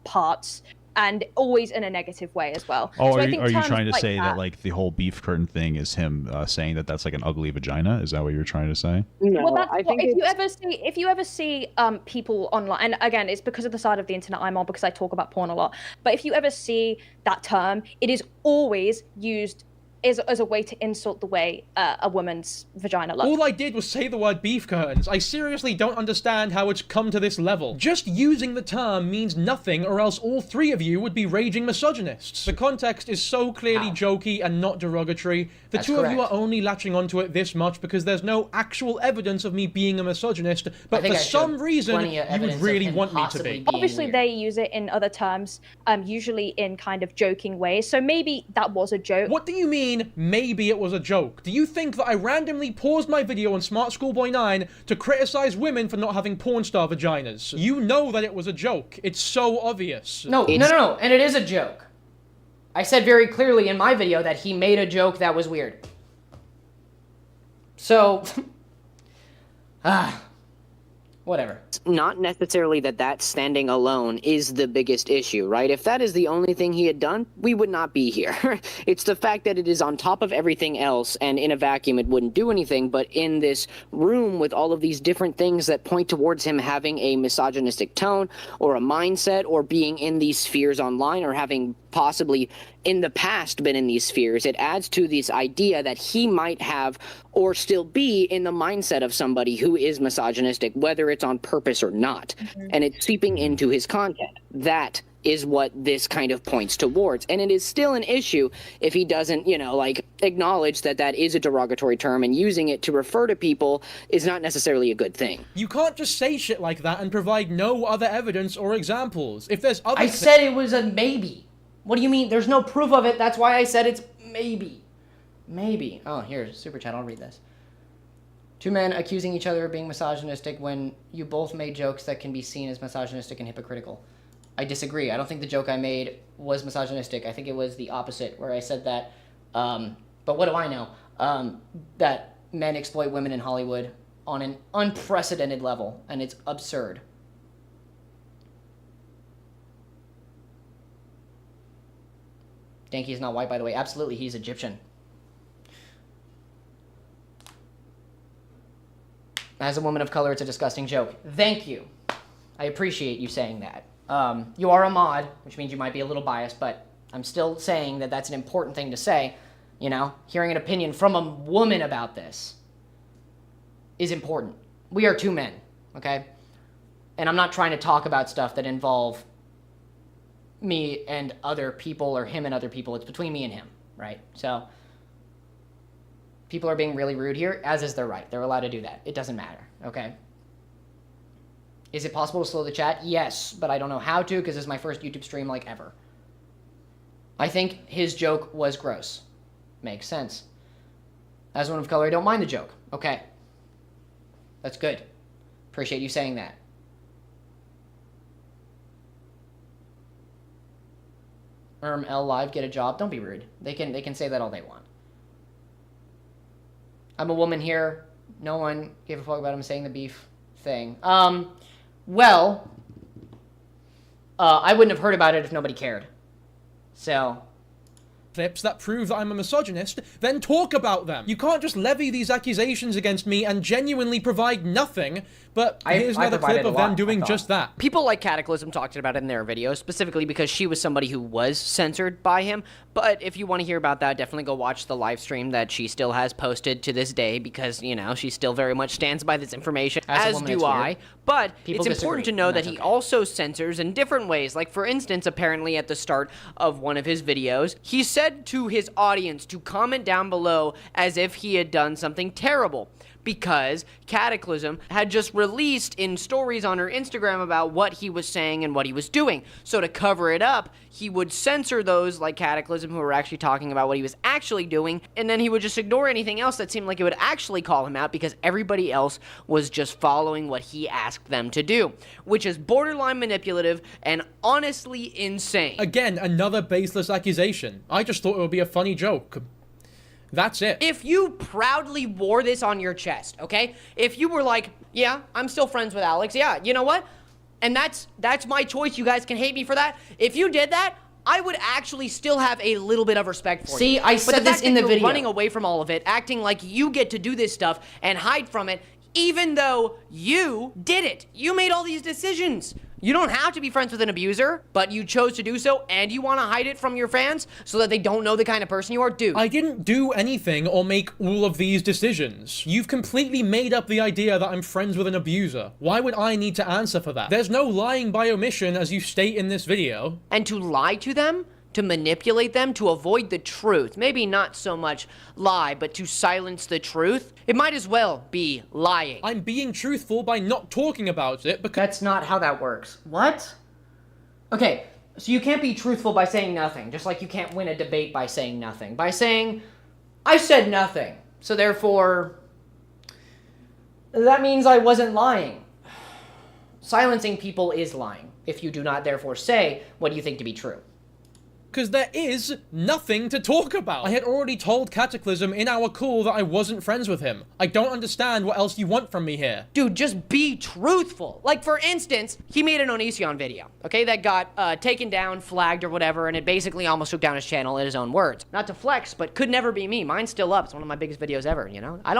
parts. And always in a negative way as well. Oh, so are you trying to say that like the whole beef curtain thing is him saying that that's like an ugly vagina? Is that what you're trying to say? No, well, that's I think if you ever see people online, and again, it's because of the side of the internet I'm on, because I talk about porn a lot. But if you ever see that term, it is always used as a way to insult the way a woman's vagina looks. All I did was say the word beef curtains. I seriously don't understand how it's come to this level. Just using the term means nothing, or else all 3 of you would be raging misogynists. The context is so clearly jokey and not derogatory. The two of you are only latching onto it this much because there's no actual evidence of me being a misogynist, but for some reason, you would really want me to be. Obviously, they use it in other terms, usually in kind of joking ways, so maybe that was a joke. What do you mean, maybe it was a joke? Do you think that I randomly paused my video on Smart Schoolboy 9 to criticize women for not having porn star vaginas? You know that it was a joke. It's so obvious. No, and it is a joke. I said very clearly in my video that he made a joke that was weird. So, Whatever. Not necessarily that standing alone is the biggest issue, right? If that is the only thing he had done, we would not be here. It's the fact that it is on top of everything else, and in a vacuum it wouldn't do anything, but in this room with all of these different things that point towards him having a misogynistic tone or a mindset or being in these spheres online or having possibly in the past been in these spheres, it adds to this idea that he might have or still be in the mindset of somebody who is misogynistic, whether it's on purpose or not. And it's seeping into his content. That is what this kind of points towards. And it is still an issue if he doesn't, acknowledge that that is a derogatory term, and using it to refer to people is not necessarily a good thing. You can't just say shit like that and provide no other evidence or examples. If there's other I said it was a maybe. What do you mean? There's no proof of it. That's why I said it's maybe. Maybe. Oh, here's super chat. I'll read this. Two men accusing each other of being misogynistic when you both made jokes that can be seen as misogynistic and hypocritical. I disagree. I don't think the joke I made was misogynistic. I think it was the opposite, where I said that, but what do I know? That men exploit women in Hollywood on an unprecedented level, and it's absurd. Danky is not white, by the way. Absolutely, he's Egyptian. As a woman of color, it's a disgusting joke. Thank you. I appreciate you saying that. You are a mod, which means you might be a little biased, but I'm still saying that that's an important thing to say. Hearing an opinion from a woman about this is important. We are two men, okay? And I'm not trying to talk about stuff that involve me and other people or him and other people. It's between me and him, right? So people are being really rude here, as is their right. They're allowed to do that. It doesn't matter, okay? Is it possible to slow the chat? Yes, but I don't know how to because this is my first YouTube stream like ever. I think his joke was gross. Makes sense. As one of color, I don't mind the joke. Okay. That's good. Appreciate you saying that. L live, get a job. Don't be rude. They can say that all they want. I'm a woman here. No one gave a fuck about him saying the beef thing. Well, I wouldn't have heard about it if nobody cared. So. Clips that prove that I'm a misogynist, then talk about them. You can't just levy these accusations against me and genuinely provide nothing, but here's another clip of them doing just that. People like Cataclysm talked about it in their videos, specifically because she was somebody who was censored by him. But if you want to hear about that, definitely go watch the live stream that she still has posted to this day, because, she still very much stands by this information, as do I. But it's important to know that he also censors in different ways. Like, for instance, apparently at the start of one of his videos, he said to his audience to comment down below as if he had done something terrible, because Cataclysm had just released in stories on her Instagram about what he was saying and what he was doing. So to cover it up, he would censor those like Cataclysm who were actually talking about what he was actually doing, and then he would just ignore anything else that seemed like it would actually call him out, because everybody else was just following what he asked them to do, which is borderline manipulative and honestly insane. Again, another baseless accusation. I just thought it would be a funny joke. That's it. If you proudly wore this on your chest, okay? If you were like, yeah, I'm still friends with Alex, yeah, you know what? And that's my choice, you guys can hate me for that. If you did that, I would actually still have a little bit of respect for you. See, I said this in the video. Running away from all of it, acting like you get to do this stuff and hide from it, even though you did it. You made all these decisions. You don't have to be friends with an abuser, but you chose to do so, and you want to hide it from your fans so that they don't know the kind of person you are? Dude. I didn't do anything or make all of these decisions. You've completely made up the idea that I'm friends with an abuser. Why would I need to answer for that? There's no lying by omission, as you state in this video. And to lie to them? To manipulate them, to avoid the truth. Maybe not so much lie, but to silence the truth. It might as well be lying. I'm being truthful by not talking about it because— That's not how that works. What? Okay, so you can't be truthful by saying nothing, just like you can't win a debate by saying nothing. By saying, I said nothing, so therefore, that means I wasn't lying. Silencing people is lying, if you do not therefore say what you think to be true. because there is nothing to talk about. I had already told Cataclysm in our call that I wasn't friends with him. I don't understand what else you want from me here. Dude, just be truthful. Like, for instance, he made an Onision video, okay, that got taken down, flagged, or whatever, and it basically almost took down his channel in his own words. Not to flex, but could never be me. Mine's still up. It's one of my biggest videos ever, you know? I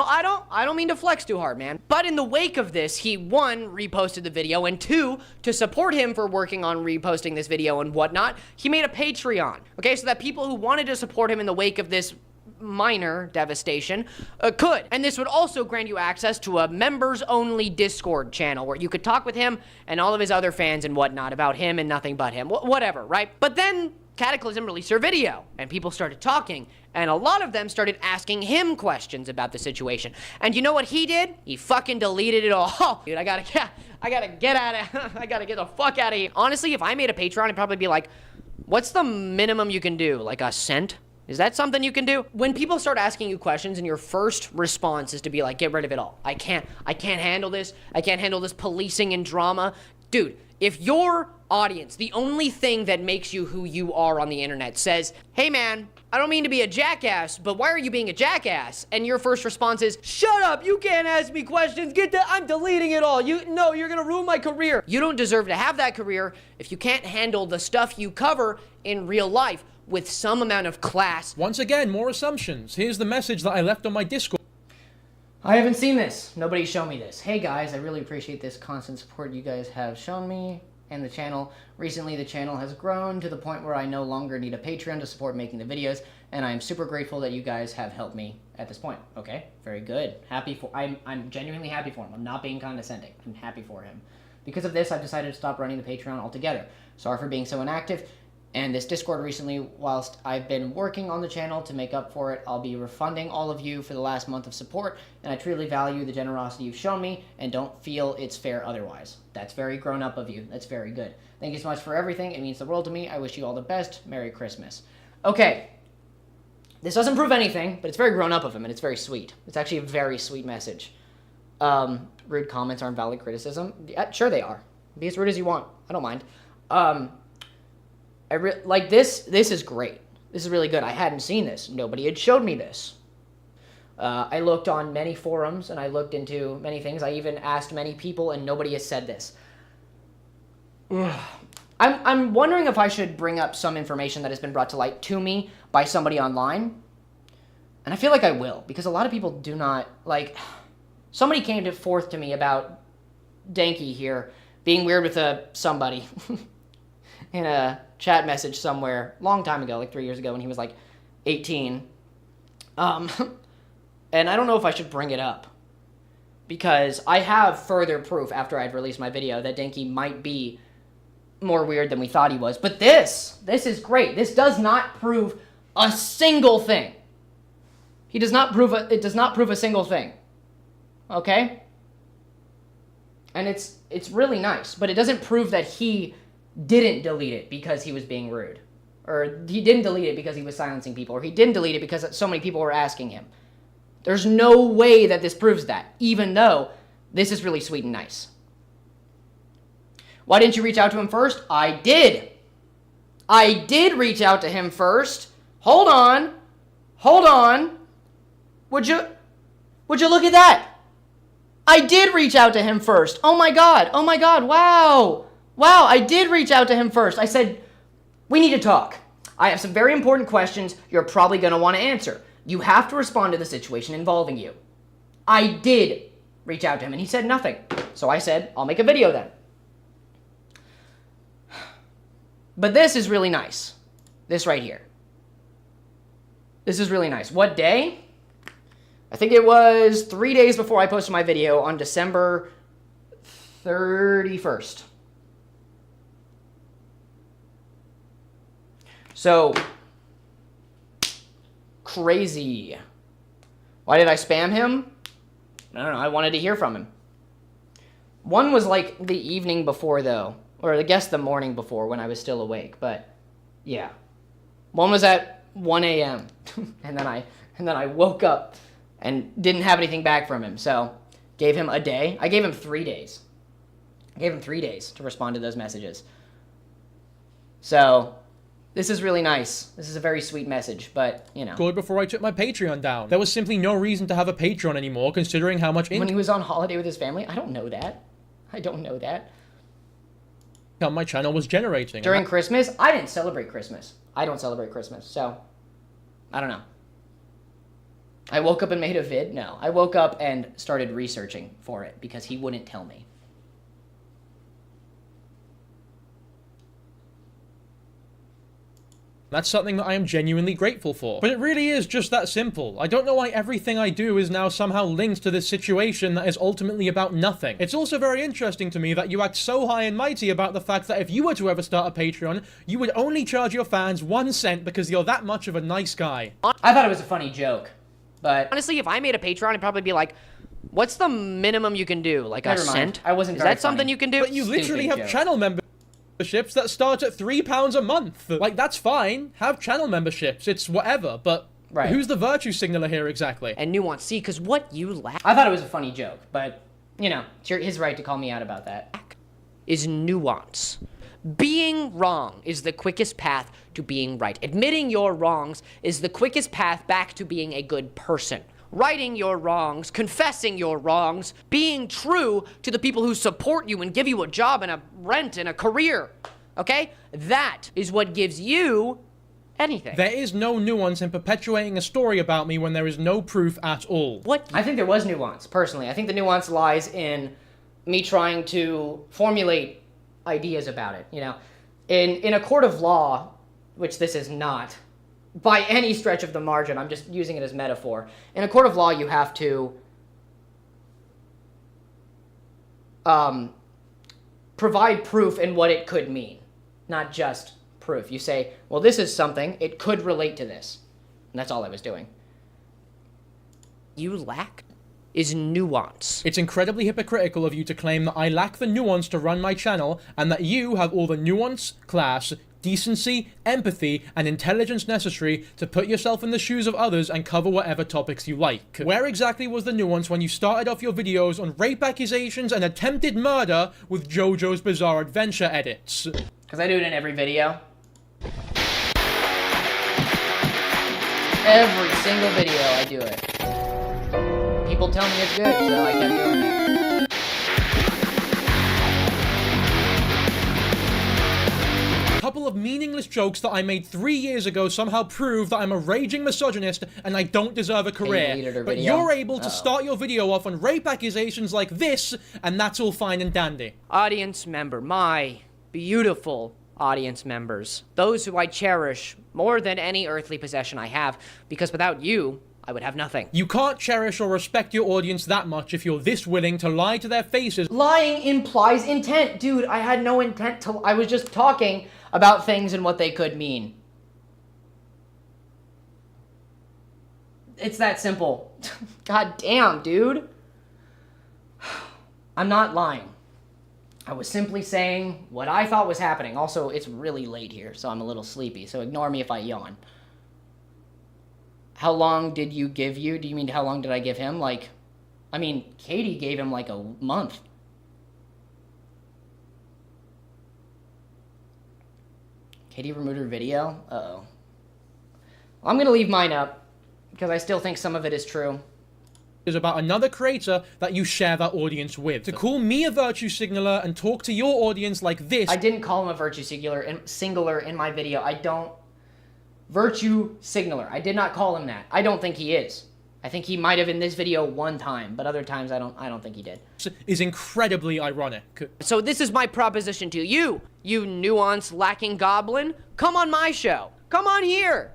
don't mean to flex too hard, man. But in the wake of this, he, one, reposted the video, and two, to support him for working on reposting this video and whatnot, he made a Patreon, okay, so that people who wanted to support him in the wake of this minor devastation could. And this would also grant you access to a members-only Discord channel where you could talk with him and all of his other fans and whatnot about him and nothing but him. Whatever, right? But then Cataclysm released her video, and people started talking, and a lot of them started asking him questions about the situation. And you know what he did? He fucking deleted it all. Dude, I gotta get out of I gotta get the fuck out of here. Honestly, if I made a Patreon, I'd probably be like, what's the minimum you can do? Like a cent? Is that something you can do? When people start asking you questions and your first response is to be like, get rid of it all. I can't handle this. I can't handle this policing and drama. Dude, if your audience, the only thing that makes you who you are on the internet, says, hey man, I don't mean to be a jackass, but why are you being a jackass? And your first response is, shut up, you can't ask me questions, I'm deleting it all. No, you're gonna ruin my career. You don't deserve to have that career if you can't handle the stuff you cover in real life with some amount of class. Once again, more assumptions. Here's the message that I left on my Discord. I haven't seen this. Nobody's shown me this. Hey guys, I really appreciate this constant support you guys have shown me and the channel. Recently, the channel has grown to the point where I no longer need a Patreon to support making the videos, and I'm super grateful that you guys have helped me at this point. Okay, very good. I'm genuinely happy for him. I'm not being condescending. I'm happy for him. Because of this, I've decided to stop running the Patreon altogether. Sorry for being so inactive. And this Discord recently, whilst I've been working on the channel to make up for it, I'll be refunding all of you for the last month of support, and I truly value the generosity you've shown me and don't feel it's fair otherwise. That's very grown up of you. That's very good. Thank you so much for everything. It means the world to me. I wish you all the best. Merry Christmas. Okay. This doesn't prove anything, but it's very grown up of him, and it's very sweet. It's actually a very sweet message. Rude comments aren't valid criticism. Yeah, sure they are. Be as rude as you want. I don't mind. Like this is great. This is really good. I hadn't seen this. Nobody had showed me this. I looked on many forums and I looked into many things. I even asked many people and nobody has said this. I'm wondering if I should bring up some information that has been brought to light to me by somebody online. And I feel like I will, because a lot of people do not, like, somebody came forth to me about Danky here being weird with somebody in a chat message somewhere long time ago, like 3 years ago when he was like 18. And I don't know if I should bring it up because I have further proof after I'd released my video that Danky might be more weird than we thought he was. But this is great. This does not prove a single thing. It does not prove a single thing. Okay? And it's really nice, but it doesn't prove that he didn't delete it because he was being rude. Or he didn't delete it because he was silencing people. Or he didn't delete it because so many people were asking him. There's no way that this proves that, even though this is really sweet and nice. Why didn't you reach out to him first? I did. I did reach out to him first. Hold on. Would you look at that? I did reach out to him first. Oh my god. Wow, I did reach out to him first. I said, we need to talk. I have some very important questions you're probably going to want to answer. You have to respond to the situation involving you. I did reach out to him, and he said nothing. So I said, I'll make a video then. But this is really nice. This right here. This is really nice. What day? I think it was 3 days before I posted my video on December 31st. So, crazy. Why did I spam him? I don't know. I wanted to hear from him. One was like the evening before, though. Or I guess the morning before when I was still awake. But, yeah. One was at 1 a.m. and then I woke up and didn't have anything back from him. So, gave him a day. I gave him 3 days. I gave him 3 days to respond to those messages. So, This is really nice. This is a very sweet message, but, you know. Good before I took my Patreon down. There was simply no reason to have a Patreon anymore, considering how much When he was on holiday with his family? I don't know that. I don't know that. income my channel was generating. During Christmas? I didn't celebrate Christmas. I don't celebrate Christmas, so I don't know. I woke up and made a vid? No. I woke up and started researching for it because he wouldn't tell me. That's something that I am genuinely grateful for. But it really is just that simple. I don't know why everything I do is now somehow linked to this situation that is ultimately about nothing. It's also very interesting to me that you act so high and mighty about the fact that if you were to ever start a Patreon, you would only charge your fans 1 cent because you're that much of a nice guy. I thought it was a funny joke, but Honestly, if I made a Patreon, I'd probably be like, what's the minimum you can do? Like Never a mind. cent? I wasn't Is very that something funny. you can do? But you literally Stupid have joke. channel memberships that start at £3 a month. Like, that's fine. Have channel memberships. It's whatever, but Right. who's the virtue signaler here exactly? And nuance. See, because what you lack I thought it was a funny joke, but, you know, it's his right to call me out about that. is nuance. Being wrong is the quickest path to being right. Admitting your wrongs is the quickest path back to being a good person. Righting your wrongs, confessing your wrongs, being true to the people who support you and give you a job and a rent and a career. Okay? That is what gives you anything. There is no nuance in perpetuating a story about me when there is no proof at all. What I think there was nuance, personally. I think the nuance lies in me trying to formulate ideas about it, you know. In a court of law, which this is not, by any stretch of the margin, I'm just using it as metaphor. In a court of law, you have to provide proof in what it could mean, not just proof. You say, well, this is something, it could relate to this. And that's all I was doing. you lack is nuance. It's incredibly hypocritical of you to claim that I lack the nuance to run my channel, and that you have all the nuance, class, decency, empathy, and intelligence necessary to put yourself in the shoes of others and cover whatever topics you like. Where exactly was the nuance when you started off your videos on rape accusations and attempted murder with JoJo's Bizarre Adventure edits? Because I do it in every video. Every single video I do it. People tell me it's good, so I kept doing it. A couple of meaningless jokes that I made 3 years ago somehow prove that I'm a raging misogynist and I don't deserve a career. deleted her But video? you're able to start your video off on rape accusations like this, and that's all fine and dandy. Audience member, my beautiful audience members, those who I cherish more than any earthly possession I have, because without you, I would have nothing. You can't cherish or respect your audience that much if you're this willing to lie to their faces. Lying implies intent. Dude, I had no intent to... I was just talking about things and what they could mean. It's that simple. God damn, dude. I'm not lying. I was simply saying what I thought was happening. Also, it's really late here, so I'm a little sleepy, so ignore me if I yawn. How long did you give you? Do you mean how long did I give him? Like, I mean, Katie gave him like a month. Katie removed her video? Uh-oh. Well, I'm gonna leave mine up, because I still think some of it is true. Is about another creator that you share that audience with. To call me a virtue signaler and talk to your audience like this... I didn't call him a virtue singular in my video. I don't... Virtue signaler. I did not call him that. I don't think he is. I think he might have in this video one time, but other times I don't think he did. is incredibly ironic. So this is my proposition to you, you nuance-lacking goblin. Come on my show. Come on here.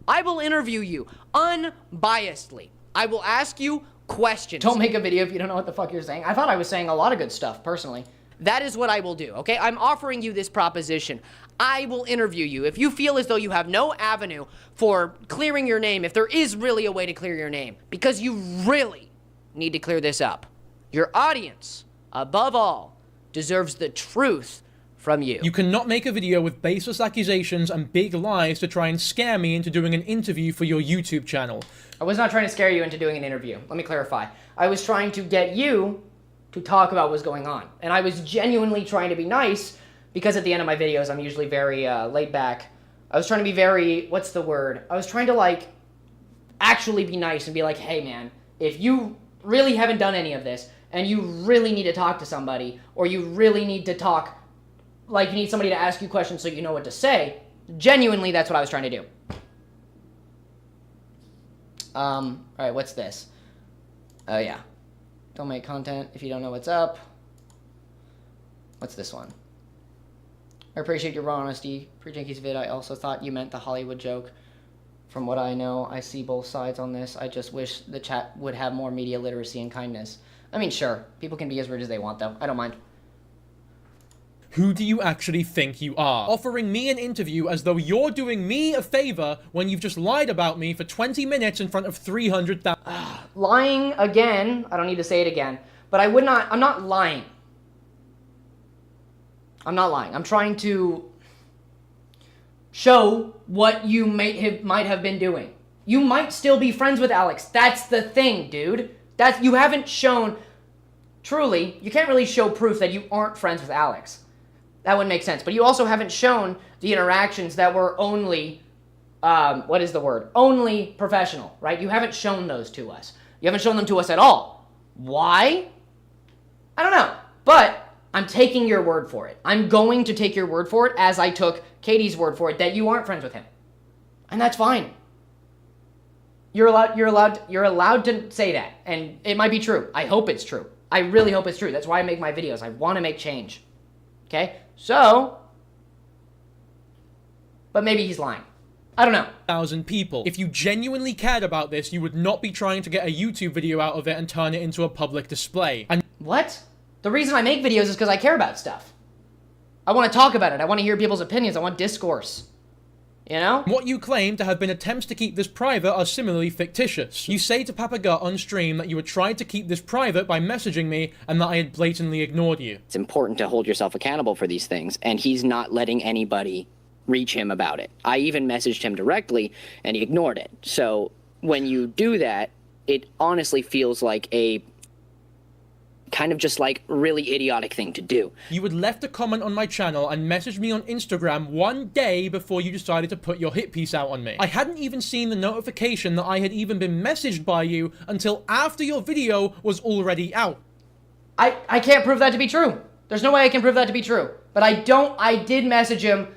I will interview you unbiasedly. I will ask you questions. Don't make a video if you don't know what the fuck you're saying. I thought I was saying a lot of good stuff, personally. That is what I will do, okay? I'm offering you this proposition. I will interview you. If you feel as though you have no avenue for clearing your name, if there is really a way to clear your name, because you really need to clear this up. Your audience, above all, deserves the truth from you. You cannot make a video with baseless accusations and big lies to try and scare me into doing an interview for your YouTube channel. I was not trying to scare you into doing an interview. Let me clarify. I was trying to get you to talk about what's going on. And I was genuinely trying to be nice, because at the end of my videos, I'm usually very laid back, I was trying to be very, what's the word? I was trying to, like, actually be nice and be like, hey, man, if you really haven't done any of this and you really need to talk to somebody, or you really need to talk, like you need somebody to ask you questions so you know what to say, genuinely, that's what I was trying to do. All right, what's this? Oh, yeah. Don't make content if you don't know what's up. What's this one? I appreciate your raw honesty. Pre-Janky's vid, I also thought you meant the Hollywood joke. From what I know, I see both sides on this. I just wish the chat would have more media literacy and kindness. I mean, sure. People can be as rude as they want, though. I don't mind. Who do you actually think you are? Offering me an interview as though you're doing me a favor when you've just lied about me for 20 minutes in front of 300,000. Lying again. I don't need to say it again. But I'm not lying. I'm not lying. I'm trying to show what you might have been doing. You might still be friends with Alex. That's the thing, dude. You haven't shown, truly, you can't really show proof that you aren't friends with Alex. That wouldn't make sense. But you also haven't shown the interactions that were only, what is the word? Only professional, right? You haven't shown those to us. You haven't shown them to us at all. Why? I don't know. But I'm taking your word for it. I'm going to take your word for it as I took Katie's word for it that you aren't friends with him. And that's fine. You're allowed to say that. And it might be true. I hope it's true. I really hope it's true. That's why I make my videos. I want to make change. Okay? So, but maybe he's lying. I don't know. 1,000 people. If you genuinely cared about this, you would not be trying to get a YouTube video out of it and turn it into a public display. And what? The reason I make videos is because I care about stuff. I want to talk about it. I want to hear people's opinions. I want discourse. You know? What you claim to have been attempts to keep this private are similarly fictitious. You say to Puka-Puka on stream that you had tried to keep this private by messaging me and that I had blatantly ignored you. It's important to hold yourself accountable for these things, and he's not letting anybody reach him about it. I even messaged him directly, and he ignored it. So when you do that, it honestly feels like a kind of just like really idiotic thing to do. You had left a comment on my channel and messaged me on Instagram one day before you decided to put your hit piece out on me. I hadn't even seen the notification that I had even been messaged by you until after your video was already out. I can't prove that to be true. There's no way I can prove that to be true. But I did message him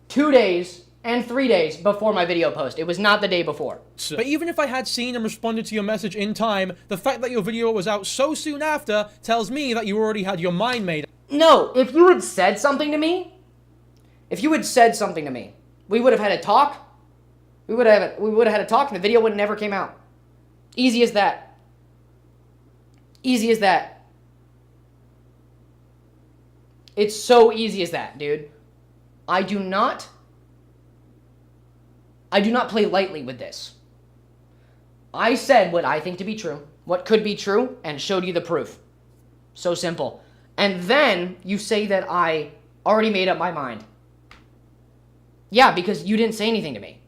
2 days and 3 days before my video post. It was not the day before. But even if I had seen and responded to your message in time, the fact that your video was out so soon after tells me that you already had your mind made. No, if you had said something to me, we would have had a talk. We would have had a talk and the video would have never came out. Easy as that. Easy as that. It's so easy as that, dude. I do not play lightly with this. I said what I think to be true, what could be true, and showed you the proof. So simple. And then you say that I already made up my mind. Yeah, because you didn't say anything to me.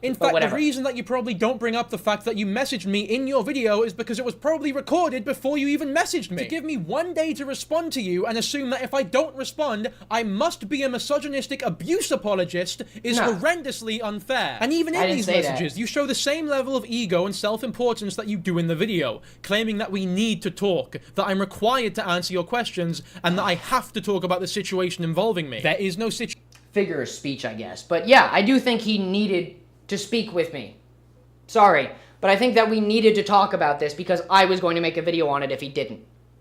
In fact, the reason that you probably don't bring up the fact that you messaged me in your video is because it was probably recorded before you even messaged me. To give me 1 day to respond to you and assume that if I don't respond, I must be a misogynistic abuse apologist is horrendously unfair. And even in these messages, you show the same level of ego and self-importance that you do in the video, claiming that we need to talk, that I'm required to answer your questions, and that I have to talk about the situation involving me. There is no figure of speech, I guess. But yeah, I do think he needed to speak with me. Sorry, but I think that we needed to talk about this because I was going to make a video on it if he didn't.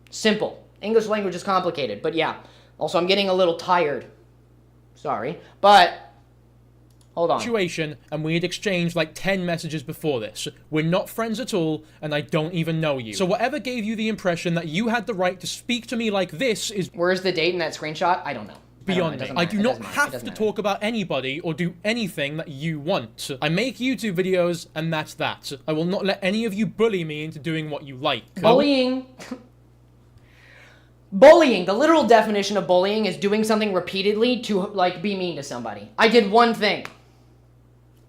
Simple. English language is complicated, but yeah. Also, I'm getting a little tired. Sorry, but hold on. Situation, and we had exchanged like 10 messages before this. We're not friends at all, and I don't even know you. So whatever gave you the impression that you had the right to speak to me like this is... Where's the date in that screenshot? I don't know. Beyond me. I do not have to talk about anybody or do anything that you want. I make YouTube videos and that's that. I will not let any of you bully me into doing what you like. Bullying. Bullying. The literal definition of bullying is doing something repeatedly to, like, be mean to somebody. I did one thing.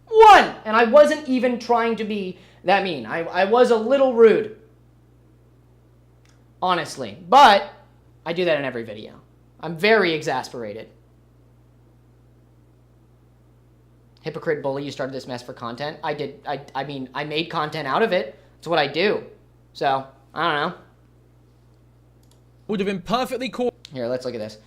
One! And I wasn't even trying to be that mean. I was a little rude. Honestly. But I do that in every video. I'm very exasperated. Hypocrite bully, you started this mess for content. I did. I mean, I made content out of it. It's what I do. So, I don't know. Would have been perfectly cool. Here, let's look at this.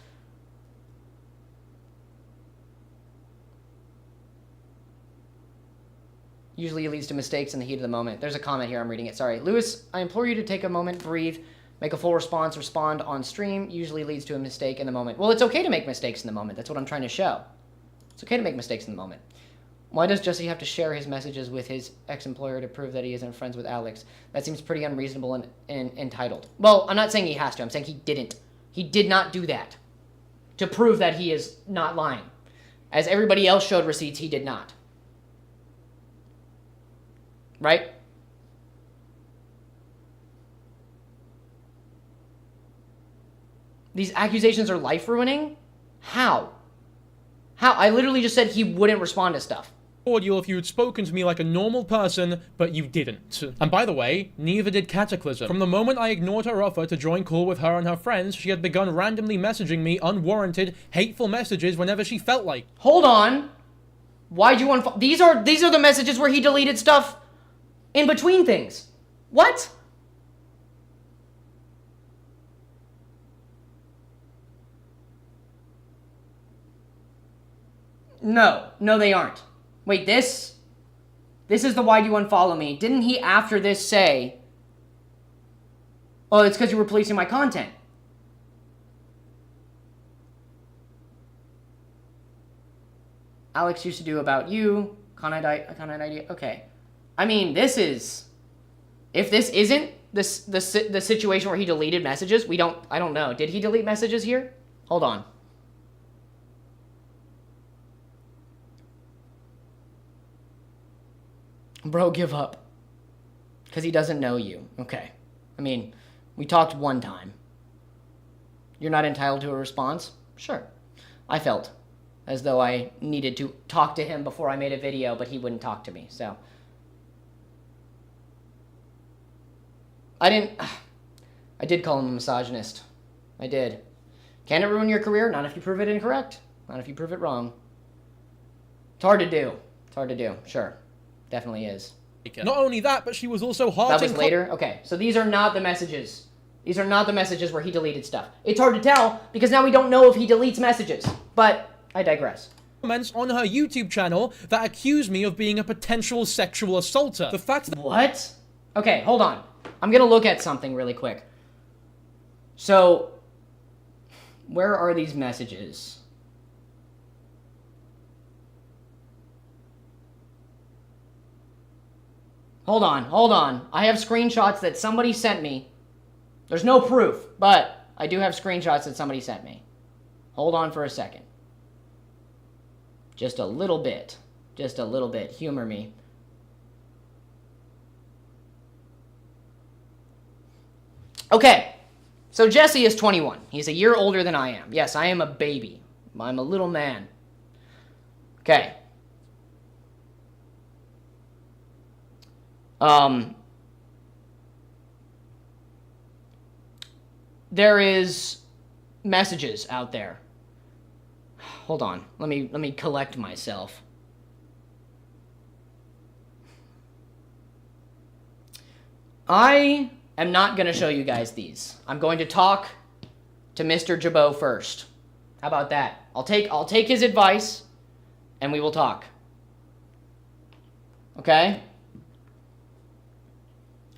Usually it leads to mistakes in the heat of the moment. There's a comment here, I'm reading it, sorry. Lewis, I implore you to take a moment, breathe, make a full response, respond on stream. Usually leads to a mistake in the moment. Well, it's okay to make mistakes in the moment. That's what I'm trying to show. It's okay to make mistakes in the moment. Why does Jesse have to share his messages with his ex-employer to prove that he isn't friends with Alex? That seems pretty unreasonable and entitled. Well, I'm not saying he has to. I'm saying he didn't. He did not do that to prove that he is not lying. As everybody else showed receipts, he did not. Right? These accusations are life-ruining? How? How? I literally just said he wouldn't respond to stuff. Cordial if you had spoken to me like a normal person, but you didn't. And by the way, neither did Cataclysm. From the moment I ignored her offer to join call with her and her friends, she had begun randomly messaging me unwarranted, hateful messages whenever she felt like. Hold on. Why'd you unfollow? These are the messages where he deleted stuff in between things. What? No, they aren't. Wait, this is the why you unfollow me. Didn't he after this say, oh, it's because you were policing my content? Alex used to do about you. Content idea. Okay. I mean, if this isn't the situation where he deleted messages, I don't know. Did he delete messages here? Hold on. Bro, give up. Because he doesn't know you. Okay. I mean, we talked one time. You're not entitled to a response? Sure. I felt as though I needed to talk to him before I made a video, but he wouldn't talk to me, so. I did call him a misogynist. I did. Can it ruin your career? Not if you prove it incorrect. Not if you prove it wrong. It's hard to do. It's hard to do, sure. Definitely is. Not only that, but she was also hard. That was later? Okay, so these are not the messages. These are not the messages where he deleted stuff. It's hard to tell, because now we don't know if he deletes messages. But, I digress. Comments on her YouTube channel that accuse me of being a potential sexual assaulter. The fact that— What? Okay, hold on. I'm gonna look at something really quick. So, where are these messages? Hold on. I have screenshots that somebody sent me. There's no proof, but I do have screenshots that somebody sent me. Hold on for a second. Just a little bit. Just a little bit. Humor me. Okay. So Jesse is 21. He's a year older than I am. Yes, I am a baby. I'm a little man. Okay. There is messages out there. Hold on. Let me collect myself. I am not going to show you guys these. I'm going to talk to Mr. Jabo first. How about that? I'll take his advice and we will talk. Okay?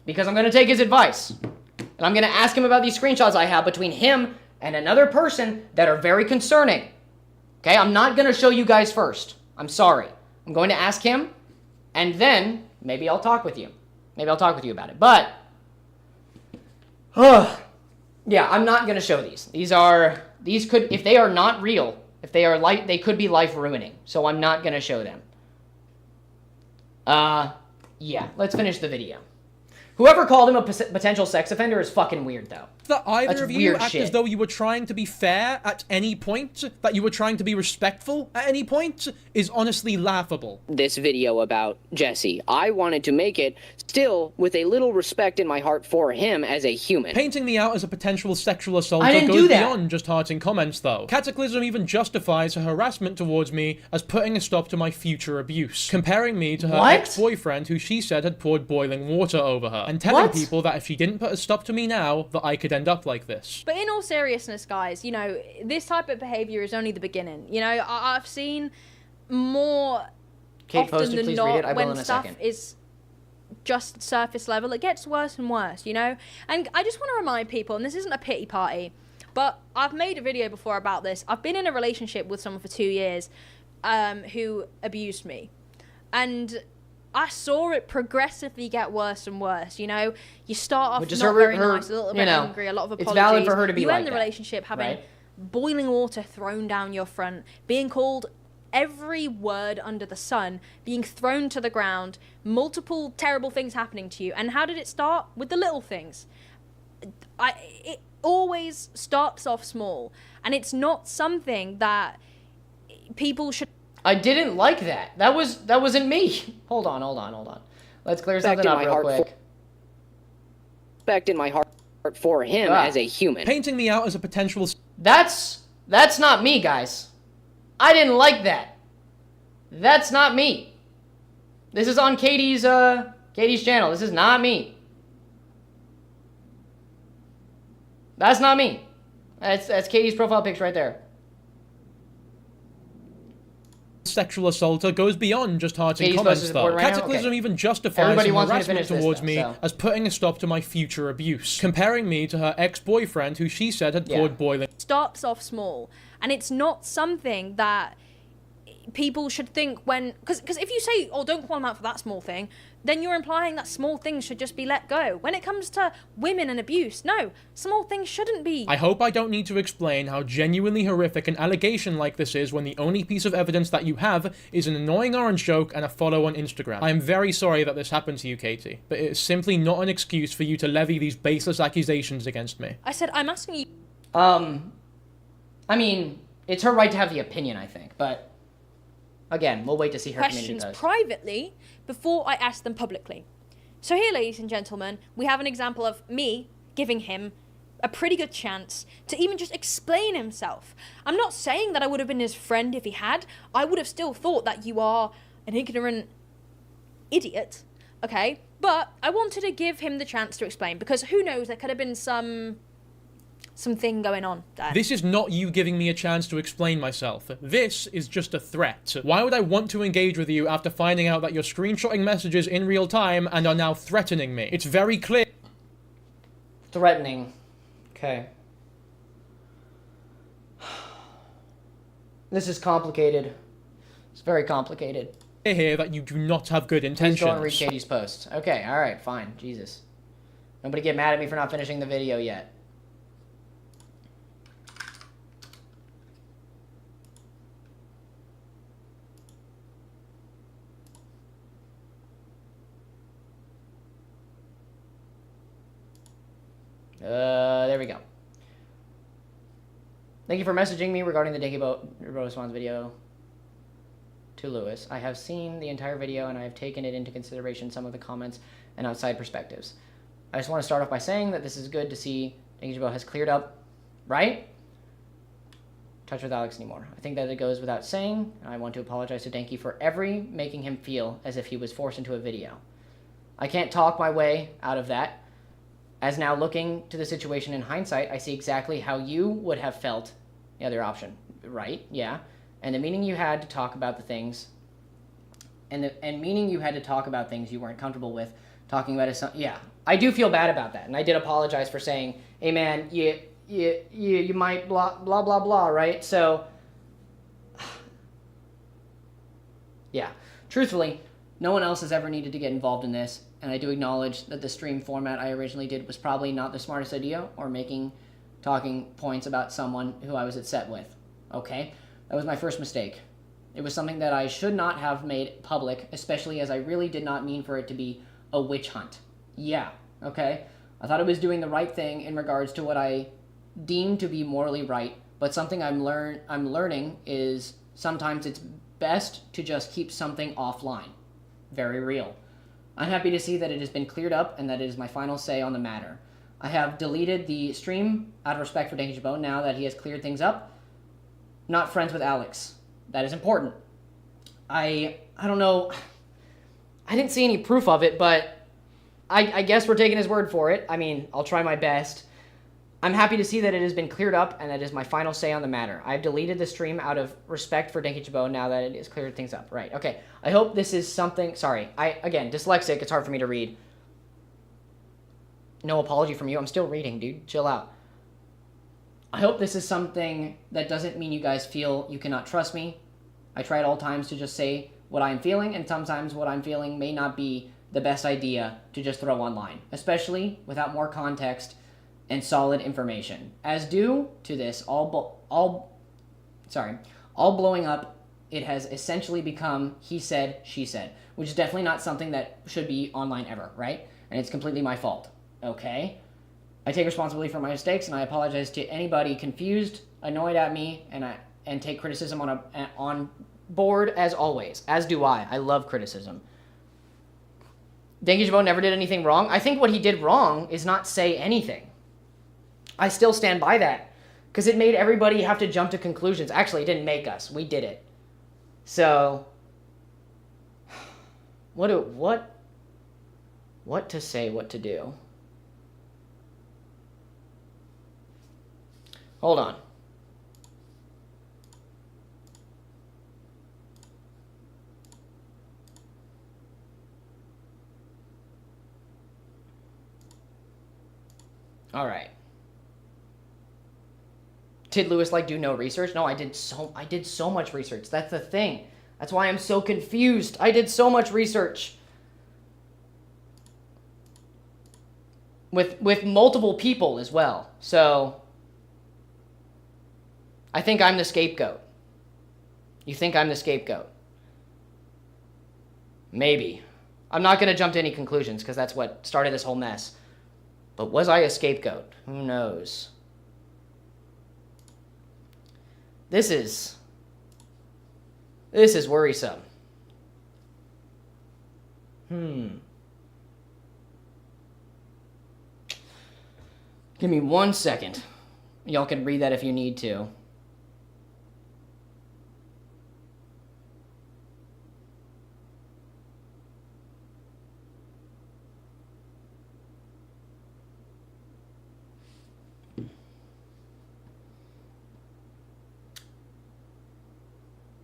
Because I'm going to take his advice. And I'm going to ask him about these screenshots I have between him and another person that are very concerning. Okay? I'm not going to show you guys first. I'm sorry. I'm going to ask him, and then maybe I'll talk with you. Maybe I'll talk with you about it. But, yeah, I'm not going to show these. These could, if they are not real, if they are they could be life-ruining. So I'm not going to show them. Yeah, let's finish the video. Whoever called him a potential sex offender is fucking weird, though. that either That's of you weird act shit. as though you were trying to be fair at any point, that you were trying to be respectful at any point, is honestly laughable. This video about Jesse. I wanted to make it still with a little respect in my heart for him as a human. Painting me out as a potential sexual assaulter I didn't goes do that. beyond just hearting comments, though. Cataclysm even justifies her harassment towards me as putting a stop to my future abuse, comparing me to her What? ex-boyfriend who she said had poured boiling water over her, and telling What? people that if she didn't put a stop to me now, that I could end up like this. But in all seriousness, guys, you know, this type of behavior is only the beginning. You know, I've seen more Kate often posted, than please not read it. I will when in a stuff second. is just surface level, it gets worse and worse, you know? And I just want to remind people, and this isn't a pity party, but I've made a video before about this. I've been in a relationship with someone for 2 years who abused me. And I saw it progressively get worse and worse, you know? You start off Which is not her- very her- nice, a little you bit know, angry, a lot of it's apologies. valid for her to be you like end the that, relationship having right? boiling water thrown down your front, being called every word under the sun, being thrown to the ground, multiple terrible things happening to you. And how did it start? With the little things. It always starts off small, and it's not something that people should. I didn't like that. That wasn't me. Hold on. Let's clear Respect something in up my real heart quick. Respect in my heart for him Ah. as a human. Painting me out as a potential That's not me, guys. I didn't like that. That's not me. This is on Katie's channel. This is not me. That's not me. That's Katie's profile pics right there. sexual assaulter goes beyond just hearting Katie's comments, supposed to though. support right now? Cataclysm Okay. even justifies Everybody some wants me to harassment finish this, towards though, me so. as putting a stop to my future abuse, comparing me to her ex-boyfriend who she said had Yeah. poured boiling starts off small, and it's not something that people should think when, because if you say, oh, don't call them out for that small thing, then you're implying that small things should just be let go. When it comes to women and abuse, no, small things shouldn't be. I hope I don't need to explain how genuinely horrific an allegation like this is when the only piece of evidence that you have is an annoying orange joke and a follow on Instagram. I am very sorry that this happened to you, Katie, but it is simply not an excuse for you to levy these baseless accusations against me. I said, I'm asking you. I mean, it's her right to have the opinion, I think, but again, we'll wait to see her community questions does. privately before I ask them publicly. So here, ladies and gentlemen, we have an example of me giving him a pretty good chance to even just explain himself. I'm not saying that I would have been his friend if he had. I would have still thought that you are an ignorant idiot, okay? But I wanted to give him the chance to explain, because who knows, there could have been something going on there. This is not you giving me a chance to explain myself. This is just a threat. Why would I want to engage with you after finding out that you're screenshotting messages in real time and are now threatening me? It's very clear. Threatening. Okay. This is complicated. It's very complicated. Here that you do not have good Please intentions. go and read Katie's post. Okay, alright, fine. Jesus. Nobody get mad at me for not finishing the video yet. There we go. Thank you for messaging me regarding the dankyjabo response video to Lewis. I have seen the entire video and I have taken it into consideration some of the comments and outside perspectives. I just want to start off by saying that this is good to see dankyjabo has cleared up, right? Touch with Alex anymore. I think that it goes without saying. I want to apologize to Danky for making him feel as if he was forced into a video. I can't talk my way out of that. As now looking to the situation in hindsight, I see exactly how you would have felt the other option, right? Yeah. And the meaning you had to talk about the things, and meaning you had to talk about things you weren't comfortable with, talking about it. Yeah, I do feel bad about that, and I did apologize for saying, "Hey, man, you might blah blah blah blah," right? So, yeah. Truthfully, no one else has ever needed to get involved in this. And I do acknowledge that the stream format I originally did was probably not the smartest idea, or making talking points about someone who I was upset with. Okay? That was my first mistake. It was something that I should not have made public, especially as I really did not mean for it to be a witch hunt. Yeah, okay? I thought I was doing the right thing in regards to what I deem to be morally right, but something I'm learning is sometimes it's best to just keep something offline. Very real. I'm happy to see that it has been cleared up and that it is my final say on the matter. I have deleted the stream out of respect for dankyjabo now that he has cleared things up. Not friends with Alex. That is important. I don't know. I didn't see any proof of it, but I guess we're taking his word for it. I mean, I'll try my best. I'm happy to see that it has been cleared up and that is my final say on the matter. I've deleted the stream out of respect for dankyjabo now that it has cleared things up. Right, okay. I hope this is something... Sorry, again, dyslexic, it's hard for me to read. No apology from you. I'm still reading, dude. Chill out. I hope this is something that doesn't mean you guys feel you cannot trust me. I try at all times to just say what I'm feeling, and sometimes what I'm feeling may not be the best idea to just throw online, especially without more context and solid information. As due to this all blowing up, it has essentially become he said, she said, which is definitely not something that should be online ever, right? And it's completely my fault. Okay? I take responsibility for my mistakes, and I apologize to anybody confused, annoyed at me, and take criticism on board as always. As do I. I love criticism. dankyjabo never did anything wrong. I think what he did wrong is not say anything. I still stand by that, because it made everybody have to jump to conclusions. Actually, it didn't make us. We did it. So, what to say, what to do? Hold on. All right. Did Lewis do no research? No, I did so much research. That's the thing. That's why I'm so confused. I did so much research. With multiple people as well. So I think I'm the scapegoat. You think I'm the scapegoat? Maybe. I'm not going to jump to any conclusions because that's what started this whole mess. But was I a scapegoat? Who knows? This is worrisome. Give me 1 second. Y'all can read that if you need to.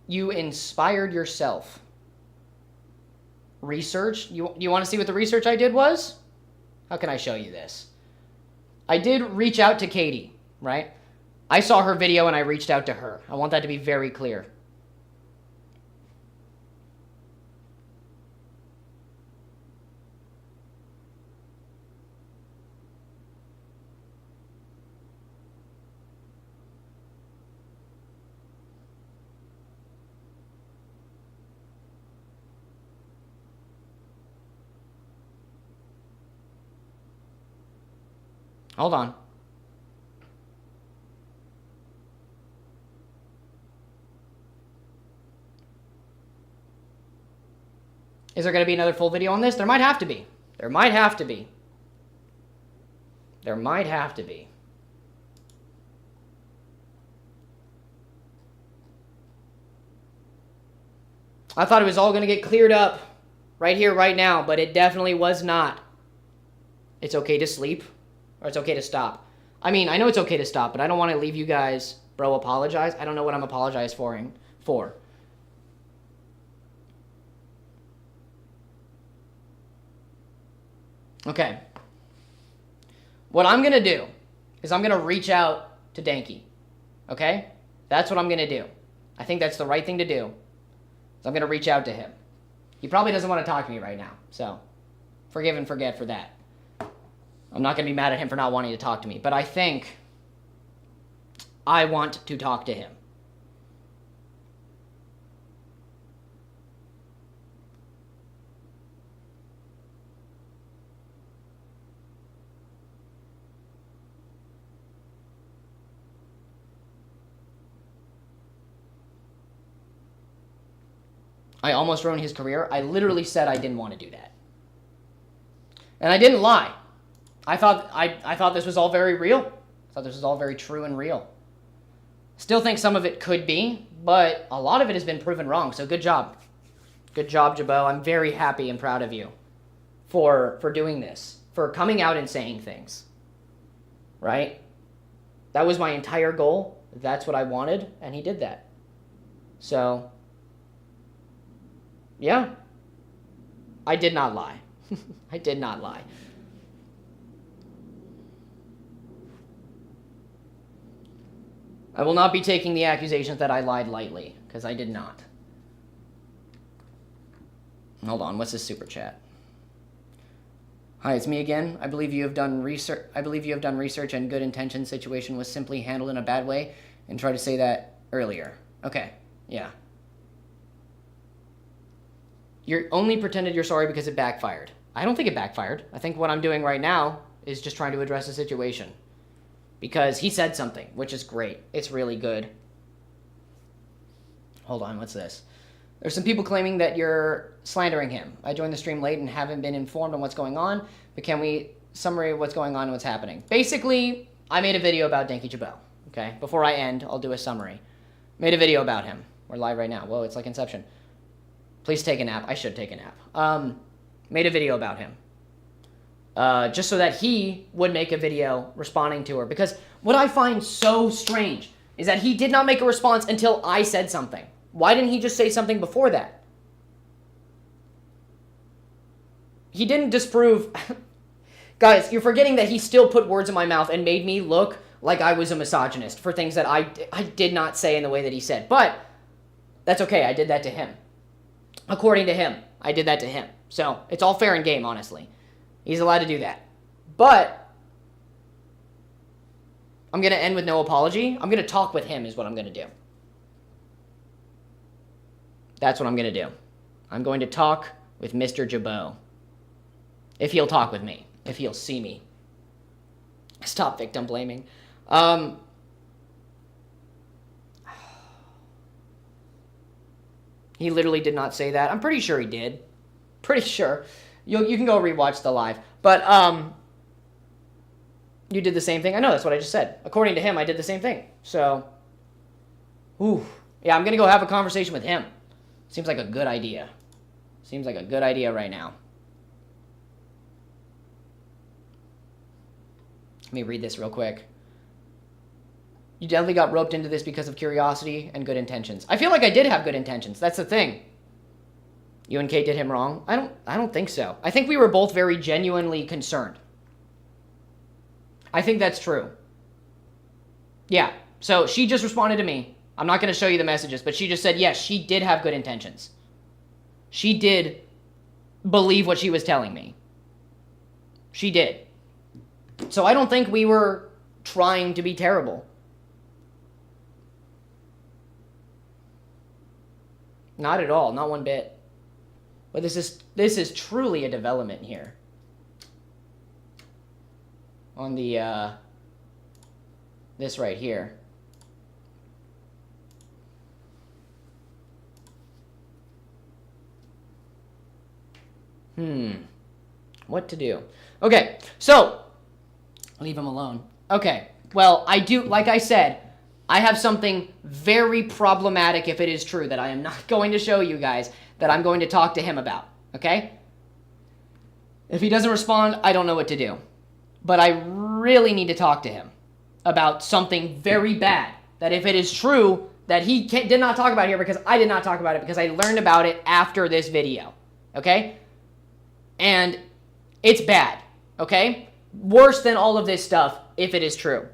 You inspired yourself. Research? You want to see what the research I did was? How can I show you this? I did reach out to Katie, right? I saw her video and I reached out to her. I want that to be very clear. Hold on. Is there going to be another full video on this? There might have to be. There might have to be. There might have to be. I thought it was all going to get cleared up right here, right now, but it definitely was not. It's okay to sleep, or it's okay to stop. I mean, I know it's okay to stop, but I don't want to leave you guys, bro, apologize. I don't know what I'm apologizing for. Okay. What I'm going to do is I'm going to reach out to Danky. Okay? That's what I'm going to do. I think that's the right thing to do. So I'm going to reach out to him. He probably doesn't want to talk to me right now. So, forgive and forget for that. I'm not going to be mad at him for not wanting to talk to me. But I think I want to talk to him. I almost ruined his career. I literally said I didn't want to do that. And I didn't lie. I thought this was all very real. I thought this was all very true and real. Still think some of it could be, but a lot of it has been proven wrong. So good job. Good job, Jabo. I'm very happy and proud of you for doing this, for coming out and saying things. Right? That was my entire goal. That's what I wanted, and he did that. So, yeah. I did not lie. I did not lie. I will not be taking the accusations that I lied lightly, because I did not. Hold on, what's this super chat? Hi, it's me again. I believe you have done research. And good intention situation was simply handled in a bad way, and tried to say that earlier. Okay, yeah. You only pretended you're sorry because it backfired. I don't think it backfired. I think what I'm doing right now is just trying to address the situation. Because he said something, which is great. It's really good. Hold on, what's this? There's some people claiming that you're slandering him. I joined the stream late and haven't been informed on what's going on, but can we summary of what's going on and what's happening? Basically, I made a video about dankyjabo, okay? Before I end, I'll do a summary. Made a video about him. We're live right now. Whoa, it's like Inception. Please take a nap. I should take a nap. Made a video about him. Just so that he would make a video responding to her. Because what I find so strange is that he did not make a response until I said something. Why didn't he just say something before that? He didn't disprove... Guys, you're forgetting that he still put words in my mouth and made me look like I was a misogynist for things that I did not say in the way that he said. But that's okay. I did that to him. According to him, I did that to him. So it's all fair and game, honestly. He's allowed to do that. But I'm going to end with no apology. I'm going to talk with him is what I'm going to do. That's what I'm going to do. I'm going to talk with Mr. Jabo. If he'll talk with me. If he'll see me. Stop victim blaming. He literally did not say that. I'm pretty sure he did. Pretty sure. You can go rewatch the live. But, you did the same thing. I know, that's what I just said. According to him, I did the same thing. So, yeah, I'm going to go have a conversation with him. Seems like a good idea. Seems like a good idea right now. Let me read this real quick. You definitely got roped into this because of curiosity and good intentions. I feel like I did have good intentions. That's the thing. You and Kate did him wrong? I don't think so. I think we were both very genuinely concerned. I think that's true. Yeah. So she just responded to me. I'm not going to show you the messages, but she just said, yes, she did have good intentions. She did believe what she was telling me. She did. So I don't think we were trying to be terrible. Not at all. Not one bit. But this is truly a development here. On the, this right here. What to do? Okay, so, leave him alone. Okay, well, I do, like I said, I have something very problematic, if it is true, that I am not going to show you guys, that I'm going to talk to him about, okay? If he doesn't respond, I don't know what to do. But I really need to talk to him about something very bad, that if it is true, that he did not talk about here because I did not talk about it because I learned about it after this video, okay? And it's bad, okay? Worse than all of this stuff if it is true.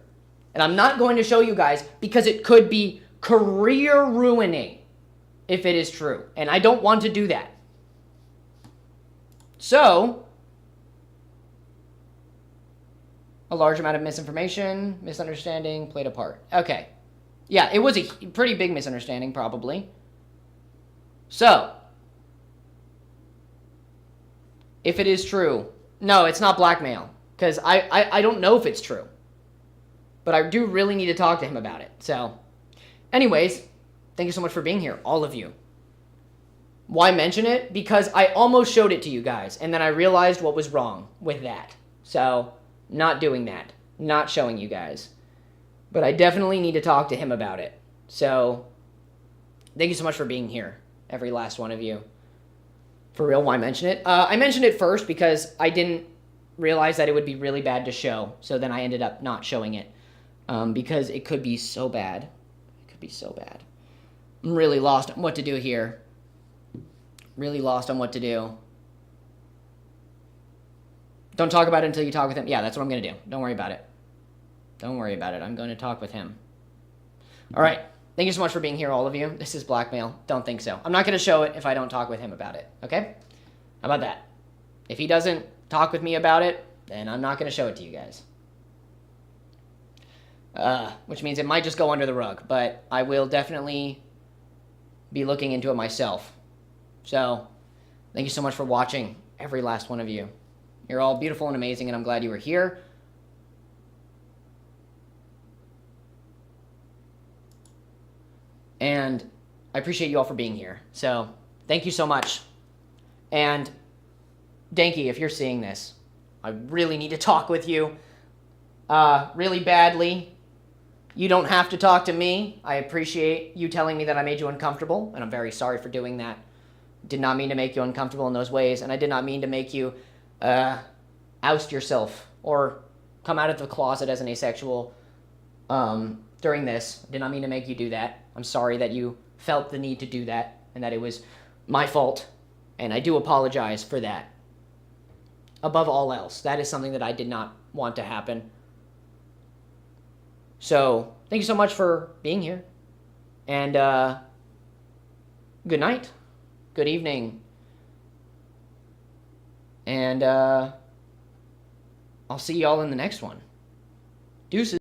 And I'm not going to show you guys because it could be career ruining if it is true. And I don't want to do that. So, a large amount of misinformation, misunderstanding played a part. Okay. Yeah, it was a pretty big misunderstanding, probably. So, if it is true, no, it's not blackmail. Because I don't know if it's true. But I do really need to talk to him about it. So, anyways, thank you so much for being here, all of you. Why mention it? Because I almost showed it to you guys, and then I realized what was wrong with that. So, not doing that. Not showing you guys. But I definitely need to talk to him about it. So, thank you so much for being here, every last one of you. For real, why mention it? I mentioned it first because I didn't realize that it would be really bad to show. So then I ended up not showing it. Because it could be so bad. It could be so bad. I'm really lost on what to do here. Really lost on what to do. Don't talk about it until you talk with him. Yeah, that's what I'm going to do. Don't worry about it. Don't worry about it. I'm going to talk with him. All right. Thank you so much for being here, all of you. This is blackmail. Don't think so. I'm not going to show it if I don't talk with him about it. Okay? How about that? If he doesn't talk with me about it, then I'm not going to show it to you guys. Which means it might just go under the rug. But I will definitely be looking into it myself. So, thank you so much for watching, every last one of you. You're all beautiful and amazing, and I'm glad you were here. And I appreciate you all for being here. So, thank you so much. And, Danky, if you're seeing this, I really need to talk with you. Really badly. You don't have to talk to me. I appreciate you telling me that I made you uncomfortable, and I'm very sorry for doing that. Did not mean to make you uncomfortable in those ways, and I did not mean to make you oust yourself or come out of the closet as an asexual during this. Did not mean to make you do that. I'm sorry that you felt the need to do that and that it was my fault, and I do apologize for that. Above all else, that is something that I did not want to happen. So, thank you so much for being here, and good night. Good evening. And I'll see y'all in the next one. Deuces.